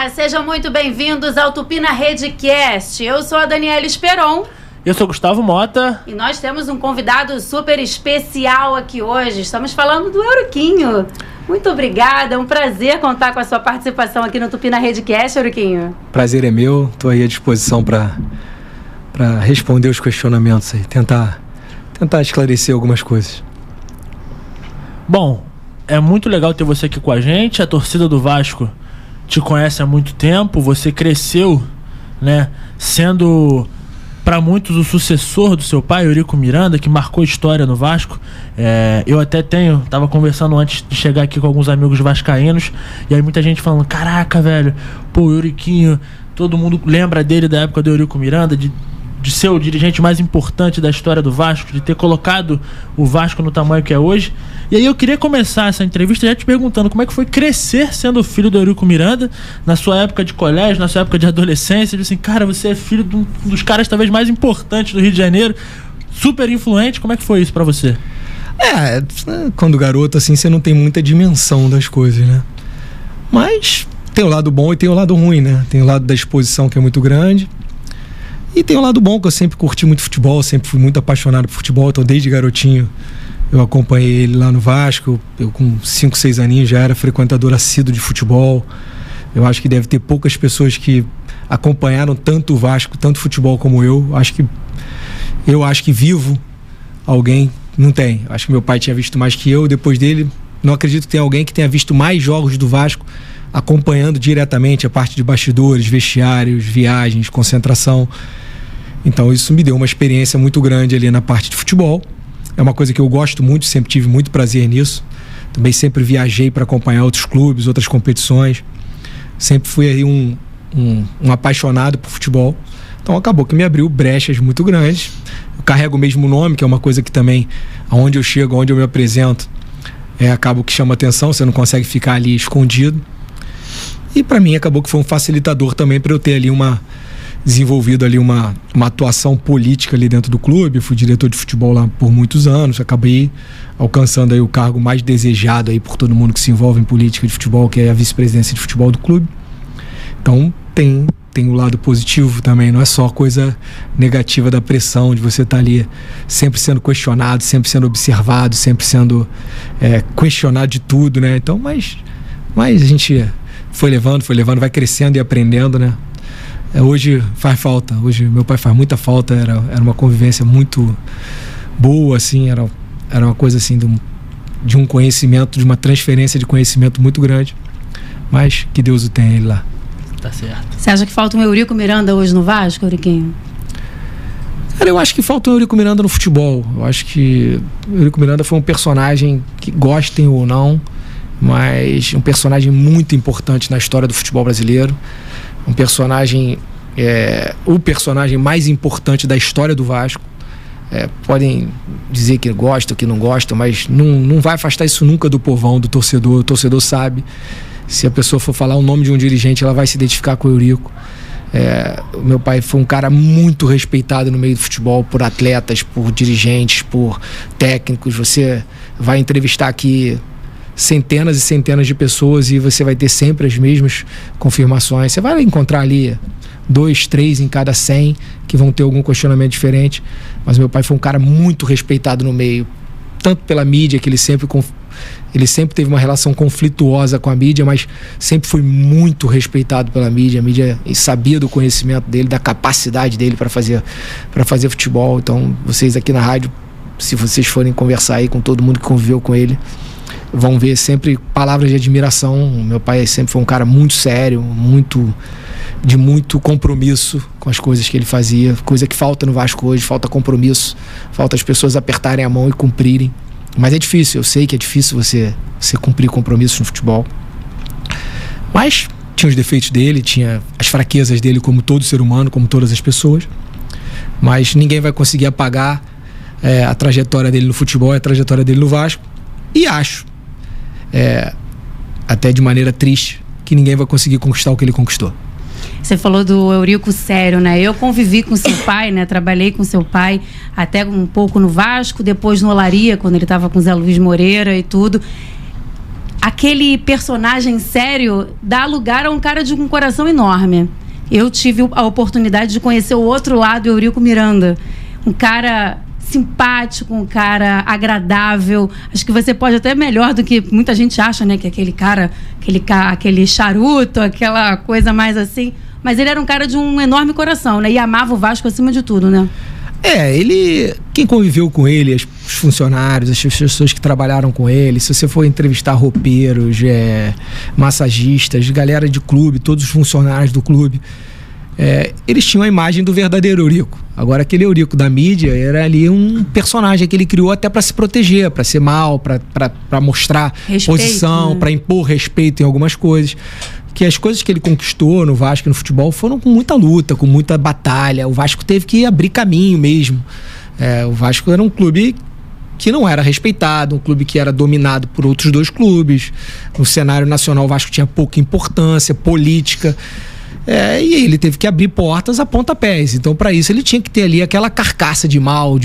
Olá, sejam muito bem-vindos ao Tupina Redcast. Eu sou a Daniela Esperon. Eu sou Gustavo Mota. E nós temos um convidado super especial aqui hoje. Estamos falando do Euriquinho. Muito obrigada, é um prazer contar com a sua participação aqui no Tupina Redcast, Euriquinho. Prazer é meu, estou aí à disposição para responder os questionamentos aí, tentar esclarecer algumas coisas. Bom, é muito legal ter você aqui com a gente. A torcida do Vasco te conhece há muito tempo, você cresceu, né, sendo para muitos o sucessor do seu pai, Eurico Miranda, que marcou história no Vasco. Eu até tava conversando antes de chegar aqui com alguns amigos vascaínos, e aí muita gente falando, caraca, velho, pô, o Euriquinho, todo mundo lembra dele da época do Eurico Miranda, de ser o dirigente mais importante da história do Vasco, de ter colocado o Vasco no tamanho que é hoje. E aí eu queria começar essa entrevista já te perguntando como é que foi crescer sendo filho do Eurico Miranda, na sua época de colégio, na sua época de adolescência, de assim, cara, você é filho de um dos caras talvez mais importantes do Rio de Janeiro, super influente, como é que foi isso pra você? Quando garoto, assim, você não tem muita dimensão das coisas, né? Mas tem o lado bom e tem o lado ruim, né? Tem o lado da exposição, que é muito grande, e tem o lado bom, que eu sempre curti muito futebol, sempre fui muito apaixonado por futebol, então desde garotinho eu acompanhei ele lá no Vasco. Eu com 5, 6 aninhos já era frequentador assíduo de futebol. Eu acho que deve ter poucas pessoas que acompanharam tanto o Vasco, tanto futebol como eu. Eu acho que vivo alguém, não tem. Eu acho que meu pai tinha visto mais que eu, depois dele não acredito que tenha alguém que tenha visto mais jogos do Vasco, acompanhando diretamente a parte de bastidores, vestiários, viagens, concentração. Então isso me deu uma experiência muito grande ali na parte de futebol. É uma coisa que eu gosto muito, sempre tive muito prazer nisso. Também sempre viajei para acompanhar outros clubes, outras competições. Sempre fui aí um apaixonado por futebol. Então acabou que me abriu brechas muito grandes. Eu carrego o mesmo nome, que é uma coisa que também, aonde eu chego, aonde eu me apresento, acaba que chama atenção, você não consegue ficar ali escondido. E para mim acabou que foi um facilitador também para eu ter ali desenvolvido ali uma atuação política ali dentro do clube. Eu fui diretor de futebol lá por muitos anos, acabei alcançando aí o cargo mais desejado aí por todo mundo que se envolve em política de futebol, que é a vice-presidência de futebol do clube. Então tem o lado positivo também, não é só coisa negativa da pressão, de você estar ali sempre sendo questionado, sempre sendo observado, sempre sendo questionado de tudo, né? Então, mas a gente foi levando, vai crescendo e aprendendo, né? Hoje faz falta, hoje meu pai faz muita falta, era uma convivência muito boa, assim, era uma coisa assim de um conhecimento, de uma transferência de conhecimento muito grande, mas que Deus o tenha ele lá. Tá certo. Você acha que falta um Eurico Miranda hoje no Vasco, Euriquinho? Cara, eu acho que falta um Eurico Miranda no futebol. Eu acho que o Eurico Miranda foi um personagem que, gostem ou não, mas um personagem muito importante na história do futebol brasileiro. Um personagem, o personagem mais importante da história do Vasco. Podem dizer que gostam, que não gostam, mas não vai afastar isso nunca do povão, do torcedor. O torcedor sabe. Se a pessoa for falar o nome de um dirigente, ela vai se identificar com o Eurico. O meu pai foi um cara muito respeitado no meio do futebol, por atletas, por dirigentes, por técnicos. Você vai entrevistar aqui centenas e centenas de pessoas e você vai ter sempre as mesmas confirmações. Você vai encontrar ali 2, 3 em cada 100 que vão ter algum questionamento diferente, mas meu pai foi um cara muito respeitado no meio, tanto pela mídia, que ele sempre teve uma relação conflituosa com a mídia, mas sempre foi muito respeitado pela mídia. A mídia sabia do conhecimento dele, da capacidade dele para fazer futebol. Então vocês aqui na rádio, se vocês forem conversar aí com todo mundo que conviveu com ele, vão ver sempre palavras de admiração. Meu pai sempre foi um cara muito sério, de muito compromisso com as coisas que ele fazia, coisa que falta no Vasco hoje. Falta compromisso, falta as pessoas apertarem a mão e cumprirem, mas é difícil, eu sei que é difícil você cumprir compromissos no futebol, mas tinha os defeitos dele, tinha as fraquezas dele, como todo ser humano, como todas as pessoas, mas ninguém vai conseguir apagar a trajetória dele no futebol, a trajetória dele no Vasco. E acho, até de maneira triste, que ninguém vai conseguir conquistar o que ele conquistou. Você falou do Eurico sério, né? Eu convivi com seu pai, né? Trabalhei com seu pai até um pouco no Vasco, depois no Olaria, quando ele estava com o Zé Luiz Moreira e tudo. aquele personagem sério dá lugar a um cara de um coração enorme. Eu tive a oportunidade de conhecer o outro lado, Eurico Miranda. Um cara simpático, um cara agradável. Acho que você pode até melhor do que muita gente acha, né? Que aquele cara, aquele charuto, aquela coisa mais assim. Mas ele era um cara de um enorme coração, né? E amava o Vasco acima de tudo, né? Quem conviveu com ele, os funcionários, as pessoas que trabalharam com ele, se você for entrevistar roupeiros, massagistas, galera de clube, todos os funcionários do clube, eles tinham a imagem do verdadeiro Eurico. Agora, aquele Eurico da mídia era ali um personagem que ele criou até para se proteger, para ser mal, para mostrar respeito, posição, né? Para impor respeito em algumas coisas. Que as coisas que ele conquistou no Vasco e no futebol foram com muita luta, com muita batalha. O Vasco teve que abrir caminho mesmo. O Vasco era um clube que não era respeitado, um clube que era dominado por outros dois clubes. No cenário nacional, o Vasco tinha pouca importância política. E ele teve que abrir portas a pontapés. Então, para isso, ele tinha que ter ali aquela carcaça de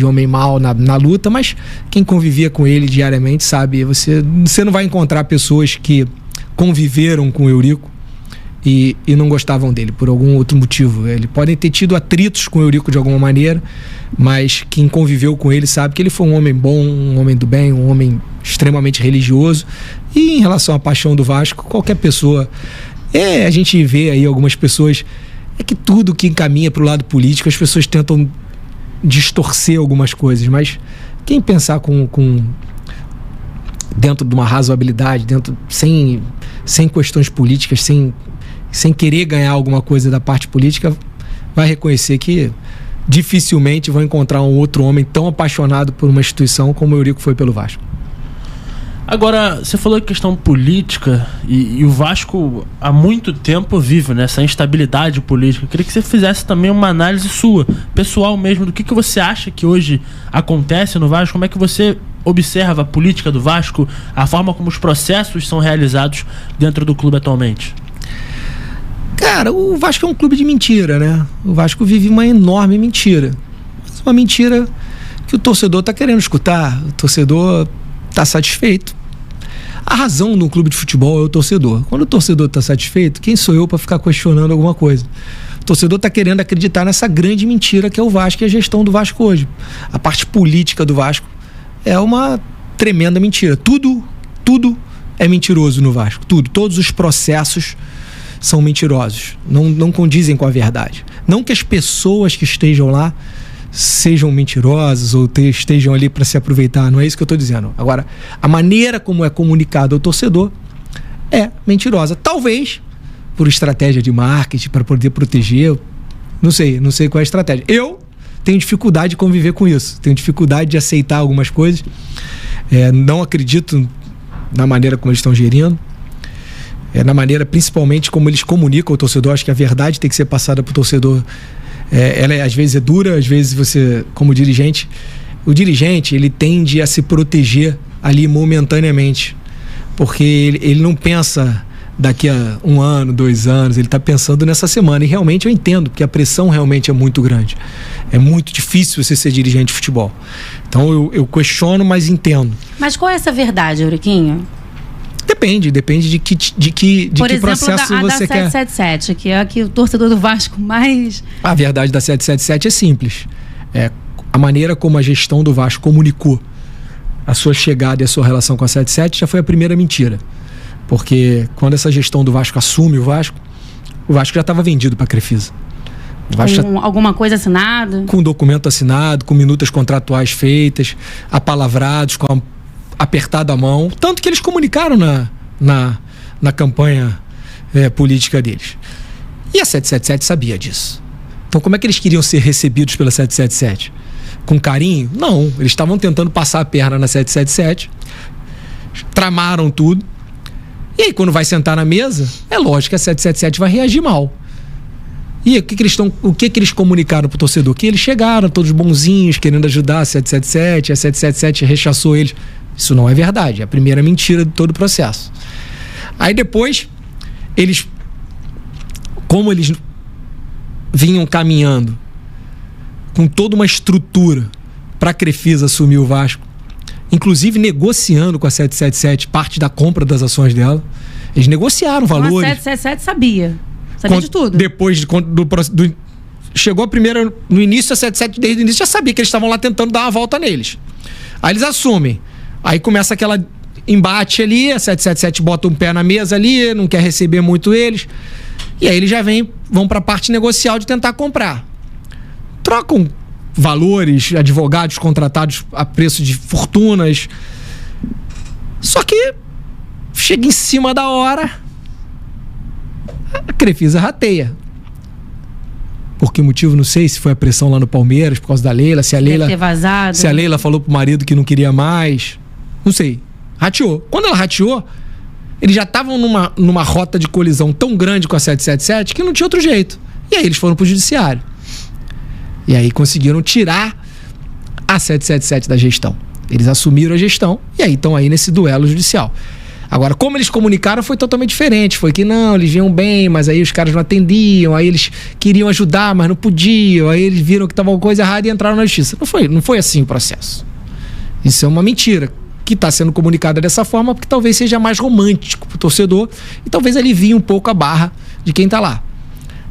homem mau na luta. Mas quem convivia com ele diariamente sabe, você não vai encontrar pessoas que conviveram com o Eurico e não gostavam dele por algum outro motivo. Eles podem ter tido atritos com o Eurico de alguma maneira, mas quem conviveu com ele sabe que ele foi um homem bom, um homem do bem, um homem extremamente religioso. E em relação à paixão do Vasco, qualquer pessoa... a gente vê aí algumas pessoas... que tudo que encaminha para o lado político, as pessoas tentam distorcer algumas coisas, mas quem pensar com dentro de uma razoabilidade, sem questões políticas, sem querer ganhar alguma coisa da parte política, vai reconhecer que dificilmente vai encontrar um outro homem tão apaixonado por uma instituição como o Eurico foi pelo Vasco. Agora, você falou de questão política e o Vasco há muito tempo vive nessa instabilidade política. Eu queria que você fizesse também uma análise sua, pessoal mesmo, do que você acha que hoje acontece no Vasco, como é que você observa a política do Vasco, a forma como os processos são realizados dentro do clube atualmente. Cara, o Vasco é um clube de mentira, né? O Vasco vive uma enorme mentira. Mas uma mentira que o torcedor está querendo escutar, o torcedor está satisfeito. A razão do clube de futebol é o torcedor. Quando o torcedor está satisfeito, quem sou eu para ficar questionando alguma coisa? O torcedor está querendo acreditar nessa grande mentira que é o Vasco e a gestão do Vasco hoje. A parte política do Vasco é uma tremenda mentira. Tudo é mentiroso no Vasco. Todos os processos são mentirosos. Não condizem com a verdade. Não que as pessoas que estejam lá sejam mentirosas ou estejam ali para se aproveitar, não é isso que eu estou dizendo. Agora, a maneira como é comunicado ao torcedor é mentirosa. Talvez por estratégia de marketing, para poder proteger, não sei qual é a estratégia. Eu tenho dificuldade de conviver com isso, tenho dificuldade de aceitar algumas coisas, não acredito na maneira como eles estão gerindo, na maneira principalmente como eles comunicam ao torcedor. Acho que a verdade tem que ser passada para o torcedor. Ela às vezes é dura, às vezes você, como dirigente, o dirigente ele tende a se proteger ali momentaneamente, porque ele não pensa daqui a 1 ano, 2 anos, ele está pensando nessa semana. E realmente eu entendo, porque a pressão realmente é muito grande, é muito difícil você ser dirigente de futebol. Então eu questiono, mas entendo. Mas qual é essa verdade, Euriquinho? Depende de que processo você quer. Por exemplo, da 777, que é a que o torcedor do Vasco mais... A verdade da 777 é simples. A maneira como a gestão do Vasco comunicou a sua chegada e a sua relação com a 77 já foi a primeira mentira. Porque quando essa gestão do Vasco assume o Vasco já estava vendido para a Crefisa. Alguma coisa assinada? Com documento assinado, com minutas contratuais feitas, apalavrados, com apertado a mão. Tanto que eles comunicaram na campanha política deles. E a 777 sabia disso. Então como é que eles queriam ser recebidos pela 777? Com carinho? Não. Eles estavam tentando passar a perna na 777, tramaram tudo. E aí, quando vai sentar na mesa, é lógico que a 777 vai reagir mal. E o que eles comunicaram pro torcedor? Que eles chegaram todos bonzinhos, querendo ajudar a 777, a 777 rechaçou eles. Isso não é verdade, é a primeira mentira de todo o processo. Aí depois, como eles vinham caminhando com toda uma estrutura para a Crefisa assumir o Vasco, inclusive negociando com a 777 parte da compra das ações dela. Eles negociaram valores. A 777 sabia de tudo. Depois chegou a primeira, no início a 77, desde o início já sabia que eles estavam lá tentando dar uma volta neles. Aí eles assumem. Aí começa aquela embate ali, a 777 bota um pé na mesa ali, não quer receber muito eles. E aí eles já vão para a parte negocial de tentar comprar. Trocam valores, advogados contratados a preço de fortunas. Só que chega em cima da hora, a Crefisa rateia. Por que motivo? Não sei, se foi a pressão lá no Palmeiras por causa da Leila, se a Leila falou pro marido que não queria mais. Não sei. Rateou. Quando ela rateou, eles já estavam numa rota de colisão tão grande com a 777 que não tinha outro jeito. E aí eles foram pro judiciário. E aí conseguiram tirar a 777 da gestão. Eles assumiram a gestão e aí estão aí nesse duelo judicial. Agora, como eles comunicaram foi totalmente diferente. Foi que não, eles vinham bem, mas aí os caras não atendiam, aí eles queriam ajudar, mas não podiam, aí eles viram que estava uma coisa errada e entraram na justiça. Não foi assim o processo. Isso é uma mentira que está sendo comunicada dessa forma porque talvez seja mais romântico para o torcedor e talvez alivie um pouco a barra de quem está lá.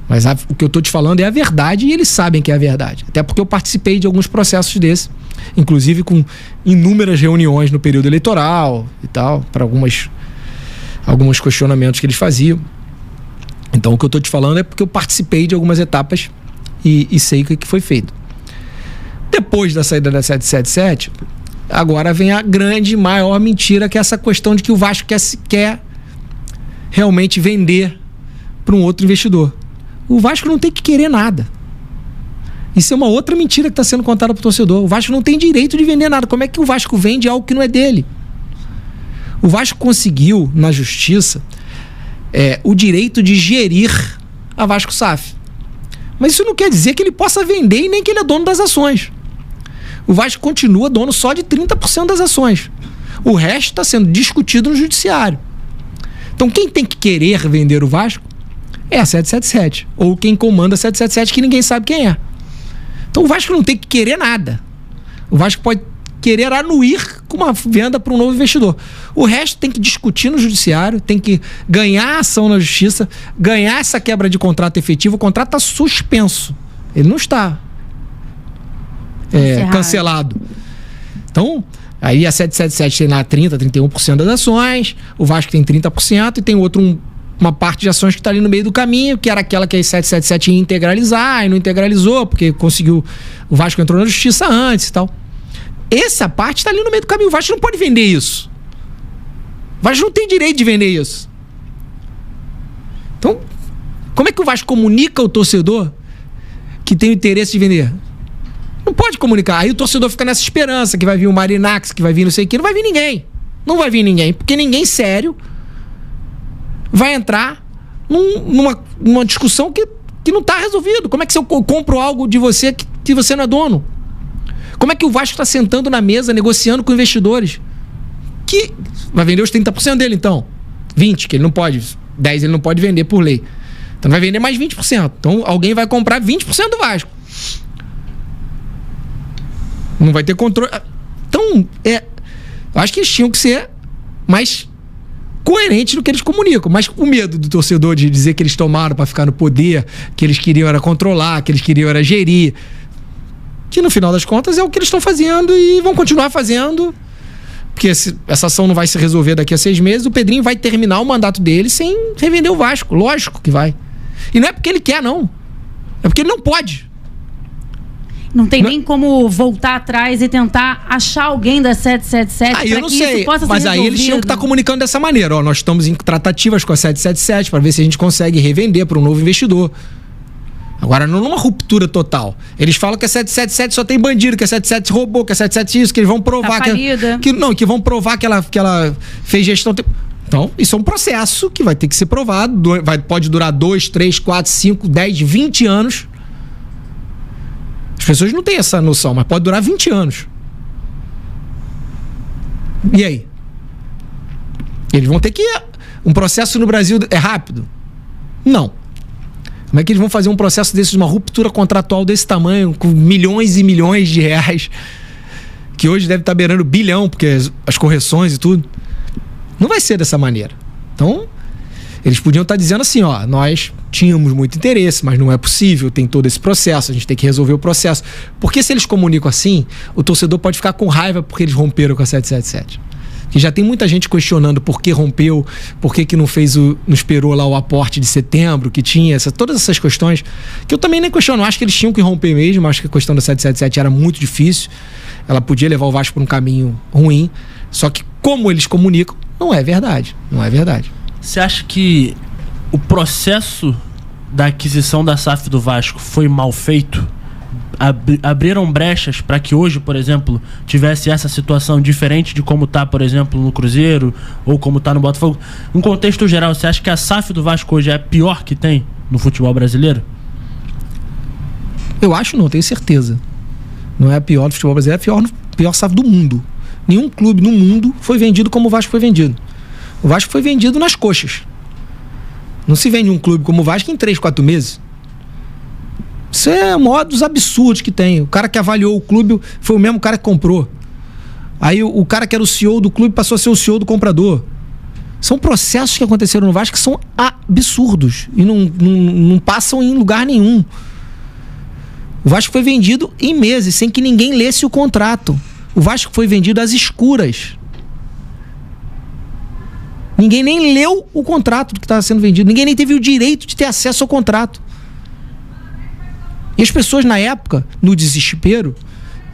Mas o que eu estou te falando é a verdade e eles sabem que é a verdade. Até porque eu participei de alguns processos desses, inclusive com inúmeras reuniões no período eleitoral e tal, para alguns questionamentos que eles faziam. Então o que eu estou te falando é porque eu participei de algumas etapas e sei o que foi feito. Depois da saída da 777, agora vem a grande, maior mentira, que é essa questão de que o Vasco quer realmente vender para um outro investidor. O Vasco não tem que querer nada. Isso é uma outra mentira que está sendo contada para o torcedor. O Vasco não tem direito de vender nada. Como é que o Vasco vende algo que não é dele? O Vasco conseguiu, na justiça, o direito de gerir a Vasco SAF. Mas isso não quer dizer que ele possa vender e nem que ele é dono das ações. O Vasco continua dono só de 30% das ações. O resto está sendo discutido no judiciário. Então quem tem que querer vender o Vasco é a 777. Ou quem comanda a 777, que ninguém sabe quem é. Então o Vasco não tem que querer nada. O Vasco pode querer anuir com uma venda para um novo investidor. O resto tem que discutir no judiciário, tem que ganhar a ação na justiça, ganhar essa quebra de contrato efetivo. O contrato está suspenso. Ele não está cancelado. Então, aí a 777 tem lá 31% das ações, o Vasco tem 30% e tem uma parte de ações que está ali no meio do caminho, que era aquela que a 777 ia integralizar e não integralizou, porque o Vasco entrou na justiça antes e tal. Essa parte está ali no meio do caminho. O Vasco não pode vender isso. O Vasco não tem direito de vender isso. Então, como é que o Vasco comunica ao torcedor que tem o interesse de vender? Não pode comunicar. Aí o torcedor fica nessa esperança que vai vir o Marinax, que vai vir não sei o que. Não vai vir ninguém. Não vai vir ninguém. Porque ninguém sério vai entrar numa discussão que não está resolvido. Como é que eu compro algo de você que você não é dono? Como é que o Vasco está sentando na mesa, negociando com investidores? Que vai vender os 30% dele, então. 20%, que ele não pode. 10% ele não pode vender por lei. Então vai vender mais 20%. Então alguém vai comprar 20% do Vasco. Não vai ter controle. Então, eu acho que eles tinham que ser mais coerentes no que eles comunicam. Mas o medo do torcedor de dizer que eles tomaram para ficar no poder, que eles queriam era controlar, que eles queriam era gerir, que no final das contas é o que eles estão fazendo e vão continuar fazendo, porque essa ação não vai se resolver daqui a 6 meses. O Pedrinho vai terminar o mandato dele sem revender o Vasco. Lógico que vai. E não é porque ele quer, não. É porque ele não pode. Não tem nem como voltar atrás e tentar achar alguém da 777 para que isso possa ser resolvido. Mas aí eles tinham que estar comunicando dessa maneira. Ó, nós estamos em tratativas com a 777 para ver se a gente consegue revender para um novo investidor. Agora, não numa ruptura total. Eles falam que a 777 só tem bandido, que a 777 roubou, que a 777 isso, que eles vão provar que vão provar que ela fez gestão. Então, isso é um processo que vai ter que ser provado. Pode durar 2, 3, 4, 5, 10, 20 anos. As pessoas não têm essa noção, mas pode durar 20 anos. E aí? Eles vão ter que... Um processo no Brasil é rápido? Não. Como é que eles vão fazer um processo desse, de uma ruptura contratual desse tamanho, com milhões e milhões de reais, que hoje deve estar beirando bilhão, porque as correções e tudo. Não vai ser dessa maneira. Então, eles podiam estar dizendo assim, ó, nós tínhamos muito interesse, mas não é possível, tem todo esse processo, a gente tem que resolver o processo. Porque se eles comunicam assim, o torcedor pode ficar com raiva porque eles romperam com a 777. Que já tem muita gente questionando por que rompeu, por que não fez não esperou lá o aporte de setembro, que tinha todas essas questões, que eu também nem questiono, acho que eles tinham que romper mesmo, acho que a questão da 777 era muito difícil, ela podia levar o Vasco por um caminho ruim, só que como eles comunicam, não é verdade. Você acha que o processo da aquisição da SAF do Vasco foi mal feito? Abriram brechas para que hoje, por exemplo, tivesse essa situação diferente de como está, por exemplo, no Cruzeiro ou como está no Botafogo? Um contexto geral, você acha que a SAF do Vasco hoje é a pior que tem no futebol brasileiro? Eu acho não, tenho certeza. Não é a pior do futebol brasileiro, é a pior SAF do mundo. Nenhum clube no mundo foi vendido como o Vasco foi vendido. O Vasco foi vendido nas coxas. Não se vende um clube como o Vasco em 3, 4 meses. Isso é o maior dos absurdos que tem. O cara que avaliou o clube foi o mesmo cara que comprou. Aí o cara que era o CEO do clube passou a ser o CEO do comprador. São processos que aconteceram no Vasco que são absurdos e não passam em lugar nenhum. O Vasco foi vendido em meses, sem que ninguém lesse o contrato. O Vasco foi vendido às escuras. Ninguém nem leu o contrato que estava sendo vendido. Ninguém nem teve o direito de ter acesso ao contrato. E as pessoas na época, no desespero,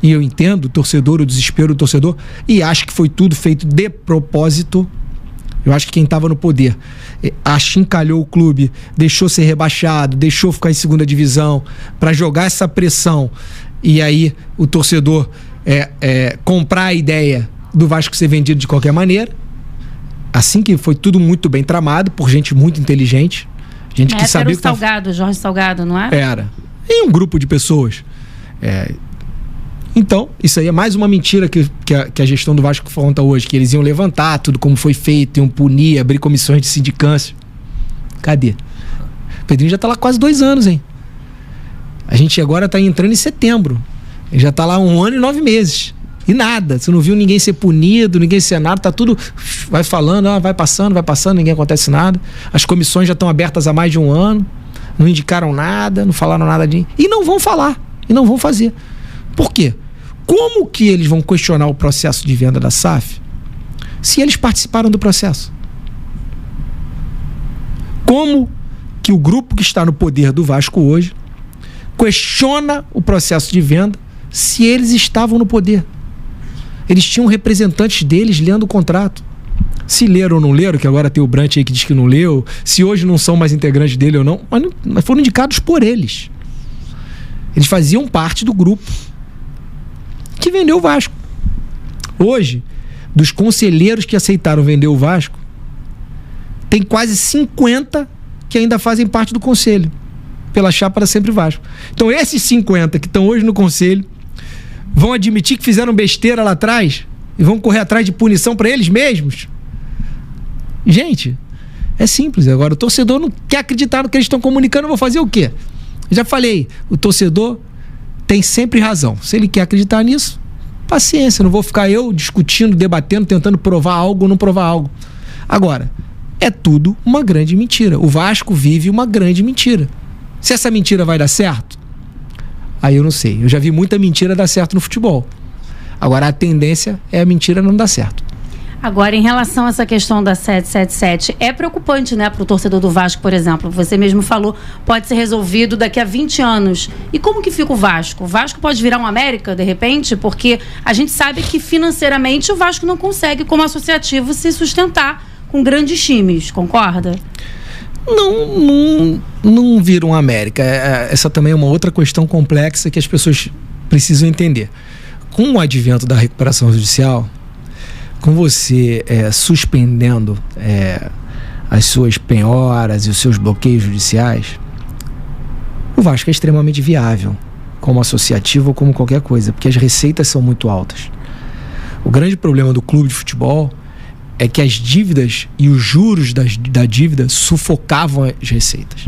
e eu entendo o desespero do torcedor, e acho que foi tudo feito de propósito. Eu acho que quem estava no poder achincalhou o clube, deixou ser rebaixado, deixou ficar em segunda divisão, para jogar essa pressão, e aí o torcedor comprar a ideia do Vasco ser vendido de qualquer maneira. Assim que foi tudo muito bem tramado, por gente muito inteligente, gente que sabia que Jorge Salgado, não é? Era. E um grupo de pessoas. Então, isso aí é mais uma mentira que a gestão do Vasco conta hoje, que eles iam levantar tudo como foi feito, iam punir, abrir comissões de sindicância. Cadê? O Pedrinho já tá lá quase 2 anos, hein? A gente agora tá entrando em setembro. Ele já tá lá 1 ano e 9 meses. E nada. Você não viu ninguém ser punido, ninguém ser nada, tá tudo... Vai falando, vai passando, ninguém acontece nada. As comissões já estão abertas há mais de 1 ano. Não indicaram nada, não falaram nada de... E não vão falar, e não vão fazer. Por quê? Como que eles vão questionar o processo de venda da SAF se eles participaram do processo? Como que o grupo que está no poder do Vasco hoje questiona o processo de venda se eles estavam no poder? Eles tinham representantes deles lendo o contrato. Se leram ou não leram, que agora tem o Brant aí que diz que não leu, se hoje não são mais integrantes dele ou não, mas foram indicados por eles. Eles faziam parte do grupo que vendeu o Vasco. Hoje, dos conselheiros que aceitaram vender o Vasco, tem quase 50 que ainda fazem parte do conselho, pela chapa da Sempre Vasco. Então esses 50 que estão hoje no conselho vão admitir que fizeram besteira lá atrás e vão correr atrás de punição para eles mesmos? Gente, é simples. Agora o torcedor não quer acreditar no que eles estão comunicando, eu vou fazer o quê? Eu já falei, o torcedor tem sempre razão. Se ele quer acreditar nisso, paciência, não vou ficar eu discutindo, debatendo, tentando provar algo ou não provar algo. Agora, é tudo uma grande mentira. O Vasco vive uma grande mentira. Se essa mentira vai dar certo, aí eu não sei. Eu já vi muita mentira dar certo no futebol. Agora a tendência é a mentira não dar certo. Agora, em relação a essa questão da 777, é preocupante, né, para o torcedor do Vasco, por exemplo. Você mesmo falou, pode ser resolvido daqui a 20 anos. E como que fica o Vasco? O Vasco pode virar um América, de repente? Porque a gente sabe que financeiramente o Vasco não consegue, como associativo, se sustentar com grandes times, concorda? Não vira um América. Essa também é uma outra questão complexa que as pessoas precisam entender. Com o advento da recuperação judicial, com você suspendendo as suas penhoras e os seus bloqueios judiciais, o Vasco é extremamente viável, como associativo ou como qualquer coisa, porque as receitas são muito altas. O grande problema do clube de futebol é que as dívidas e os juros da dívida sufocavam as receitas.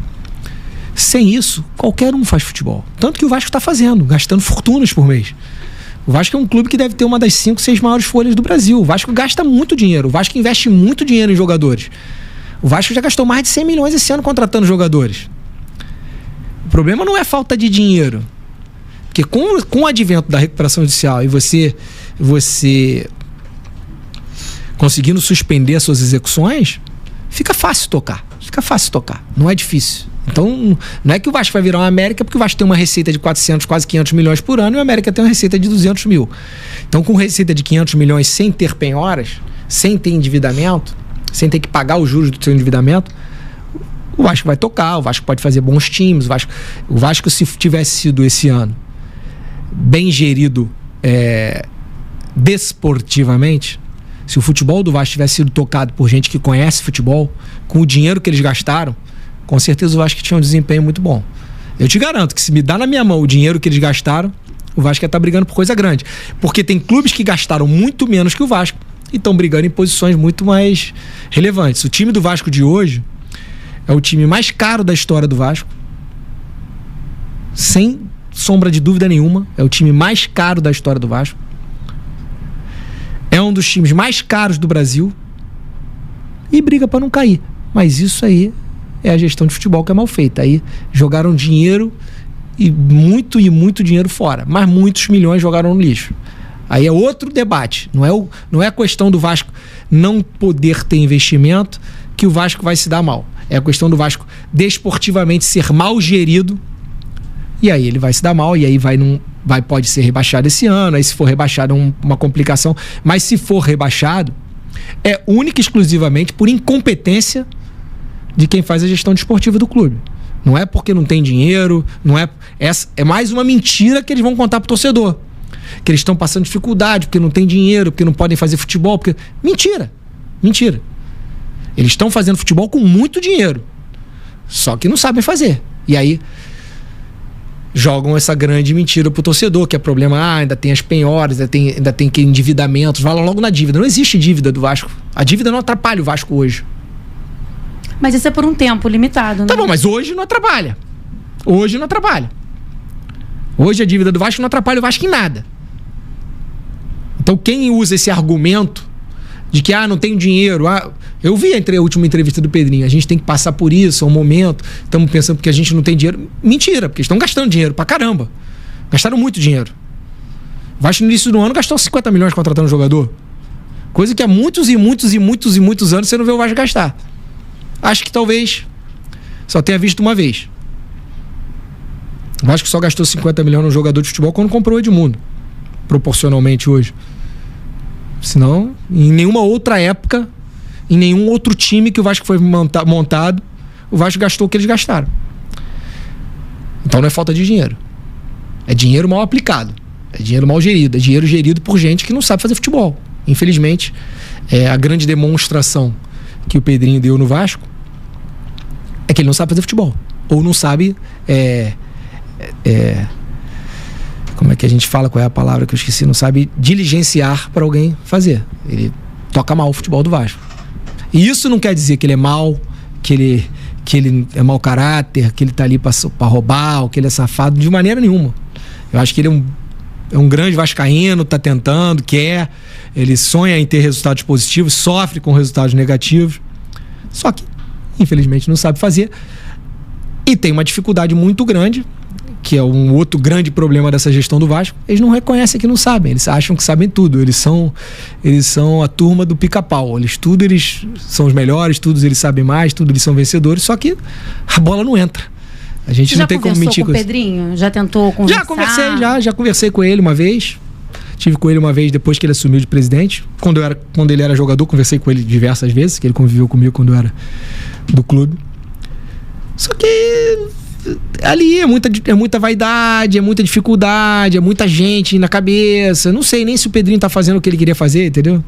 Sem isso, qualquer um faz futebol. Tanto que o Vasco está fazendo, gastando fortunas por mês. O Vasco é um clube que deve ter uma das 5, 6 maiores folhas do Brasil. O Vasco gasta muito dinheiro. O Vasco investe muito dinheiro em jogadores. O Vasco já gastou mais de 100 milhões esse ano contratando jogadores. O problema não é falta de dinheiro. Porque com o advento da recuperação judicial e você conseguindo suspender as suas execuções, fica fácil tocar. Não é difícil. Então, não é que o Vasco vai virar uma América porque o Vasco tem uma receita de 400, quase 500 milhões por ano e o América tem uma receita de 200 mil. Então, com receita de 500 milhões sem ter penhoras, sem ter endividamento, sem ter que pagar os juros do seu endividamento, o Vasco vai tocar, o Vasco pode fazer bons times. O Vasco, se tivesse sido esse ano bem gerido desportivamente, se o futebol do Vasco tivesse sido tocado por gente que conhece futebol, com o dinheiro que eles gastaram, com certeza o Vasco tinha um desempenho muito bom. Eu te garanto que se me dá na minha mão o dinheiro que eles gastaram, o Vasco ia estar brigando por coisa grande. Porque tem clubes que gastaram muito menos que o Vasco e estão brigando em posições muito mais relevantes. O time do Vasco de hoje é o time mais caro da história do Vasco, sem sombra de dúvida nenhuma. É o time mais caro da história do Vasco. É um dos times mais caros do Brasil e briga para não cair. Mas isso aí é a gestão de futebol que é mal feita. Aí jogaram dinheiro e muito dinheiro fora, mas muitos milhões jogaram no lixo. Aí é outro debate. Não é a questão do Vasco não poder ter investimento que o Vasco vai se dar mal. É a questão do Vasco desportivamente ser mal gerido, e aí ele vai se dar mal, e aí pode ser rebaixado esse ano. Aí se for rebaixado é uma complicação, mas se for rebaixado é única e exclusivamente por incompetência de quem faz a gestão desportiva do clube. Não é porque não tem dinheiro, é mais uma mentira que eles vão contar pro torcedor, que eles estão passando dificuldade porque não tem dinheiro, porque não podem fazer futebol, porque... Mentira. Eles estão fazendo futebol com muito dinheiro, só que não sabem fazer. E aí jogam essa grande mentira pro torcedor, que é problema, ainda tem as penhoras, ainda tem que endividamentos, vai logo na dívida. Não existe dívida do Vasco. A dívida não atrapalha o Vasco hoje. Mas isso é por um tempo limitado, né? Tá bom, mas hoje não atrapalha. Hoje a dívida do Vasco não atrapalha o Vasco em nada. Então quem usa esse argumento de que não tem dinheiro, eu vi a última entrevista do Pedrinho, a gente tem que passar por isso, é um momento, estamos pensando porque a gente não tem dinheiro. Mentira, porque eles estão gastando dinheiro pra caramba. Gastaram muito dinheiro. O Vasco no início do ano gastou 50 milhões contratando um jogador, coisa que há muitos anos você não vê o Vasco gastar. Acho que talvez só tenha visto uma vez. O Vasco só gastou 50 milhões no jogador de futebol quando comprou o Edmundo, proporcionalmente hoje. Senão, em nenhuma outra época, em nenhum outro time que o Vasco foi montado, o Vasco gastou o que eles gastaram. Então não é falta de dinheiro. É dinheiro mal aplicado. É dinheiro mal gerido. É dinheiro gerido por gente que não sabe fazer futebol. Infelizmente, a grande demonstração que o Pedrinho deu no Vasco é que ele não sabe fazer futebol. Ou não sabe... como é que a gente fala? Qual é a palavra que eu esqueci? Não sabe diligenciar para alguém fazer. Ele toca mal o futebol do Vasco. E isso não quer dizer que ele é mau, que ele é mau caráter, que ele tá ali para roubar, ou que ele é safado, de maneira nenhuma. Eu acho que ele é um grande vascaíno, tá tentando, quer, ele sonha em ter resultados positivos, sofre com resultados negativos, só que infelizmente não sabe fazer e tem uma dificuldade muito grande, que é um outro grande problema dessa gestão do Vasco. Eles não reconhecem que não sabem, eles acham que sabem tudo, eles são a turma do pica-pau, eles são os melhores, todos eles sabem mais, tudo eles são vencedores, só que a bola não entra. A gente não tem como mentir com isso. Já conversou com o Pedrinho? Já tentou conversar? Já conversei com ele uma vez. Tive com ele uma vez depois que ele assumiu de presidente. Quando ele era jogador, conversei com ele diversas vezes, que ele conviveu comigo quando eu era do clube. Só que ali é muita vaidade, é muita dificuldade, é muita gente na cabeça. Não sei nem se o Pedrinho tá fazendo o que ele queria fazer, entendeu?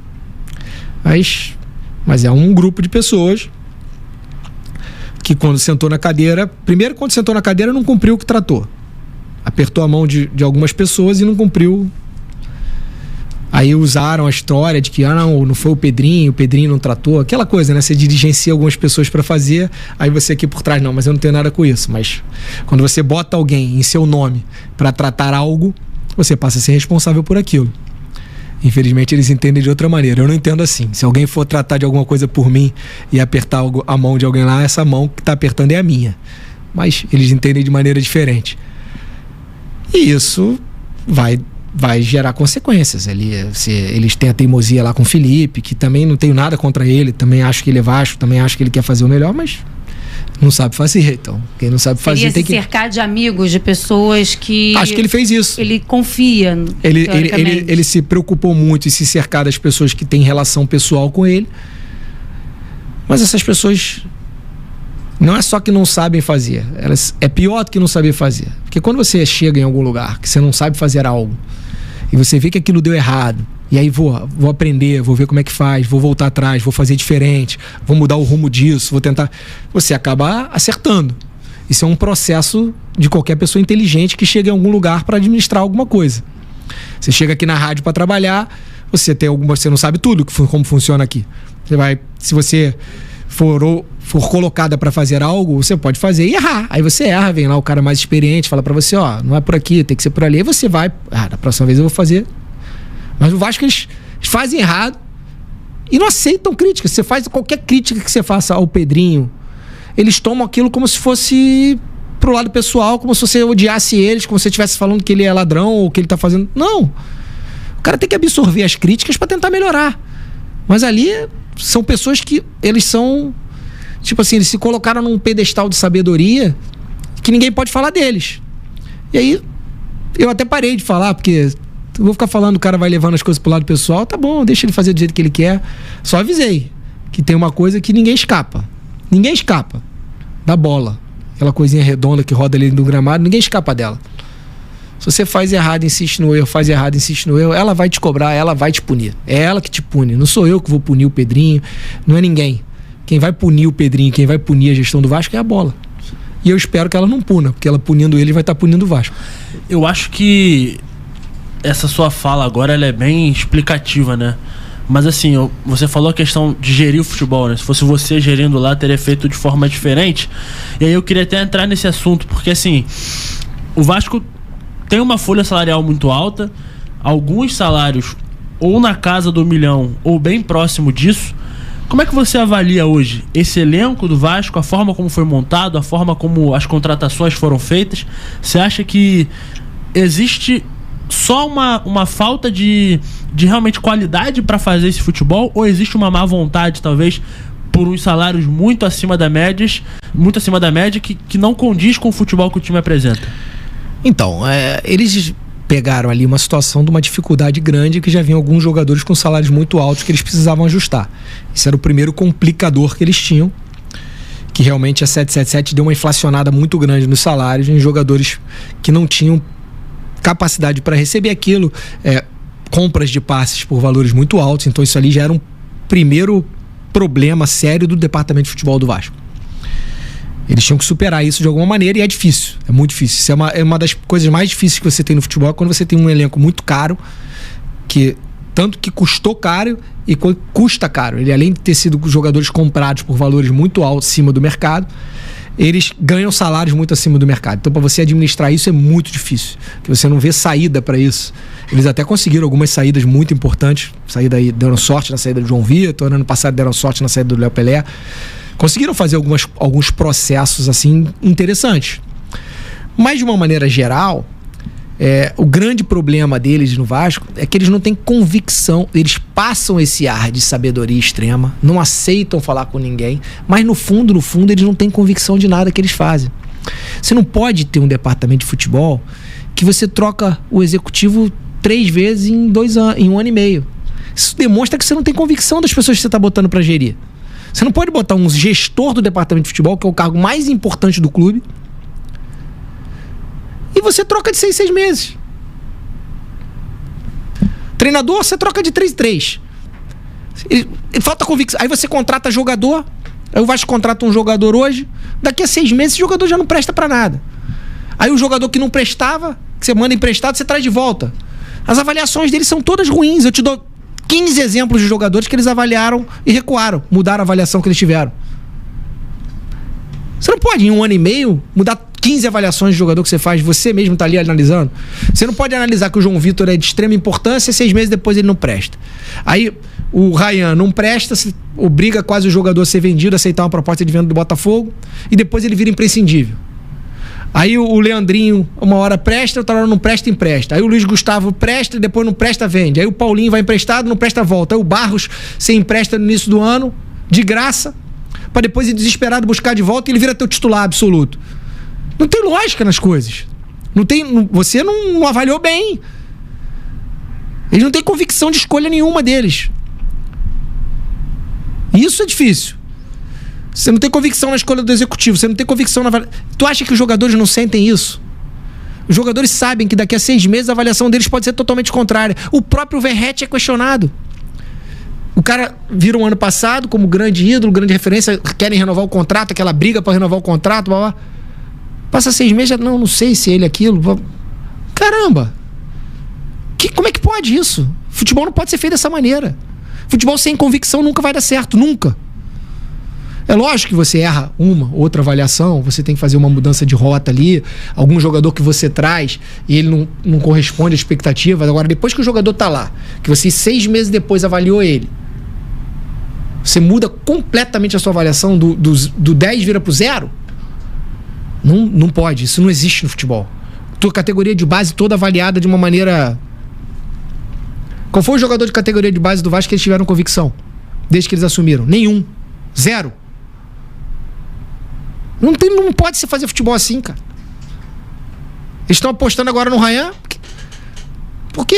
Mas é um grupo de pessoas que quando sentou na cadeira... Primeiro, quando sentou na cadeira, não cumpriu o que tratou. Apertou a mão de algumas pessoas e não cumpriu. Aí usaram a história de que não foi o Pedrinho não tratou. Aquela coisa, né? Você dirigencia algumas pessoas para fazer, aí você aqui por trás, mas eu não tenho nada com isso. Mas quando você bota alguém em seu nome para tratar algo, você passa a ser responsável por aquilo. Infelizmente eles entendem de outra maneira. Eu não entendo assim. Se alguém for tratar de alguma coisa por mim e apertar a mão de alguém lá, essa mão que está apertando é a minha. Mas eles entendem de maneira diferente. E isso vai gerar consequências. Eles têm a teimosia lá com o Felipe, que também não tenho nada contra ele, também acho que ele é Vasco, também acho que ele quer fazer o melhor, mas não sabe fazer. Então, quem não sabe fazer tem que cercar de amigos, de pessoas que... Acho que ele fez isso. Ele confia, ele se preocupou muito em se cercar das pessoas que têm relação pessoal com ele. Mas essas pessoas não é só que não sabem fazer, é pior do que não saber fazer. Porque quando você chega em algum lugar que você não sabe fazer algo e você vê que aquilo deu errado, e aí vou aprender, vou ver como é que faz, vou voltar atrás, vou fazer diferente, vou mudar o rumo disso, vou tentar... Você acaba acertando. Isso é um processo de qualquer pessoa inteligente que chega em algum lugar para administrar alguma coisa. Você chega aqui na rádio para trabalhar, você não sabe tudo como funciona aqui. Se você for colocada para fazer algo, você pode fazer e errar. Aí você erra, vem lá o cara mais experiente, fala para você, não é por aqui, tem que ser por ali. Aí você vai, da próxima vez eu vou fazer. Mas no Vasco eles fazem errado e não aceitam críticas. Você faz qualquer crítica que você faça ao Pedrinho, eles tomam aquilo como se fosse pro lado pessoal, como se você odiasse eles, como se você estivesse falando que ele é ladrão ou que ele tá fazendo... Não! O cara tem que absorver as críticas para tentar melhorar. Mas ali são pessoas que eles são... Tipo assim, eles se colocaram num pedestal de sabedoria que ninguém pode falar deles. E aí, eu até parei de falar, porque eu vou ficar falando, o cara vai levando as coisas pro lado pessoal, tá bom, deixa ele fazer do jeito que ele quer. Só avisei que tem uma coisa que ninguém escapa. Ninguém escapa da bola. Aquela coisinha redonda que roda ali no gramado, ninguém escapa dela. Se você faz errado, insiste no erro, ela vai te cobrar, ela vai te punir. É ela que te pune, não sou eu que vou punir o Pedrinho, não é ninguém. Quem vai punir o Pedrinho, quem vai punir a gestão do Vasco é a bola. E eu espero que ela não puna, porque ela punindo ele vai estar punindo o Vasco. Eu acho que essa sua fala agora ela é bem explicativa, né? Mas assim, você falou a questão de gerir o futebol, né? Se fosse você gerindo lá, teria feito de forma diferente. E aí eu queria até entrar nesse assunto, porque assim, o Vasco tem uma folha salarial muito alta, alguns salários ou na casa do 1 milhão ou bem próximo disso. Como é que você avalia hoje esse elenco do Vasco, a forma como foi montado, a forma como as contratações foram feitas? Você acha que existe só uma falta de realmente qualidade para fazer esse futebol, ou existe uma má vontade, talvez, por uns salários muito acima da média que não condiz com o futebol que o time apresenta? Então, eles pegaram ali uma situação de uma dificuldade grande, que já vinham alguns jogadores com salários muito altos que eles precisavam ajustar. Esse era o primeiro complicador que eles tinham, que realmente a 777 deu uma inflacionada muito grande nos salários em jogadores que não tinham capacidade para receber aquilo, compras de passes por valores muito altos. Então isso ali já era um primeiro problema sério do departamento de futebol do Vasco. Eles tinham que superar isso de alguma maneira, e é difícil, é muito difícil. Isso é uma das coisas mais difíceis que você tem no futebol, quando você tem um elenco muito caro, que tanto que custou caro e custa caro. Ele, além de ter sido jogadores comprados por valores muito altos acima do mercado, eles ganham salários muito acima do mercado. Então, para você administrar isso é muito difícil, porque você não vê saída para isso. Eles até conseguiram algumas saídas muito importantes. Deram sorte na saída do João Vitor, ano passado deram sorte na saída do Léo Pelé. Conseguiram fazer alguns processos assim interessantes. Mas, de uma maneira geral, o grande problema deles no Vasco é que eles não têm convicção. Eles passam esse ar de sabedoria extrema, não aceitam falar com ninguém, mas no fundo, eles não têm convicção de nada que eles fazem. Você não pode ter um departamento de futebol que você troca o executivo 3 vezes em 2 anos, em 1 ano e meio. Isso demonstra que você não tem convicção das pessoas que você está botando para gerir. Você não pode botar um gestor do departamento de futebol, que é o cargo mais importante do clube, e você troca de 6 meses. Treinador, você troca de 3 em 3. Falta convicção. Aí você contrata jogador. Aí o Vasco contrata um jogador hoje. Daqui a 6 meses, esse jogador já não presta pra nada. Aí o jogador que não prestava, que você manda emprestado, você traz de volta. As avaliações deles são todas ruins. Eu te dou 15 exemplos de jogadores que eles avaliaram e recuaram. Mudaram a avaliação que eles tiveram. Você não pode, em 1 ano e meio, mudar 15 avaliações de jogador que você faz, você mesmo tá ali analisando. Você não pode analisar que o João Vitor é de extrema importância e 6 meses depois ele não presta. Aí o Ryan não presta, obriga quase o jogador a ser vendido, a aceitar uma proposta de venda do Botafogo, e depois ele vira imprescindível. Aí o Leandrinho uma hora presta, outra hora não presta, empresta. Aí o Luiz Gustavo presta, depois não presta, vende. Aí o Paulinho vai emprestado, não presta, volta. Aí o Barros se empresta no início do ano, de graça, pra depois ir desesperado buscar de volta e ele vira teu titular absoluto. Não tem lógica nas coisas. Você não avaliou bem. Eles não têm convicção de escolha nenhuma deles. Isso é difícil. Você não tem convicção na escolha do executivo. Você não tem convicção na avaliação. Tu acha que os jogadores não sentem isso? Os jogadores sabem que daqui a 6 meses a avaliação deles pode ser totalmente contrária. O próprio Verratti é questionado. O cara vira um ano passado como grande ídolo, grande referência, querem renovar o contrato, aquela briga para renovar o contrato, blá, blá. Passa 6 meses, já não sei se ele aquilo. Caramba! Como é que pode isso? Futebol não pode ser feito dessa maneira. Futebol sem convicção nunca vai dar certo, nunca. É lógico que você erra uma, outra avaliação, você tem que fazer uma mudança de rota ali, algum jogador que você traz e ele não corresponde às expectativas. Agora, depois que o jogador tá lá, que você 6 meses depois avaliou ele, você muda completamente a sua avaliação do 10 vira pro 0? Não pode, isso não existe no futebol. Tua categoria de base toda avaliada de uma maneira... Qual foi o jogador de categoria de base do Vasco que eles tiveram convicção? Desde que eles assumiram? Nenhum. 0. Não pode se fazer futebol assim, cara. Eles estão apostando agora no Ryan porque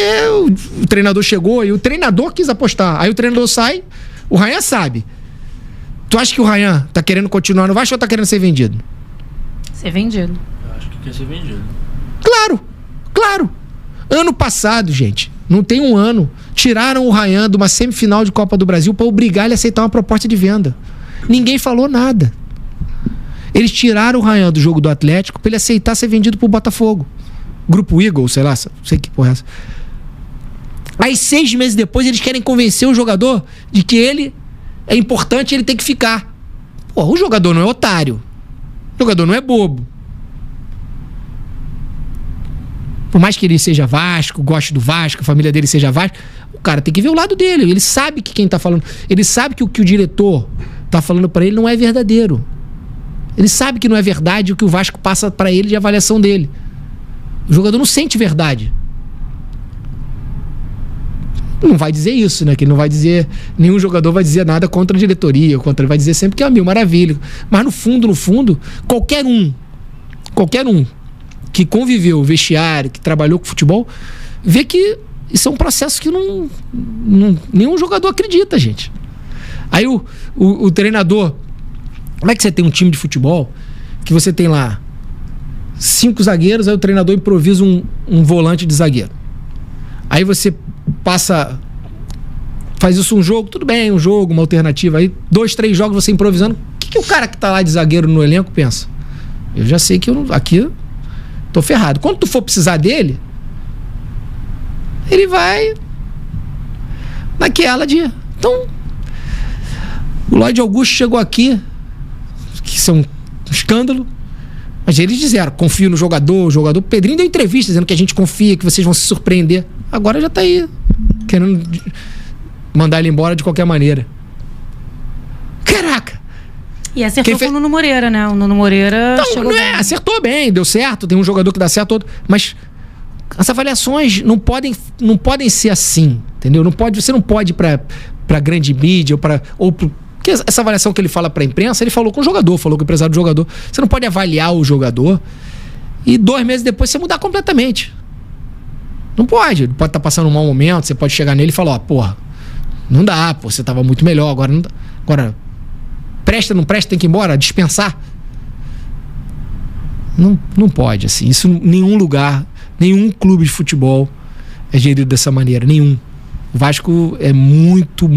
o treinador chegou e o treinador quis apostar. Aí o treinador sai, o Ryan sabe. Tu acha que o Ryan tá querendo continuar no Vasco ou tá querendo ser vendido? Ser vendido. Eu acho que quer ser vendido. Claro. Ano passado, gente, não tem um ano, tiraram o Ryan de uma semifinal de Copa do Brasil para obrigar ele a aceitar uma proposta de venda. Ninguém falou nada. Eles tiraram o Ryan do jogo do Atlético para ele aceitar ser vendido pro Botafogo. Grupo Eagle, sei lá, sei que porra é essa. Aí 6 meses depois eles querem convencer o jogador de que ele é importante e ele tem que ficar. Pô, o jogador não é otário. O jogador não é bobo. Por mais que ele seja Vasco, goste do Vasco, a família dele seja Vasco, o cara tem que ver o lado dele. Ele sabe que quem tá falando... Ele sabe que o que o diretor tá falando pra ele não é verdadeiro. Ele sabe que não é verdade o que o Vasco passa pra ele de avaliação dele. O jogador não sente verdade. Não vai dizer isso, né? Que ele não vai dizer... Nenhum jogador vai dizer nada contra a diretoria. Ele vai dizer sempre que é 1000 maravilha. Mas no fundo, qualquer um que conviveu, vestiário, que trabalhou com futebol, vê que isso é um processo que nenhum jogador acredita, gente. Aí o treinador... Como é que você tem um time de futebol que você tem lá 5 zagueiros, aí o treinador improvisa um volante de zagueiro. Aí você faz isso um jogo, tudo bem, um jogo, uma alternativa. Aí 2, 3 jogos você improvisando. O que o cara que tá lá de zagueiro no elenco pensa? Eu já sei que aqui tô ferrado. Quando tu for precisar dele, ele vai naquela de... Então, o Lloyd Augusto chegou aqui, que isso é um escândalo, mas eles disseram, confio no jogador, o Pedrinho deu entrevista dizendo que a gente confia, que vocês vão se surpreender. Agora já tá aí, querendo mandar ele embora de qualquer maneira. Caraca! E acertou com o Nuno Moreira, né? O Nuno Moreira não acertou bem, deu certo, tem um jogador que dá certo, outro, mas as avaliações não podem ser assim, entendeu? Você não pode ir pra grande mídia porque essa avaliação que ele fala pra imprensa, ele falou com o jogador, falou com o empresário do jogador. Você não pode avaliar o jogador e 2 meses depois você mudar completamente. Não pode. Ele pode estar passando um mau momento, você pode chegar nele e falar, ó, porra, não dá, pô, você tava muito melhor, agora não dá. Agora, presta, não presta, tem que ir embora, dispensar. Não pode, assim. Isso em nenhum lugar, nenhum clube de futebol é gerido dessa maneira, nenhum. O Vasco é muito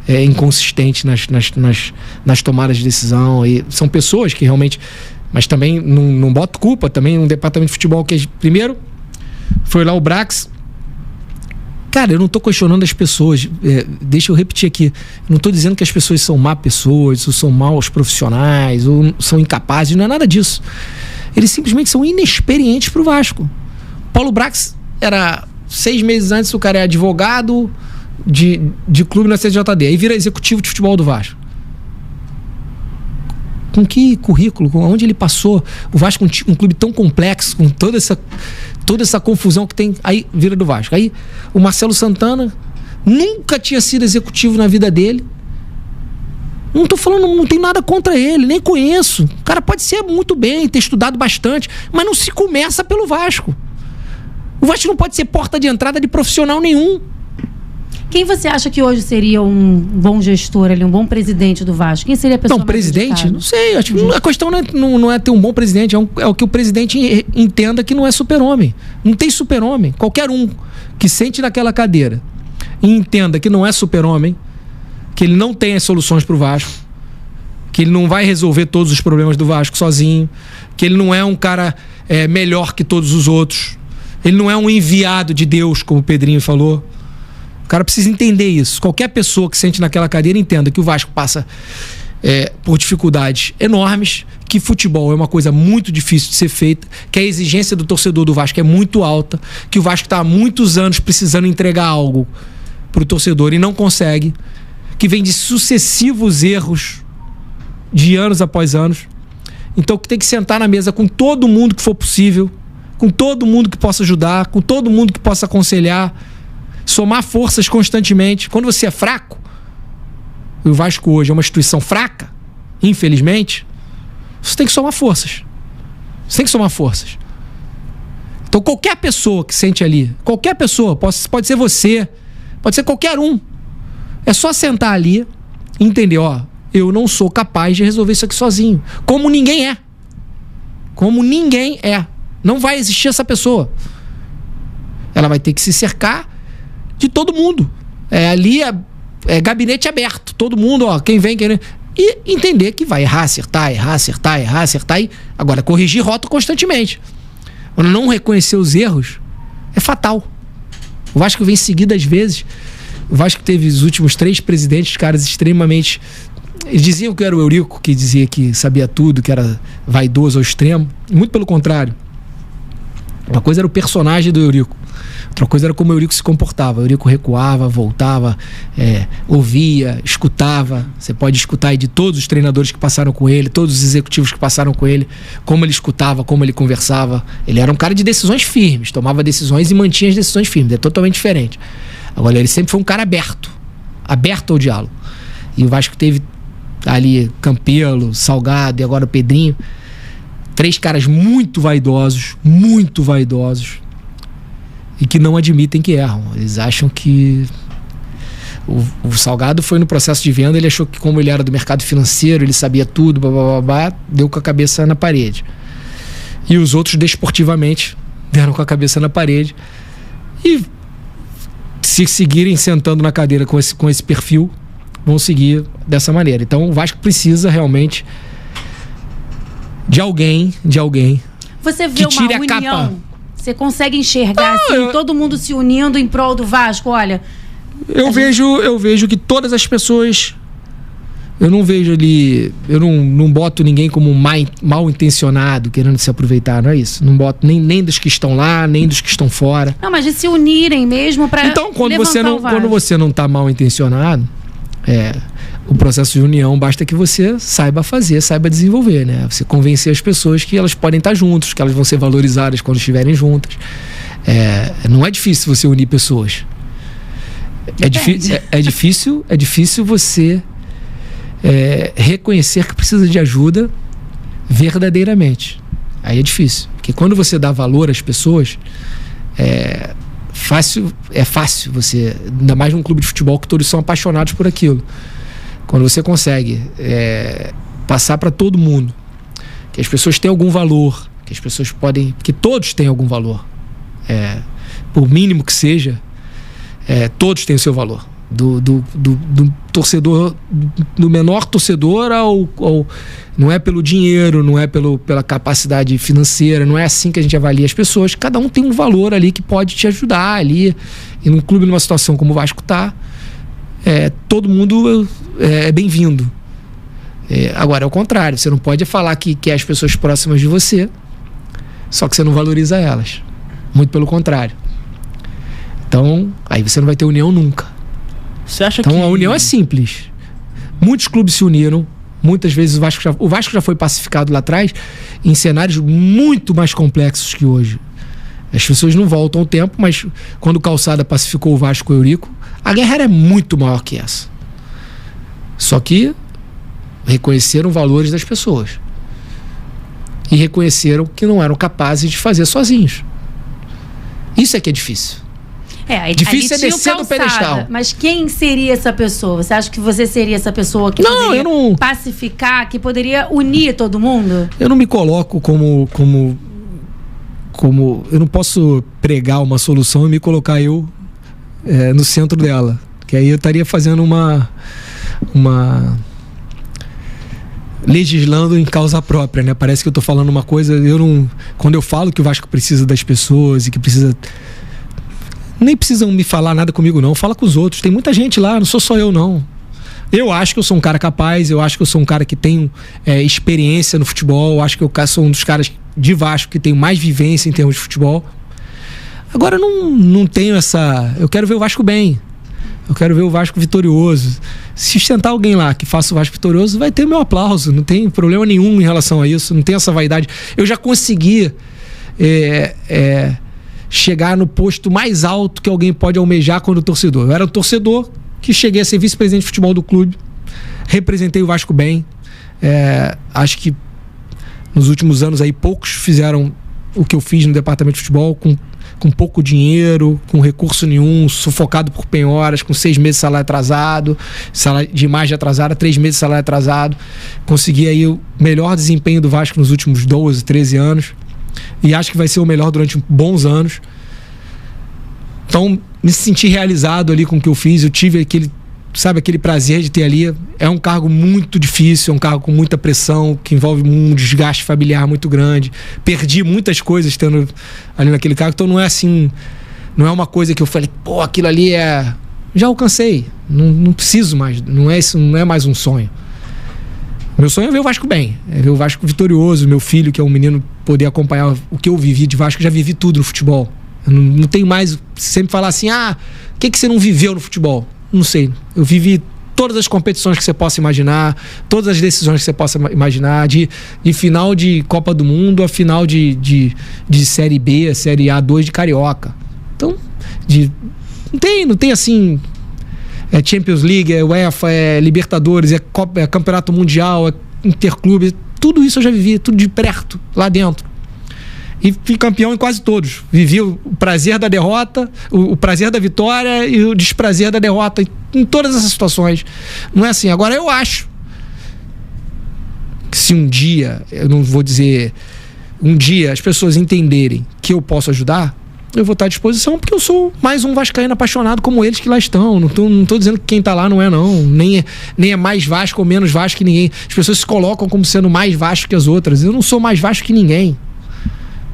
inconsistente nas tomadas de decisão. E são pessoas que realmente... Mas também não boto culpa. Também um departamento de futebol que... Primeiro, foi lá o Brax. Cara, eu não tô questionando as pessoas. Deixa eu repetir aqui. Eu não tô dizendo que as pessoas são má pessoas, ou são maus profissionais, ou são incapazes. Não é nada disso. Eles simplesmente são inexperientes pro Vasco. Paulo Brax era 6 meses antes, o cara é advogado de clube na CJD, aí vira executivo de futebol do Vasco. Com que currículo, onde ele passou? O Vasco um clube tão complexo, com toda essa confusão que tem, aí vira do Vasco. Aí o Marcelo Santana nunca tinha sido executivo na vida dele. Não tô falando, não tem nada contra ele, nem conheço. O cara pode ser muito bem, ter estudado bastante, mas não se começa pelo Vasco. O Vasco não pode ser porta de entrada de profissional nenhum. Quem você acha que hoje seria um bom gestor ali, um bom presidente do Vasco? Quem seria a pessoa? Não, presidente? Não sei. Acho que a questão não é ter um bom presidente, é o que o presidente entenda que não é super-homem. Não tem super-homem. Qualquer um que sente naquela cadeira e entenda que não é super-homem, que ele não tem as soluções para o Vasco, que ele não vai resolver todos os problemas do Vasco sozinho, que ele não é um cara melhor que todos os outros, ele não é um enviado de Deus, como o Pedrinho falou. O cara precisa entender isso. Qualquer pessoa que sente naquela cadeira entenda que o Vasco passa por dificuldades enormes, que futebol é uma coisa muito difícil de ser feita, que a exigência do torcedor do Vasco é muito alta, que o Vasco está há muitos anos precisando entregar algo para o torcedor e não consegue, que vem de sucessivos erros de anos após anos. Então que tem que sentar na mesa com todo mundo que for possível, com todo mundo que possa ajudar, com todo mundo que possa aconselhar, somar forças constantemente. Quando você é fraco, e o Vasco hoje é uma instituição fraca, infelizmente, você tem que somar forças. Você tem que somar forças. Então qualquer pessoa que sente ali, qualquer pessoa, pode ser você, pode ser qualquer um, é só sentar ali e entender, eu não sou capaz de resolver isso aqui sozinho. Como ninguém é. Como ninguém é. Não vai existir essa pessoa. Ela vai ter que se cercar de todo mundo. Ali é gabinete aberto. Todo mundo, quem vem, e entender que vai errar, acertar. E agora, corrigir rota constantemente. Quando não reconhecer os erros, é fatal. O Vasco vem seguidas vezes. O Vasco teve os últimos 3 presidentes, caras extremamente... Eles diziam que era o Eurico, que dizia que sabia tudo, que era vaidoso ao extremo. Muito pelo contrário. Uma coisa era o personagem do Eurico. Outra coisa era como o Eurico se comportava. O Eurico recuava, voltava, ouvia, escutava. Você pode escutar aí de todos os treinadores que passaram com ele, todos os executivos que passaram com ele, como ele escutava, como ele conversava. Ele era um cara de decisões firmes, tomava decisões e mantinha as decisões firmes. É totalmente diferente. Agora, ele sempre foi um cara aberto ao diálogo. E o Vasco teve ali Campelo, Salgado e agora o Pedrinho. 3 caras muito vaidosos e que não admitem que erram. Eles acham que o Salgado foi no processo de venda, ele achou que como ele era do mercado financeiro, ele sabia tudo, deu com a cabeça na parede. E os outros desportivamente deram com a cabeça na parede. E se seguirem sentando na cadeira com esse perfil, vão seguir dessa maneira. Então o Vasco precisa realmente de alguém você vê que tire uma união, capa. Você consegue enxergar todo mundo se unindo em prol do Vasco? Olha, eu vejo que todas as pessoas, eu não vejo ali, eu não boto ninguém como mal intencionado querendo se aproveitar, não é isso. Não boto nem dos que estão lá, nem dos que estão fora. Não, mas de se unirem mesmo para então quando você não está mal intencionado, o processo de união basta que você saiba fazer, saiba desenvolver, né? Você convencer as pessoas que elas podem estar juntas, que elas vão ser valorizadas quando estiverem juntas. Não é difícil você unir pessoas. É difícil você reconhecer que precisa de ajuda verdadeiramente. Aí é difícil. Porque quando você dá valor às pessoas, é fácil você, ainda mais num clube de futebol que todos são apaixonados por aquilo. Quando você consegue passar para todo mundo que as pessoas têm algum valor, que as pessoas podem, que todos têm algum valor, por mínimo que seja, todos têm o seu valor, do torcedor, do menor torcedor ao não é pelo dinheiro, não é pela capacidade financeira, não é assim que a gente avalia as pessoas. Cada um tem um valor ali que pode te ajudar ali, e num clube, numa situação como o Vasco tá, todo mundo é bem-vindo. Agora é o contrário, você não pode falar que quer as pessoas próximas de você Só que você não valoriza elas. Muito pelo contrário. Então, aí você não vai ter união nunca. Você acha então, a união é simples. Muitos clubes se uniram. Muitas vezes o Vasco já foi pacificado lá atrás em cenários muito mais complexos que hoje. As pessoas não voltam ao tempo, mas quando o Calçada pacificou o Vasco com o Eurico, a guerra era muito maior que essa. Só que reconheceram valores das pessoas. E reconheceram que não eram capazes de fazer sozinhos. Isso é que é difícil. Difícil é descer do pedestal. Mas quem seria essa pessoa? Você acha que você seria essa pessoa que poderia pacificar, que poderia unir todo mundo? Eu não me coloco como eu não posso pregar uma solução e me colocar eu no centro dela. Que aí eu estaria fazendo uma legislando em causa própria, né? Parece que eu tô falando uma coisa, quando eu falo que o Vasco precisa das pessoas e que precisa, nem precisam me falar nada comigo não, fala com os outros, tem muita gente lá, não sou só eu não. Eu acho que eu sou um cara capaz, eu acho que eu sou um cara que tem experiência no futebol, eu acho que eu sou um dos caras de Vasco que tem mais vivência em termos de futebol. Agora eu não tenho eu quero ver o Vasco bem. Eu quero ver o Vasco vitorioso. Se sentar alguém lá que faça o Vasco vitorioso, vai ter meu aplauso. Não tem problema nenhum em relação a isso. Não tem essa vaidade. Eu já consegui chegar no posto mais alto que alguém pode almejar quando torcedor. Eu era um torcedor que cheguei a ser vice-presidente de futebol do clube. Representei o Vasco bem. Acho que nos últimos anos aí poucos fizeram o que eu fiz no departamento de futebol com pouco dinheiro, com recurso nenhum, sufocado por penhoras, com 6 meses de salário atrasado, salário de imagem atrasada, 3 meses de salário atrasado. Consegui aí o melhor desempenho do Vasco nos últimos 12, 13 anos. E acho que vai ser o melhor durante bons anos. Então, me senti realizado ali com o que eu fiz. Eu tive aquele prazer de ter ali. É um cargo muito difícil, é um cargo com muita pressão, que envolve um desgaste familiar muito grande. Perdi muitas coisas estando ali naquele cargo, então não é assim, não é uma coisa que eu falei, aquilo ali já alcancei, não preciso mais, não é mais um sonho. Meu sonho é ver o Vasco bem, é ver o Vasco vitorioso, meu filho, que é um menino, poder acompanhar o que eu vivi de Vasco. Já vivi tudo no futebol. Eu não tenho mais, sempre falar assim, o que você não viveu no futebol? Não sei, eu vivi todas as competições que você possa imaginar, todas as decisões que você possa imaginar, de final de Copa do Mundo a final de Série B, Série A2 de Carioca. Então, não tem assim, Champions League, UEFA, Libertadores, Campeonato Mundial, Interclube, tudo isso eu já vivi, tudo de perto, lá dentro. E fui campeão em quase todos. Vivi o prazer da derrota, o prazer da vitória e o desprazer da derrota em todas essas situações. Não é assim. Agora eu acho que se um dia, eu não vou dizer um dia, as pessoas entenderem que eu posso ajudar, eu vou estar à disposição, porque eu sou mais um vascaíno apaixonado como eles que lá estão. Não tô dizendo que quem está lá não é, não. Nem é mais Vasco ou menos Vasco que ninguém. As pessoas se colocam como sendo mais Vasco que as outras. Eu não sou mais Vasco que ninguém.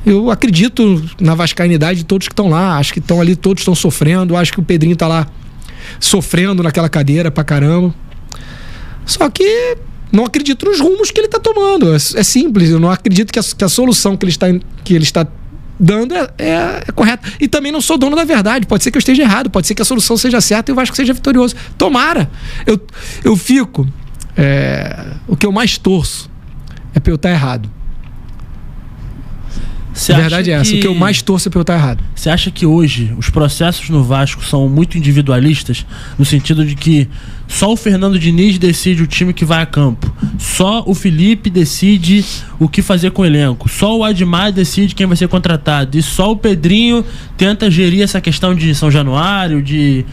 Eu acredito na vascainidade de todos que estão lá. Acho que estão ali, todos estão sofrendo. Acho que o Pedrinho está lá sofrendo naquela cadeira pra caramba. Só que não acredito nos rumos que ele está tomando. É simples. Eu não acredito que a solução que ele está dando é correta. E também não sou dono da verdade. Pode ser que eu esteja errado. Pode ser que a solução seja certa e o Vasco seja vitorioso. Tomara. Eu fico... o que eu mais torço é pra eu estar errado. A verdade é essa, o que eu mais torço é pra eu estar errado. Você acha que hoje os processos no Vasco são muito individualistas, no sentido de que só o Fernando Diniz decide o time que vai a campo, só o Felipe decide o que fazer com o elenco, só o Admar decide quem vai ser contratado, e só o Pedrinho tenta gerir essa questão de São Januário, de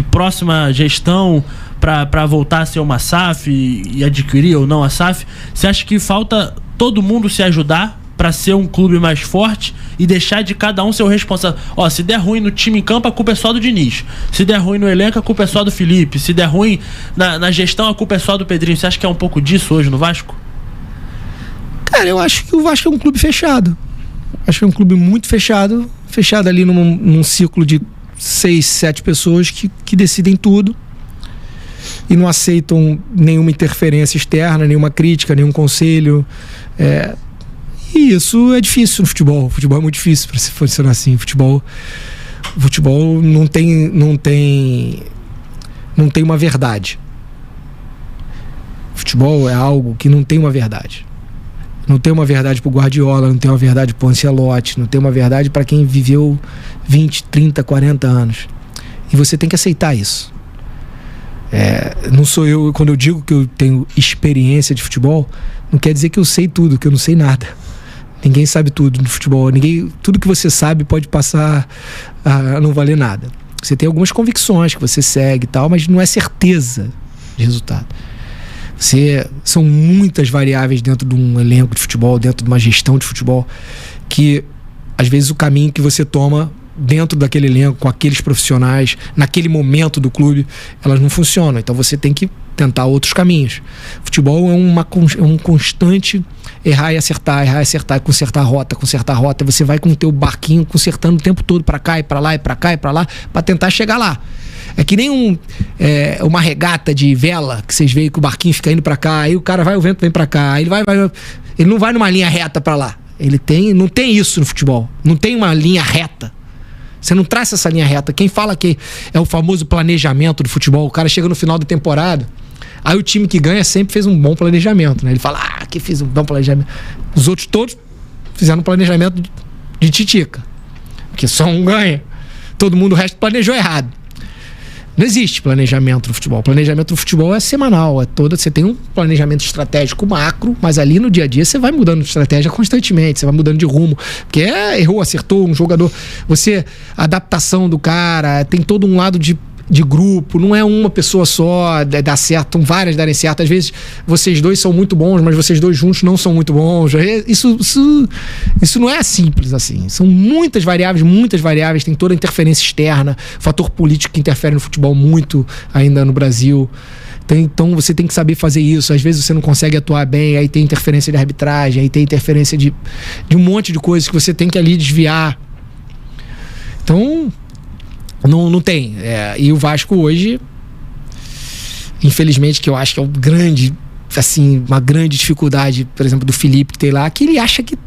próxima gestão para voltar a ser uma SAF e adquirir ou não a SAF? Você acha que falta todo mundo se ajudar para ser um clube mais forte e deixar de cada um ser o responsável? Se der ruim no time em campo, a culpa é só do Diniz. Se der ruim no elenco, a culpa é só do Felipe. Se der ruim na gestão, a culpa é só do Pedrinho. Você acha que é um pouco disso hoje no Vasco? Cara, eu acho que o Vasco é um clube fechado. Acho que é um clube muito fechado. Fechado ali num círculo de 6, 7 pessoas que decidem tudo e não aceitam nenhuma interferência externa, nenhuma crítica, nenhum conselho. E isso é difícil no futebol. O futebol é muito difícil para se funcionar assim. O futebol não tem uma verdade. O futebol é algo que não tem uma verdade. Não tem uma verdade pro Guardiola, não tem uma verdade pro Ancelotti, não tem uma verdade para quem viveu 20, 30, 40 anos. E você tem que aceitar isso. Não sou eu, quando eu digo que eu tenho experiência de futebol, não quer dizer que eu sei tudo, que eu não sei nada. Ninguém sabe tudo no futebol. Tudo que você sabe pode passar a não valer nada. Você tem algumas convicções que você segue e tal, mas não é certeza de resultado. São muitas variáveis dentro de um elenco de futebol, dentro de uma gestão de futebol, que às vezes o caminho que você toma dentro daquele elenco, com aqueles profissionais, naquele momento do clube, elas não funcionam. Então você tem que tentar outros caminhos. Futebol é um constante errar e acertar, consertar a rota. Você vai com o teu barquinho consertando o tempo todo, para cá e para lá, e para cá e para lá, para tentar chegar lá. É que nem uma regata de vela, que vocês veem que o barquinho fica indo para cá, aí o cara vai, o vento vem para cá, aí ele não vai numa linha reta para lá. Não tem isso no futebol. Não tem uma linha reta. Você não traça essa linha reta. Quem fala que é o famoso planejamento do futebol, o cara chega no final da temporada, aí o time que ganha sempre fez um bom planejamento, né? Ele fala, que fiz um bom planejamento. Os outros todos fizeram um planejamento de titica, porque só um ganha. Todo mundo, o resto planejou errado. Não existe planejamento no futebol. O planejamento no futebol é semanal. Você tem um planejamento estratégico macro, mas ali no dia a dia você vai mudando de estratégia constantemente, você vai mudando de rumo. Porque errou, acertou um jogador. A adaptação do cara, tem todo um lado de grupo, não é uma pessoa só, dá certo, várias darem certo. Às vezes vocês dois são muito bons, mas vocês dois juntos não são muito bons. Isso não é simples assim. São muitas variáveis, tem toda a interferência externa, fator político que interfere no futebol muito ainda no Brasil. Então você tem que saber fazer isso. Às vezes você não consegue atuar bem, aí tem interferência de arbitragem, aí tem interferência de um monte de coisas que você tem que ali desviar. Então não tem. E o Vasco hoje, infelizmente, que eu acho que é uma grande dificuldade, por exemplo, do Felipe que tem lá, que ele acha que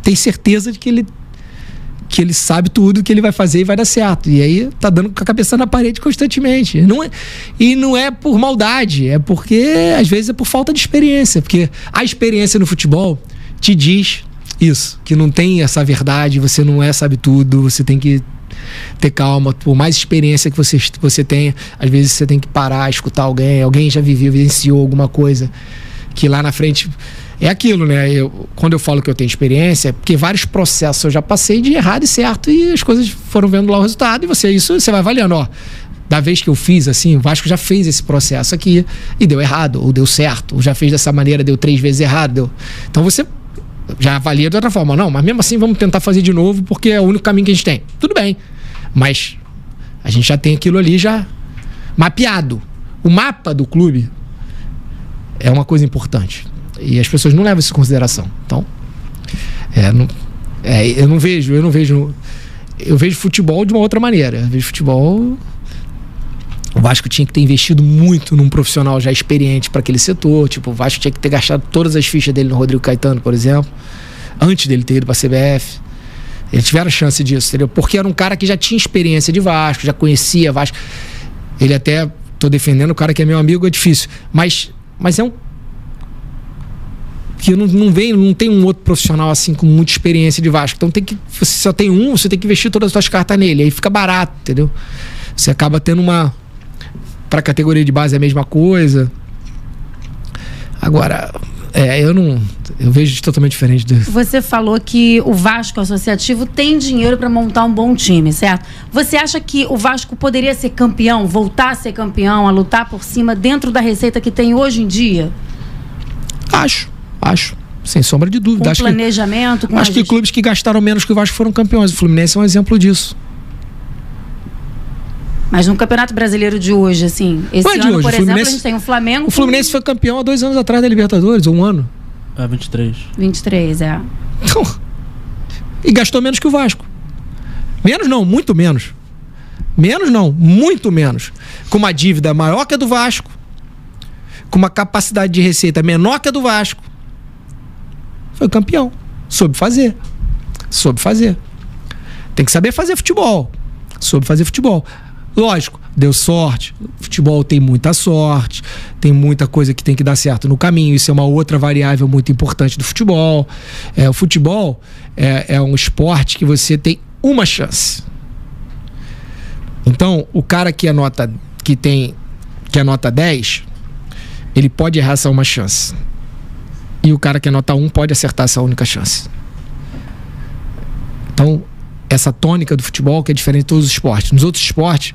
tem certeza de que ele sabe tudo, que ele vai fazer e vai dar certo. E aí tá dando com a cabeça na parede constantemente. Não é por maldade, é porque às vezes é por falta de experiência, porque a experiência no futebol te diz isso, que não tem essa verdade, você não sabe tudo, você tem que ter calma. Por mais experiência que você tenha, às vezes você tem que parar, escutar alguém já vivenciou alguma coisa que lá na frente é aquilo, né? Quando eu falo que eu tenho experiência, é porque vários processos eu já passei de errado e certo, e as coisas foram vendo lá o resultado, e você vai avaliando, da vez que eu fiz assim, o Vasco já fez esse processo aqui e deu errado, ou deu certo, ou já fez dessa maneira, deu 3 vezes errado, então você já avalia de outra forma. Não, mas mesmo assim vamos tentar fazer de novo, porque é o único caminho que a gente tem. Tudo bem, mas a gente já tem aquilo ali já mapeado. O mapa do clube é uma coisa importante e as pessoas não levam isso em consideração. Então eu vejo futebol de uma outra maneira. Eu vejo futebol, o Vasco tinha que ter investido muito num profissional já experiente para aquele setor. Tipo, o Vasco tinha que ter gastado todas as fichas dele no Rodrigo Caetano, por exemplo, antes dele ter ido para a CBF. Eles tiveram chance disso, entendeu? Porque era um cara que já tinha experiência de Vasco, já conhecia Vasco. Ele até, tô defendendo o cara que é meu amigo, é difícil. Mas é um... que não tem um outro profissional assim com muita experiência de Vasco. Então você só tem você tem que investir todas as suas cartas nele. Aí fica barato, entendeu? Você acaba tendo para a categoria de base é a mesma coisa. Agora, eu vejo totalmente diferente disso. Você falou que o Vasco Associativo tem dinheiro para montar um bom time, certo? Você acha que o Vasco poderia ser campeão, voltar a ser campeão, a lutar por cima dentro da receita que tem hoje em dia? Acho, sem sombra de dúvida. Com planejamento, com acho que clubes que gastaram menos que o Vasco foram campeões. O Fluminense é um exemplo disso. Mas no Campeonato Brasileiro de hoje, assim, esse ano, por exemplo, a gente tem o Flamengo... O Fluminense foi campeão há 2 anos atrás da Libertadores, ou 1 ano. 23. 23, Então, e gastou menos que o Vasco. Menos não, muito menos. Menos não, muito menos. Com uma dívida maior que a do Vasco, com uma capacidade de receita menor que a do Vasco. Foi campeão. Soube fazer. Tem que saber fazer futebol. Soube fazer futebol. Lógico, deu sorte. Futebol tem muita sorte. Tem muita coisa que tem que dar certo no caminho. Isso é uma outra variável muito importante do futebol. O futebol é um esporte que você tem uma chance. Então, o cara que é nota 10, ele pode errar essa uma chance. E o cara que é nota 1 pode acertar essa única chance. Então, essa tônica do futebol que é diferente de todos os esportes. Nos outros esportes,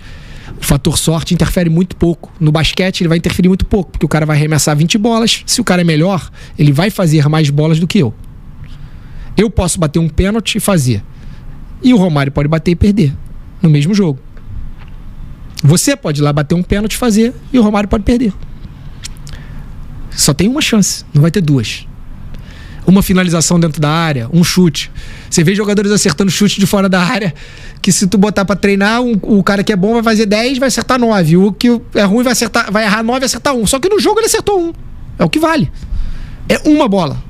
o fator sorte interfere muito pouco. No basquete, ele vai interferir muito pouco, porque o cara vai arremessar 20 bolas. Se o cara é melhor, ele vai fazer mais bolas do que eu. Eu posso bater um pênalti e fazer. E o Romário pode bater e perder no mesmo jogo. Você pode ir lá bater um pênalti e fazer, e o Romário pode perder. Só tem uma chance, não vai ter duas. Uma finalização dentro da área, um chute. Você vê jogadores acertando chute de fora da área, que se tu botar pra treinar, o cara que é bom vai fazer 10, vai acertar 9. O que é ruim vai errar 9 e acertar 1. Só que no jogo ele acertou 1. É o que vale. É uma bola.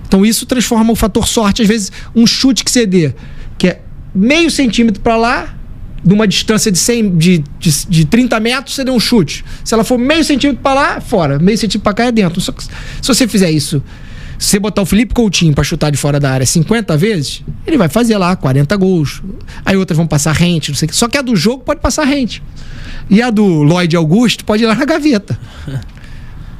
Então isso transforma o fator sorte. Às vezes, um chute que você dê, que é meio centímetro pra lá, de uma distância de 30 metros, você deu um chute. Se ela for meio centímetro pra lá, fora. Meio centímetro pra cá é dentro. Só que, se você fizer isso, se você botar o Felipe Coutinho pra chutar de fora da área 50 vezes, ele vai fazer lá 40 gols. Aí outras vão passar rente, não sei o que. Só que a do jogo pode passar rente. E a do Lloyd Augusto pode ir lá na gaveta.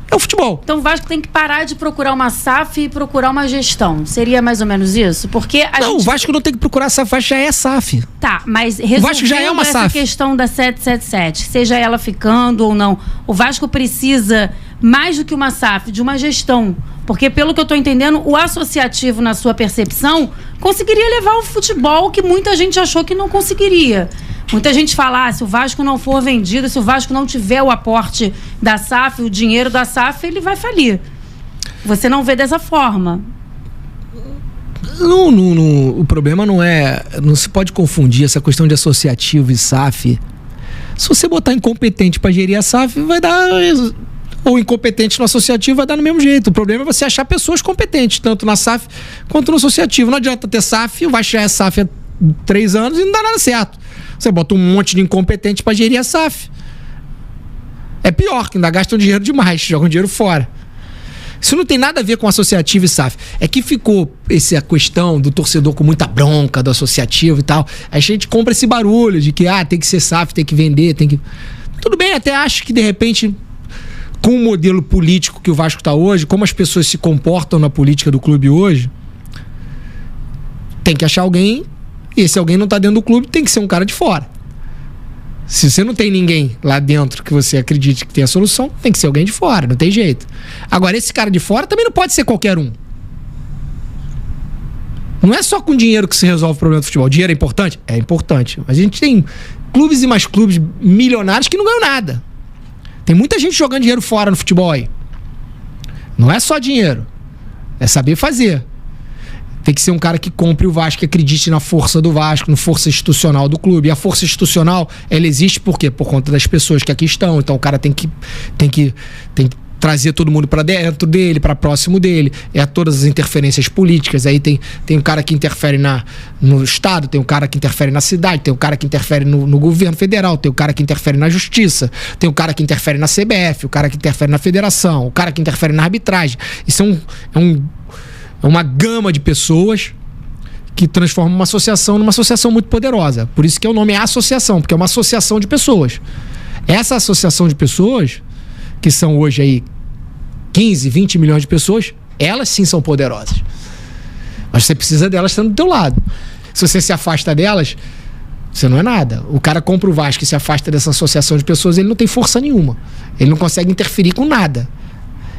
É o futebol. Então o Vasco tem que parar de procurar uma SAF e procurar uma gestão. Seria mais ou menos isso? Porque o Vasco não tem que procurar SAF, o Vasco já é SAF. Tá, mas resolvendo o Vasco já é uma essa SAF. Questão da 777, seja ela ficando ou não, o Vasco precisa, mais do que uma SAF, de uma gestão. Porque, pelo que eu estou entendendo, o associativo, na sua percepção, conseguiria levar o futebol que muita gente achou que não conseguiria. Muita gente fala, se o Vasco não for vendido, se o Vasco não tiver o aporte da SAF, o dinheiro da SAF, ele vai falir. Você não vê dessa forma. Não, o problema não é... Não se pode confundir essa questão de associativo e SAF. Se você botar incompetente para gerir a SAF, vai dar... Ou incompetente no associativo, vai dar no mesmo jeito. O problema é você achar pessoas competentes, tanto na SAF quanto no associativo. Não adianta ter SAF, vai achar a SAF há 3 anos e não dá nada certo. Você bota um monte de incompetente para gerir a SAF. É pior, que ainda gastam dinheiro demais, jogam dinheiro fora. Isso não tem nada a ver com associativo e SAF. É que ficou essa questão do torcedor com muita bronca do associativo e tal. A gente compra esse barulho de que tem que ser SAF, tem que vender, tem que... Tudo bem, até acho que de repente, com o modelo político que o Vasco está hoje, como as pessoas se comportam na política do clube hoje, tem que achar alguém... E esse alguém não está dentro do clube, tem que ser um cara de fora. Se você não tem ninguém lá dentro que você acredite que tem a solução, tem que ser alguém de fora, não tem jeito. Agora, esse cara de fora também não pode ser qualquer um. Não é só com dinheiro que se resolve o problema do futebol. Dinheiro é importante? É importante. Mas a gente tem clubes e mais clubes milionários que não ganham nada. Tem muita gente jogando dinheiro fora no futebol aí. Não é só dinheiro. É saber fazer. Tem que ser um cara que compre o Vasco, que acredite na força do Vasco, na força institucional do clube. E a força institucional, ela existe por quê? Por conta das pessoas que aqui estão. Então o cara tem que trazer todo mundo para dentro dele, para próximo dele. Todas as interferências políticas. Aí tem um cara que interfere no Estado, tem um cara que interfere na cidade, tem um cara que interfere no governo federal, tem um cara que interfere na justiça, tem um cara que interfere na CBF, o cara que interfere na federação, o cara que interfere na arbitragem. Isso é uma gama de pessoas que transforma uma associação numa associação muito poderosa. Por isso que o nome é associação, porque é uma associação de pessoas. Essa associação de pessoas, que são hoje aí 15, 20 milhões de pessoas, elas sim são poderosas. Mas você precisa delas estando do teu lado. Se você se afasta delas, você não é nada. O cara compra o Vasco e se afasta dessa associação de pessoas, ele não tem força nenhuma. Ele não consegue interferir com nada.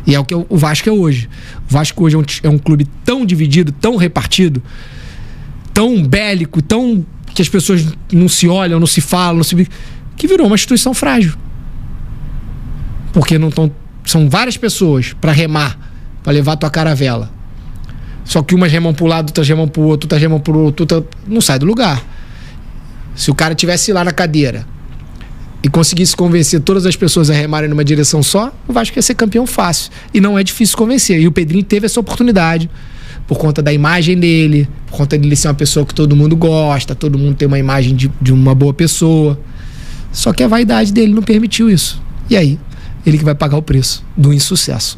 E é o que o Vasco é hoje. O Vasco hoje é um clube tão dividido, tão repartido, tão bélico, tão que as pessoas não se olham, não se falam, que virou uma instituição frágil. Porque são várias pessoas para remar, para levar a tua caravela. Só que umas remam para um lado, outras remam para o outro, outras remam para o outro, não sai do lugar. Se o cara estivesse lá na cadeira e conseguisse convencer todas as pessoas a remarem numa direção só, o Vasco ia ser campeão fácil. E não é difícil convencer. E o Pedrinho teve essa oportunidade por conta da imagem dele, por conta dele ser uma pessoa que todo mundo gosta, todo mundo tem uma imagem de uma boa pessoa. Só que a vaidade dele não permitiu isso. E aí, ele que vai pagar o preço do insucesso.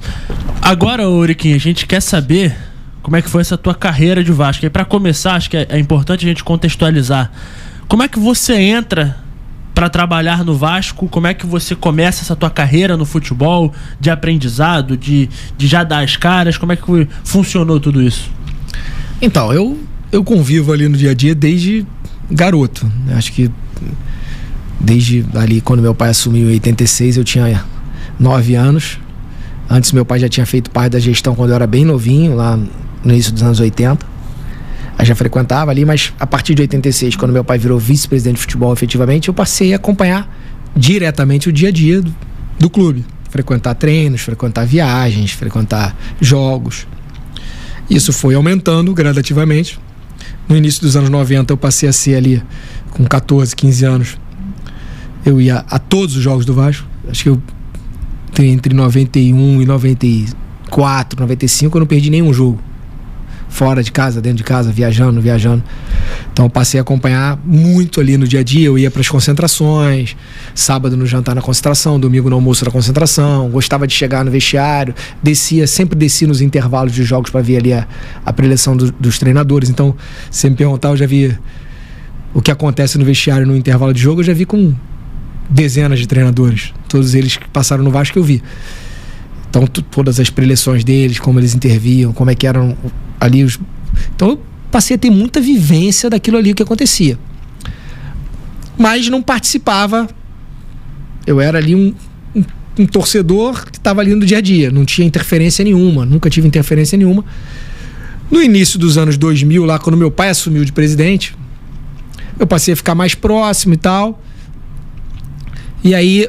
Agora, Euriquinho, a gente quer saber como é que foi essa tua carreira de Vasco. E para começar, acho que é importante a gente contextualizar. Como é que você entra para trabalhar no Vasco? Como é que você começa essa tua carreira no futebol, de aprendizado, de já dar as caras? Como é que funcionou tudo isso? Então, eu convivo ali no dia a dia desde garoto. Acho que desde ali, quando meu pai assumiu em 86, eu tinha 9 anos. Antes, meu pai já tinha feito parte da gestão quando eu era bem novinho, lá no início dos anos 80. Eu já frequentava ali, mas a partir de 86, quando meu pai virou vice-presidente de futebol, efetivamente, eu passei a acompanhar diretamente o dia a dia do clube. Frequentar treinos, frequentar viagens, frequentar jogos. Isso foi aumentando gradativamente. No início dos anos 90, eu passei a ser ali, com 14, 15 anos, eu ia a todos os jogos do Vasco. Acho que eu, entre 91 e 94, 95, eu não perdi nenhum jogo. Fora de casa, dentro de casa, viajando. Então eu passei a acompanhar muito ali no dia a dia. Eu ia para as concentrações, sábado no jantar na concentração, domingo no almoço na concentração. Gostava de chegar no vestiário, sempre descia nos intervalos de jogos para ver ali a preleção dos treinadores. Então, se me perguntar, eu já vi o que acontece no vestiário no intervalo de jogo, eu já vi com dezenas de treinadores. Todos eles que passaram no Vasco eu vi. Então, todas as preleções deles, como eles interviam, como é que eram ali os... Então, eu passei a ter muita vivência daquilo ali que acontecia. Mas não participava. Eu era ali um torcedor que estava ali no dia a dia. Não tinha interferência nenhuma. Nunca tive interferência nenhuma. No início dos anos 2000, lá quando meu pai assumiu de presidente, eu passei a ficar mais próximo e tal. E aí...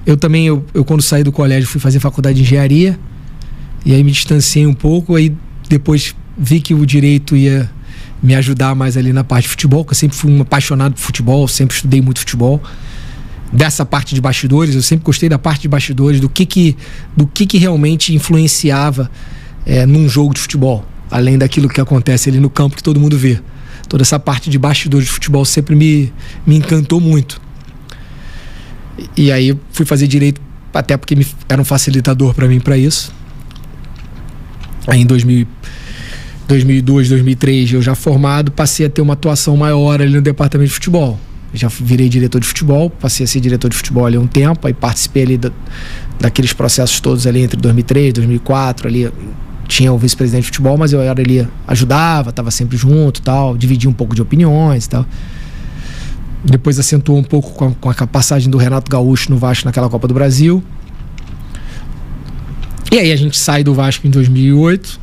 Eu também, quando saí do colégio, fui fazer faculdade de engenharia. E aí me distanciei um pouco. Aí depois vi que o direito ia me ajudar mais ali na parte de futebol, porque eu sempre fui um apaixonado por futebol, sempre estudei muito futebol. Dessa parte de bastidores, eu sempre gostei da parte de bastidores, do que realmente influenciava num jogo de futebol. Além daquilo que acontece ali no campo, que todo mundo vê. Toda essa parte de bastidores de futebol sempre me encantou muito. E aí eu fui fazer direito, até porque era um facilitador para mim para isso. Aí em 2002, 2003, eu já formado, passei a ter uma atuação maior ali no departamento de futebol. Já virei diretor de futebol, passei a ser diretor de futebol ali há um tempo, aí participei ali daqueles processos todos ali entre 2003, 2004, ali tinha o vice-presidente de futebol, mas eu era ali, ajudava, estava sempre junto, tal, dividia um pouco de opiniões e tal. Depois acentuou um pouco com a passagem do Renato Gaúcho no Vasco naquela Copa do Brasil. E aí a gente sai do Vasco em 2008.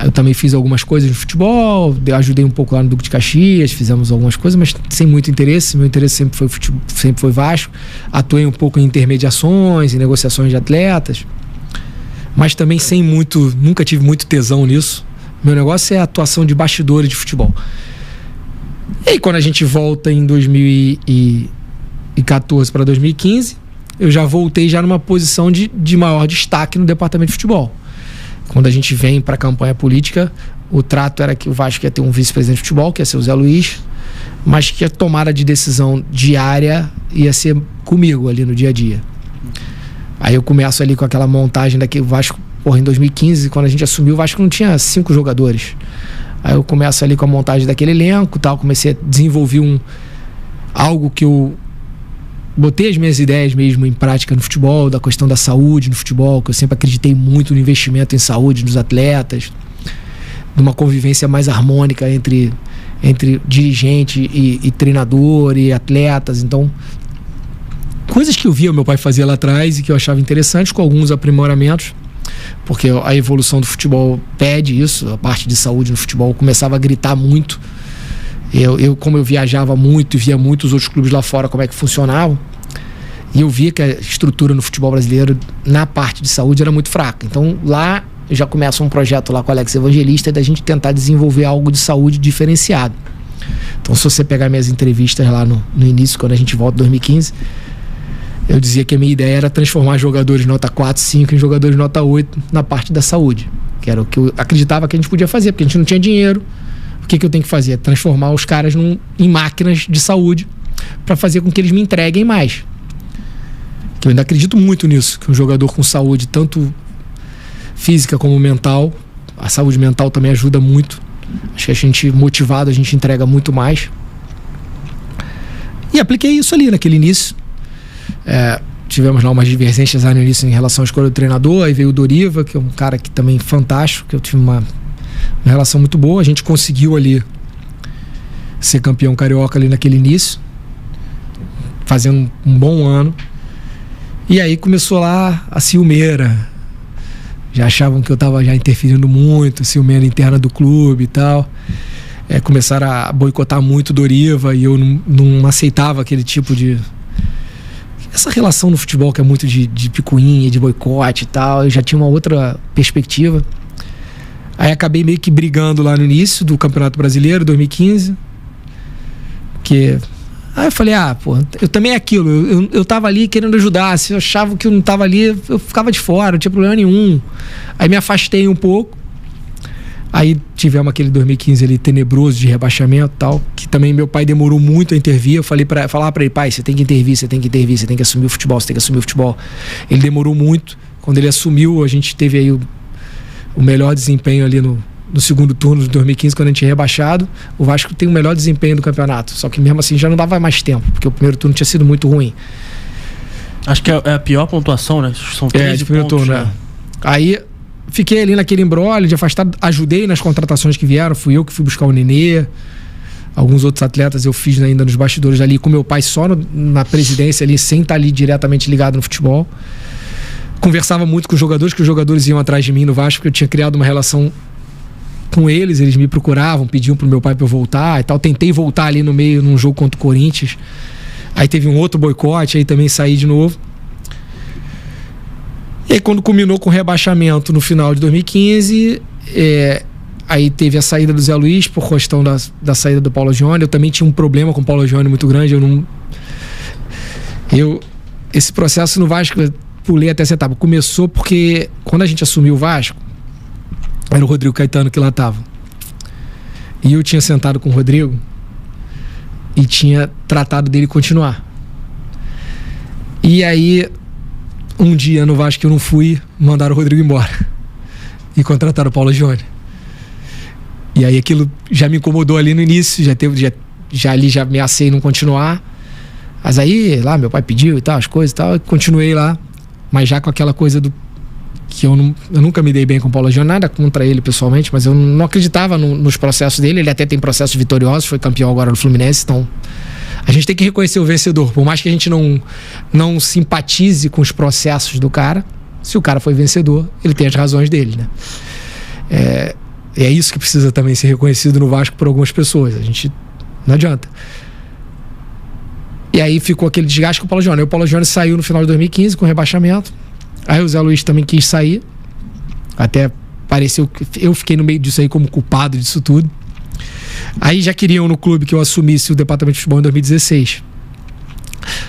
Eu também fiz algumas coisas no futebol, ajudei um pouco lá no Duque de Caxias, fizemos algumas coisas, mas sem muito interesse. Meu interesse sempre foi Vasco. Atuei um pouco em intermediações, em negociações de atletas, mas também nunca tive muito tesão nisso. Meu negócio é a atuação de bastidores de futebol. E aí, quando a gente volta em 2014 para 2015, eu já voltei já numa posição de maior destaque no departamento de futebol. Quando a gente vem para a campanha política, o trato era que o Vasco ia ter um vice-presidente de futebol, que ia ser o Zé Luiz, mas que a tomada de decisão diária ia ser comigo ali no dia a dia. Aí eu começo ali com aquela montagem daquele Vasco, em 2015, quando a gente assumiu, o Vasco não tinha 5 jogadores. Aí eu começo ali com a montagem daquele elenco, tal, comecei a desenvolver algo que eu botei as minhas ideias mesmo em prática no futebol, da questão da saúde no futebol, que eu sempre acreditei muito no investimento em saúde dos atletas, de uma convivência mais harmônica entre dirigente e treinador e atletas. Então, coisas que eu via meu pai fazer lá atrás e que eu achava interessantes, com alguns aprimoramentos, porque a evolução do futebol pede isso. A parte de saúde no futebol começava a gritar muito. Como eu viajava muito e via muitos outros clubes lá fora como é que funcionavam, e eu via que a estrutura no futebol brasileiro na parte de saúde era muito fraca. Então lá já começa um projeto lá com o Alex Evangelista da gente tentar desenvolver algo de saúde diferenciado. Então, se você pegar minhas entrevistas lá no início, quando a gente volta em 2015, eu dizia que a minha ideia era transformar jogadores nota 4, 5 em jogadores nota 8 na parte da saúde, que era o que eu acreditava que a gente podia fazer, porque a gente não tinha dinheiro. O que eu tenho que fazer? Transformar os caras em máquinas de saúde para fazer com que eles me entreguem mais. Que eu ainda acredito muito nisso, que um jogador com saúde, tanto física como mental, a saúde mental também ajuda muito. Acho que a gente, motivado, a gente entrega muito mais. E apliquei isso ali naquele início. Tivemos lá umas divergências no início em relação à escolha do treinador. Aí veio o Doriva, que é um cara que também fantástico, que eu tive uma relação muito boa. A gente conseguiu ali ser campeão carioca ali naquele início, fazendo um bom ano. E aí começou lá a ciumeira. Já achavam que eu estava já interferindo muito, ciumeira interna do clube e tal. Começaram a boicotar muito o Doriva e eu não aceitava aquele tipo de... Essa relação no futebol que é muito de picuinha, de boicote e tal. Eu já tinha uma outra perspectiva. Aí acabei meio que brigando lá no início do Campeonato Brasileiro, 2015. Aí eu falei, eu também é aquilo. Eu tava ali querendo ajudar. Se eu achava que eu não tava ali, eu ficava de fora, não tinha problema nenhum. Aí me afastei um pouco. Aí tivemos aquele 2015 ali tenebroso de rebaixamento e tal, que também meu pai demorou muito a intervir. Eu falava pra ele, pai, você tem que intervir, você tem que assumir o futebol. Ele demorou muito. Quando ele assumiu, a gente teve aí o melhor desempenho ali no segundo turno de 2015, quando a gente é rebaixado. O Vasco tem o melhor desempenho do campeonato, só que mesmo assim já não dava mais tempo, porque o primeiro turno tinha sido muito ruim. Acho que é a pior pontuação, né? São 13 pontos, turno, né? Aí fiquei ali naquele imbróglio de afastado, ajudei nas contratações que vieram, fui eu que fui buscar o Nenê, alguns outros atletas eu fiz ainda nos bastidores ali com meu pai só na presidência ali, sem estar ali diretamente ligado no futebol. Conversava muito com os jogadores, que os jogadores iam atrás de mim no Vasco, porque eu tinha criado uma relação com eles me procuravam, pediam pro meu pai pra eu voltar e tal. Tentei voltar ali no meio, num jogo contra o Corinthians. Aí teve um outro boicote, aí também saí de novo. E aí quando culminou com o rebaixamento no final de 2015, aí teve a saída do Zé Luiz por questão da saída do Paulo Gione. Eu também tinha um problema com o Paulo Gione muito grande. Esse processo no Vasco, eu pulei até essa etapa. Começou porque quando a gente assumiu o Vasco, era o Rodrigo Caetano que lá estava. E eu tinha sentado com o Rodrigo e tinha tratado dele continuar. E aí, um dia no Vasco que eu não fui, mandaram o Rodrigo embora. E contrataram o Paulo Gione. E aí aquilo já me incomodou ali no início, já ameacei não continuar. Mas aí, lá, meu pai pediu e tal, as coisas e tal, e continuei lá. Mas já com aquela coisa que eu nunca me dei bem com o Paulo Gione, nada contra ele pessoalmente, mas eu não acreditava nos processos dele. Ele até tem processos vitoriosos, foi campeão agora no Fluminense, então a gente tem que reconhecer o vencedor, por mais que a gente não simpatize com os processos do cara. Se o cara foi vencedor, ele tem as razões dele, né? É isso que precisa também ser reconhecido no Vasco por algumas pessoas. A gente não adianta. E aí ficou aquele desgaste com o Paulo Gione. O Paulo Gione saiu no final de 2015 com rebaixamento. Aí o Zé Luiz também quis sair. Até pareceu que eu fiquei no meio disso aí como culpado disso tudo. Aí já queriam no clube que eu assumisse o departamento de futebol em 2016.